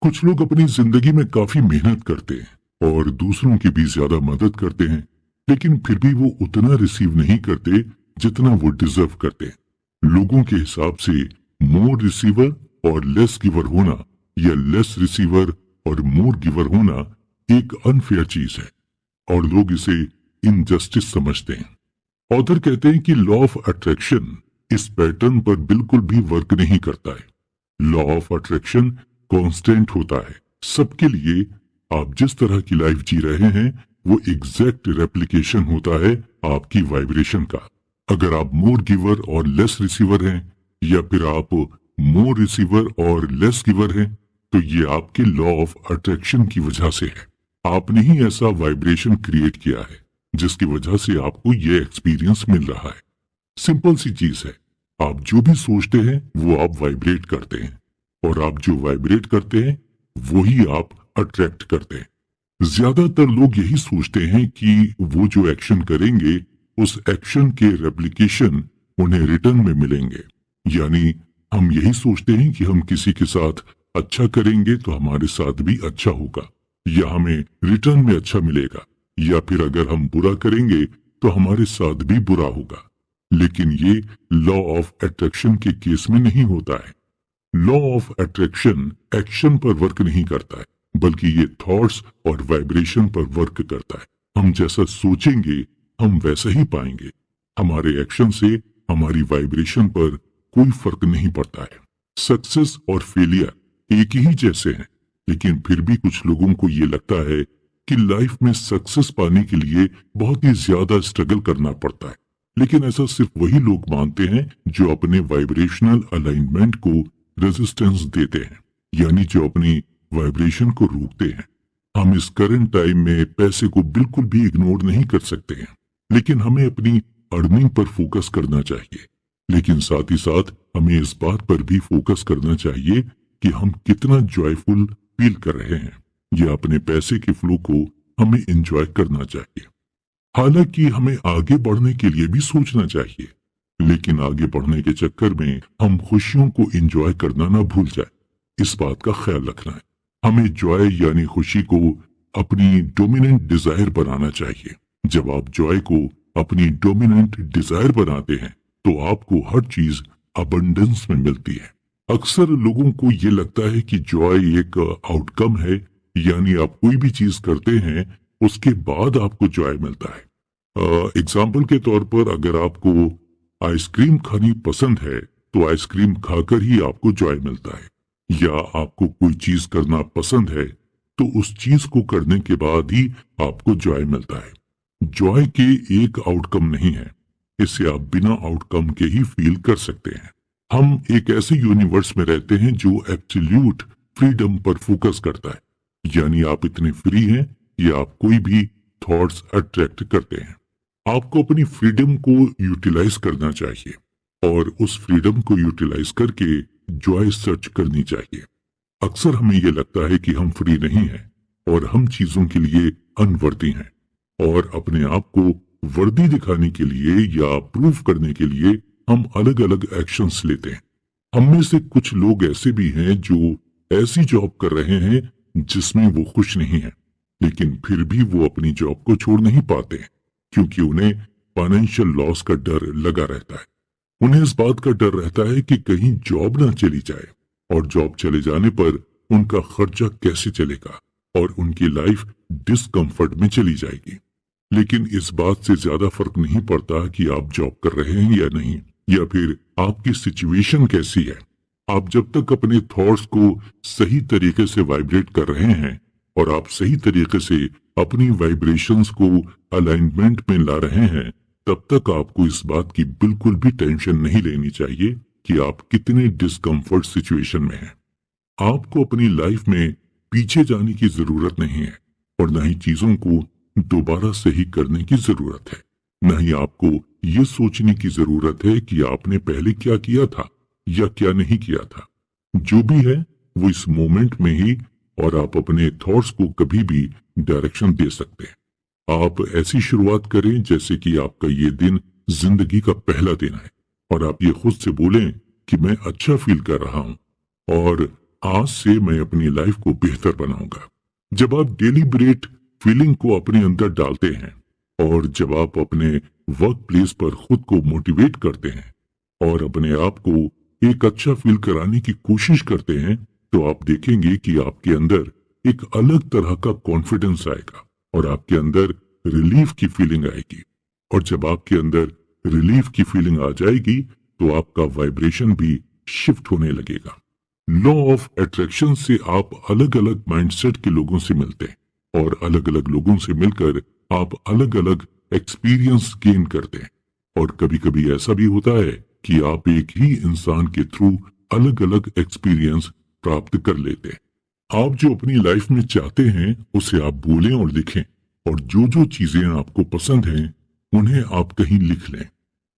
कुछ लोग अपनी जिंदगी में काफी मेहनत करते हैं और दूसरों की भी ज्यादा मदद करते हैं, लेकिन फिर भी वो उतना रिसीव नहीं करते जितना वो डिजर्व करते हैं। लोगों के हिसाब से मोर रिसीवर और लेस गिवर होना या लेस रिसीवर और मोर गिवर होना एक अनफेयर चीज है और लोग इसे इनजस्टिस समझते हैं। ऑथर कहते हैं कि लॉ ऑफ अट्रैक्शन इस पैटर्न पर बिल्कुल भी वर्क नहीं करता है। लॉ ऑफ अट्रैक्शन कांस्टेंट होता है सबके लिए। आप जिस तरह की लाइफ जी रहे हैं वो एग्जैक्ट रेप्लिकेशन होता है आपकी वाइब्रेशन का। अगर आप मोर गिवर और लेस रिसीवर हैं या फिर आप मोर रिसीवर और लेस गिवर हैं तो ये आपके लॉ ऑफ अट्रैक्शन की वजह से है। आपने ही ऐसा वाइब्रेशन क्रिएट किया है जिसकी वजह से आपको ये एक्सपीरियंस मिल रहा है। सिंपल सी चीज है, आप जो भी सोचते हैं वो आप वाइब्रेट करते हैं और आप जो वाइब्रेट करते हैं वही आप अट्रैक्ट करते हैं। ज्यादातर लोग यही सोचते हैं कि वो जो एक्शन करेंगे उस एक्शन के रेप्लिकेशन उन्हें रिटर्न में मिलेंगे। यानी हम यही सोचते हैं कि हम किसी के साथ अच्छा करेंगे तो हमारे साथ भी अच्छा होगा या हमें रिटर्न में अच्छा मिलेगा, या फिर अगर हम बुरा करेंगे तो हमारे साथ भी बुरा होगा। लेकिन ये लॉ ऑफ अट्रैक्शन के केस में नहीं होता है। लॉ ऑफ अट्रैक्शन एक्शन पर वर्क नहीं करता है बल्कि ये थॉट्स और वाइब्रेशन पर वर्क करता है। हम जैसा सोचेंगे हम वैसा ही पाएंगे। हमारे एक्शन से हमारी वाइब्रेशन पर कोई फर्क नहीं पड़ता है। सक्सेस और फेलियर एक ही जैसे हैं, लेकिन फिर भी कुछ लोगों को ये लगता है कि लाइफ में सक्सेस पाने के लिए बहुत ही ज्यादा स्ट्रगल करना पड़ता है। लेकिन ऐसा सिर्फ वही लोग मानते हैं जो अपने वाइब्रेशनल अलाइनमेंट को रेजिस्टेंस देते हैं, यानी जो अपनी वाइब्रेशन को रोकते हैं। हम इस करंट टाइम में पैसे को बिल्कुल भी इग्नोर नहीं कर सकते हैं, लेकिन हमें अपनी अर्निंग पर फोकस करना चाहिए। लेकिन साथ ही साथ हमें इस बात पर भी फोकस करना चाहिए कि हम कितना जॉयफुल फील कर रहे हैं, या अपने पैसे के फ्लो को हमें एंजॉय करना चाहिए। हालांकि हमें आगे बढ़ने के लिए भी सोचना चाहिए, लेकिन आगे बढ़ने के चक्कर में हम खुशियों को एंजॉय करना ना भूल जाए। इस बात का ख्याल रखना है। हमें जॉय यानी खुशी को अपनी डोमिनेंट डिजायर बनाना चाहिए। जब आप जॉय को अपनी डोमिनेंट डिजायर बनाते हैं तो आपको हर चीज अबंडेंस में मिलती है। अक्सर लोगों को ये लगता है कि जॉय एक आउटकम है, यानी आप कोई भी चीज करते हैं उसके बाद आपको जॉय मिलता है। एग्जाम्पल के तौर पर अगर आपको आइसक्रीम खानी पसंद है तो आइसक्रीम खाकर ही आपको जॉय मिलता है, या आपको कोई चीज करना पसंद है तो उस चीज को करने के बाद ही आपको जॉय मिलता है। जॉय के एक आउटकम नहीं है, इसे आप बिना आउटकम के ही फील कर सकते हैं। हम एक ऐसे यूनिवर्स में रहते हैं जो एब्सोल्यूट फ्रीडम पर फोकस करता है, यानी आप इतने फ्री हैं कि आप कोई भी थॉट्स अट्रैक्ट करते हैं। आपको अपनी फ्रीडम को यूटिलाइज करना चाहिए और उस फ्रीडम को यूटिलाइज करके जॉय सर्च करनी चाहिए। अक्सर हमें यह लगता है कि हम फ्री नहीं हैं और हम चीजों के लिए अनवर्दी हैं, और अपने आप को वर्दी दिखाने के लिए या प्रूव करने के लिए हम अलग अलग एक्शंस लेते हैं। हम में से कुछ लोग ऐसे भी हैं जो ऐसी जॉब कर रहे हैं जिसमें वो खुश नहीं है, लेकिन फिर भी वो अपनी जॉब को छोड़ नहीं पाते हैं क्योंकि उन्हें फाइनेंशियल लॉस का डर लगा रहता है। उन्हें इस बात का डर रहता है कि कहीं जॉब ना चली जाए, और जॉब चले जाने पर उनका खर्चा कैसे चलेगा और उनकी लाइफ डिस्कम्फर्ट में चली जाएगी। लेकिन इस बात से ज्यादा फर्क नहीं पड़ता कि आप जॉब कर रहे हैं या नहीं, या फिर आपकी सिचुएशन कैसी है। आप जब तक अपने थॉट्स को सही तरीके से वाइब्रेट कर रहे हैं और आप सही तरीके से अपनी वाइब्रेशंस को अलाइनमेंट में ला रहे हैं, तब तक आपको इस बात की बिल्कुल भी टेंशन नहीं लेनी चाहिए कि आप कितने डिस्कम्फर्ट सिचुएशन में हैं। आपको अपनी लाइफ में पीछे जाने की जरूरत नहीं है और न ही चीजों को दोबारा सही करने की जरूरत है। न ही आपको ये सोचने की जरूरत है कि आपने पहले क्या किया था या क्या नहीं किया था। जो भी है वो इस मोमेंट में ही, और आप अपने थॉट्स को कभी भी डायरेक्शन दे सकते हैं। आप ऐसी शुरुआत करें जैसे कि आपका ये दिन जिंदगी का पहला दिन है और आप ये खुद से बोलें कि मैं अच्छा फील कर रहा हूं और आज से मैं अपनी लाइफ को बेहतर बनाऊंगा। जब आप डेलिब्रेट फीलिंग को अपने अंदर डालते हैं और जब आप अपने वर्क प्लेस पर खुद को मोटिवेट करते हैं और अपने आप को एक अच्छा फील कराने की कोशिश करते हैं, तो आप देखेंगे कि आपके अंदर एक अलग तरह का कॉन्फिडेंस आएगा और आपके अंदर रिलीफ की फीलिंग आएगी। और जब आपके अंदर रिलीफ की फीलिंग आ जाएगी तो आपका वाइब्रेशन भी शिफ्ट होने लगेगा। लॉ ऑफ अट्रैक्शन से आप अलग अलग माइंडसेट के लोगों से मिलते हैं और अलग अलग लोगों से मिलकर आप अलग अलग एक्सपीरियंस गेन करते हैं। और कभी कभी ऐसा भी होता है कि आप एक ही इंसान के थ्रू अलग अलग एक्सपीरियंस प्राप्त कर लेते हैं। आप जो अपनी लाइफ में चाहते हैं उसे आप बोलें और लिखें, और जो जो चीजें आपको पसंद हैं उन्हें आप कहीं लिख लें।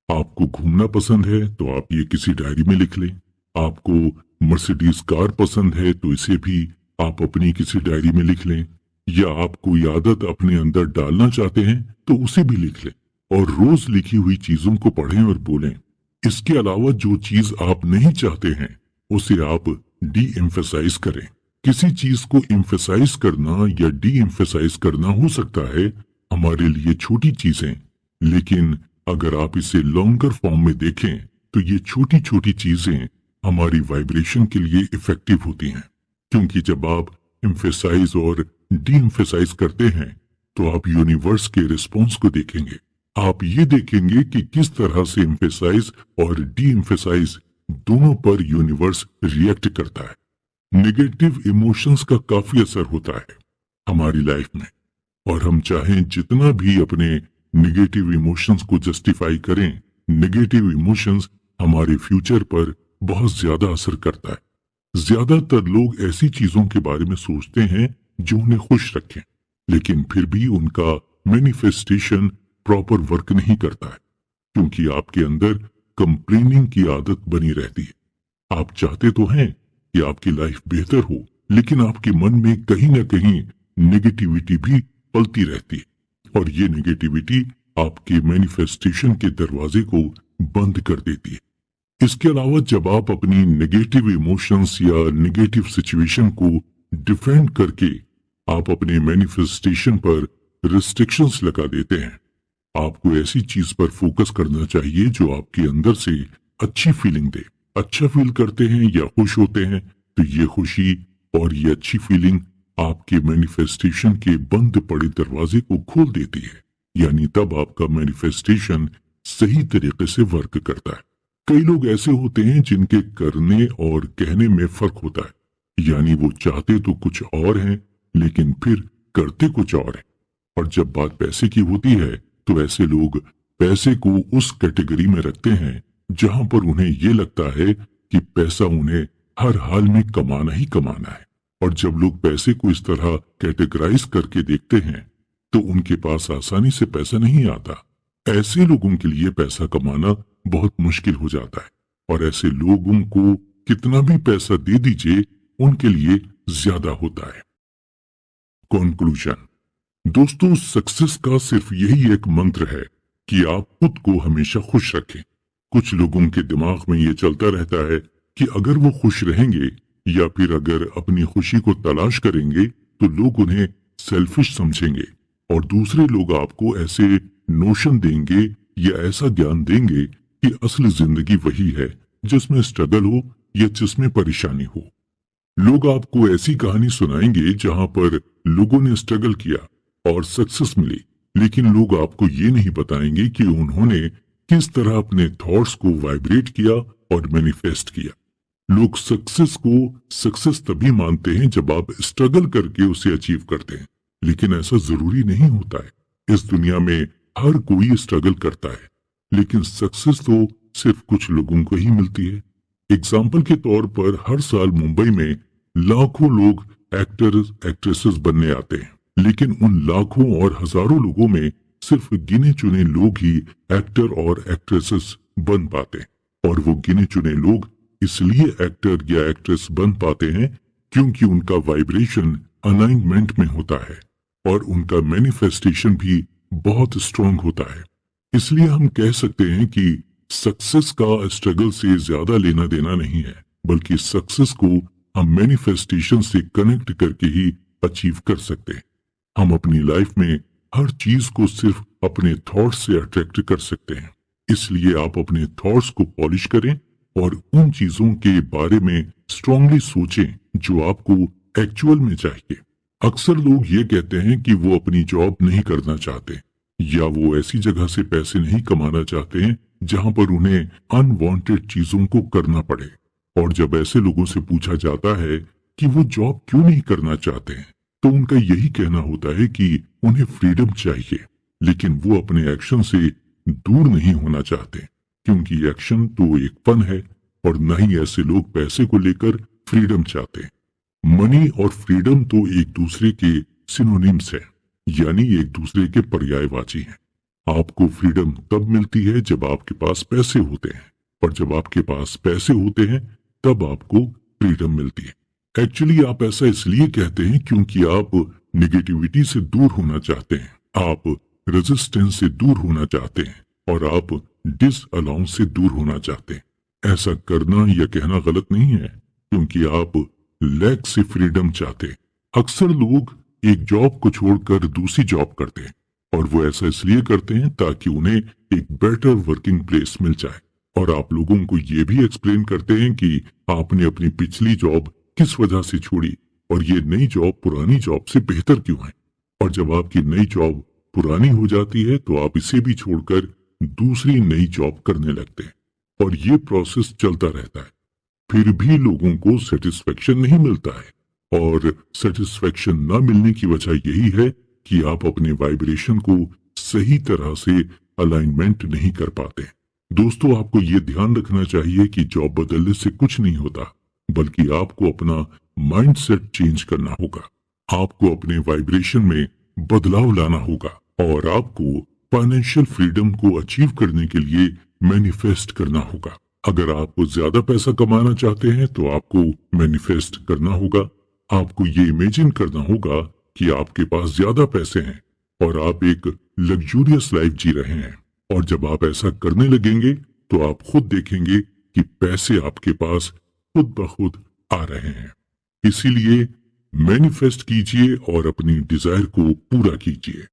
आपको घूमना पसंद है तो आप ये किसी डायरी में लिख लें। आपको मर्सिडीज कार पसंद है तो इसे भी आप अपनी किसी डायरी में लिख लें। या आप कोई आदत अपने अंदर डालना चाहते हैं तो उसे भी लिख लें और रोज लिखी हुई चीजों को पढ़ें और बोलें। इसके अलावा जो चीज आप नहीं चाहते हैं उसे आप डी एम्फेसाइज करें। किसी चीज को एम्फेसाइज करना या डी एम्फेसाइज करना हो सकता है हमारे लिए छोटी चीजें, लेकिन अगर आप इसे लॉन्गर फॉर्म में देखें तो ये छोटी छोटी चीजें हमारी वाइब्रेशन के लिए इफेक्टिव होती हैं। क्योंकि जब आप एम्फेसाइज और डी एम्फेसाइज करते हैं तो आप यूनिवर्स के रिस्पॉन्स को देखेंगे। आप ये देखेंगे कि किस तरह से एम्फेसाइज और डी एम्फेसाइज दोनों पर यूनिवर्स रिएक्ट करता है। नेगेटिव इमोशंस का काफी असर होता है हमारी लाइफ में, और हम चाहें जितना भी अपने नेगेटिव इमोशंस को जस्टिफाई करें, नेगेटिव इमोशंस हमारे फ्यूचर पर बहुत ज्यादा असर करता है। ज्यादातर लोग ऐसी चीजों के बारे में सोचते हैं जो उन्हें खुश रखें, लेकिन फिर भी उनका मैनिफेस्टेशन प्रॉपर वर्क नहीं करता है, क्योंकि आपके अंदर कंप्लेनिंग की आदत बनी रहती है। आप चाहते तो हैं कि आपकी लाइफ बेहतर हो, लेकिन आपके मन में कहीं ना कहीं नेगेटिविटी भी पलती रहती है और ये नेगेटिविटी आपके मैनिफेस्टेशन के दरवाजे को बंद कर देती है। इसके अलावा जब आप अपनी नेगेटिव इमोशंस या नेगेटिव सिचुएशन को डिफेंड करके आप अपने मैनिफेस्टेशन पर रिस्ट्रिक्शंस लगा देते हैं, आपको ऐसी चीज पर फोकस करना चाहिए जो आपके अंदर से अच्छी फीलिंग दे। अच्छा फील करते हैं या खुश होते हैं तो ये खुशी और ये अच्छी फीलिंग आपके मैनिफेस्टेशन के बंद पड़े दरवाजे को खोल देती है, यानी तब आपका मैनिफेस्टेशन सही तरीके से वर्क करता है। कई लोग ऐसे होते हैं जिनके करने और कहने में फर्क होता है, यानी वो चाहते तो कुछ और हैं लेकिन फिर करते कुछ और है। और जब बात पैसे की होती है तो ऐसे लोग पैसे को उस कैटेगरी में रखते हैं जहां पर उन्हें ये लगता है कि पैसा उन्हें हर हाल में कमाना ही कमाना है। और जब लोग पैसे को इस तरह कैटेगराइज करके देखते हैं तो उनके पास आसानी से पैसा नहीं आता। ऐसे लोगों के लिए पैसा कमाना बहुत मुश्किल हो जाता है, और ऐसे लोगों को कितना भी पैसा दे दीजिए उनके लिए ज्यादा होता है। कंक्लूजन, दोस्तों, सक्सेस का सिर्फ यही एक मंत्र है कि आप खुद को हमेशा खुश रखें। कुछ लोगों के दिमाग में ये चलता रहता है कि अगर वो खुश रहेंगे या फिर अगर अपनी खुशी को तलाश करेंगे तो लोग उन्हें सेल्फिश समझेंगे और दूसरे लोग आपको ऐसे नोशन देंगे या ऐसा ज्ञान देंगे कि असली जिंदगी वही है जिसमें स्ट्रगल हो या जिसमें परेशानी हो। लोग आपको ऐसी कहानी सुनाएंगे जहां पर लोगों ने स्ट्रगल किया और सक्सेस मिली, लेकिन लोग आपको ये नहीं बताएंगे कि उन्होंने किस तरह अपने थॉट्स को वाइब्रेट किया और मैनिफेस्ट किया। लोग सक्सेस को सक्सेस तभी मानते हैं जब आप स्ट्रगल करके उसे अचीव करते हैं, लेकिन ऐसा जरूरी नहीं होता है। इस दुनिया में हर कोई स्ट्रगल करता है, लेकिन सक्सेस तो सिर्फ कुछ लोगों को ही मिलती है। एग्जाम्पल के तौर पर हर साल मुंबई में लाखों लोग एक्टर्स एक्ट्रेसेस बनने आते हैं, लेकिन उन लाखों और हजारों लोगों में सिर्फ गिने चुने लोग ही एक्टर और एक्ट्रेसेस बन पाते हैं। और वो गिने चुने लोग इसलिए एक्टर या एक्ट्रेस बन पाते हैं क्योंकि उनका वाइब्रेशन अलाइनमेंट में होता है और उनका मैनिफेस्टेशन भी बहुत स्ट्रांग होता है। इसलिए हम कह सकते हैं कि सक्सेस का स्ट्रगल से ज्यादा लेना देना नहीं है, बल्कि सक्सेस को हम मैनिफेस्टेशन से कनेक्ट करके ही अचीव कर सकते हैं। हम अपनी लाइफ में हर चीज को सिर्फ अपने थॉट्स से अट्रैक्ट कर सकते हैं। इसलिए आप अपने थॉट्स को पॉलिश करें और उन चीजों के बारे में स्ट्रांगली सोचें जो आपको एक्चुअल में चाहिए। अक्सर लोग ये कहते हैं कि वो अपनी जॉब नहीं करना चाहते या वो ऐसी जगह से पैसे नहीं कमाना चाहते हैं जहां पर उन्हें अनवांटेड चीजों को करना पड़े। और जब ऐसे लोगों से पूछा जाता है कि वो जॉब क्यों नहीं करना चाहते हैं, तो उनका यही कहना होता है कि उन्हें फ्रीडम चाहिए, लेकिन वो अपने एक्शन से दूर नहीं होना चाहते, क्योंकि एक्शन तो एक फन है और न ही ऐसे लोग पैसे को लेकर फ्रीडम चाहते। मनी और फ्रीडम तो एक दूसरे के सिनोनिम्स है, यानी एक दूसरे के पर्यायवाची हैं। आपको फ्रीडम तब मिलती है जब आपके पास पैसे होते हैं, और जब आपके पास पैसे होते हैं तब आपको फ्रीडम मिलती है। एक्चुअली आप ऐसा इसलिए कहते हैं क्योंकि आप निगेटिविटी से दूर होना चाहते हैं, आप रेजिस्टेंस से दूर होना चाहते हैं और आप डिसअलाउंस से दूर होना चाहते हैं। ऐसा करना या कहना गलत नहीं है, क्योंकि आप लैक से फ्रीडम चाहते। अक्सर लोग एक जॉब को छोड़कर दूसरी जॉब करते हैं, और वो ऐसा इसलिए करते हैं ताकि उन्हें एक बेटर वर्किंग प्लेस मिल जाए। और आप लोगों को ये भी एक्सप्लेन करते हैं कि आपने अपनी पिछली जॉब किस वजह से छोड़ी और ये नई जॉब पुरानी जॉब से बेहतर क्यों है। और जब आपकी नई जॉब पुरानी हो जाती है तो आप इसे भी छोड़कर दूसरी नई जॉब करने लगते हैं, और ये प्रोसेस चलता रहता है। फिर भी लोगों को सेटिस्फेक्शन नहीं मिलता है, और सेटिस्फेक्शन न मिलने की वजह यही है कि आप अपने वाइब्रेशन को सही तरह से अलाइनमेंट नहीं कर पाते। दोस्तों, आपको ये ध्यान रखना चाहिए कि जॉब बदलने से कुछ नहीं होता, बल्कि आपको अपना माइंडसेट चेंज करना होगा। आपको अपने वाइब्रेशन में बदलाव लाना होगा और आपको फाइनेंशियल फ्रीडम को अचीव करने के लिए मैनिफेस्ट करना होगा। अगर आप ज्यादा पैसा कमाना चाहते हैं तो आपको मैनिफेस्ट करना होगा। आपको ये इमेजिन करना होगा कि आपके पास ज्यादा पैसे हैं और आप एक लग्जूरियस लाइफ जी रहे हैं। और जब आप ऐसा करने लगेंगे तो आप खुद देखेंगे कि पैसे आपके पास खुद ब खुद आ रहे हैं। इसीलिए मैनिफेस्ट कीजिए और अपनी डिजायर को पूरा कीजिए।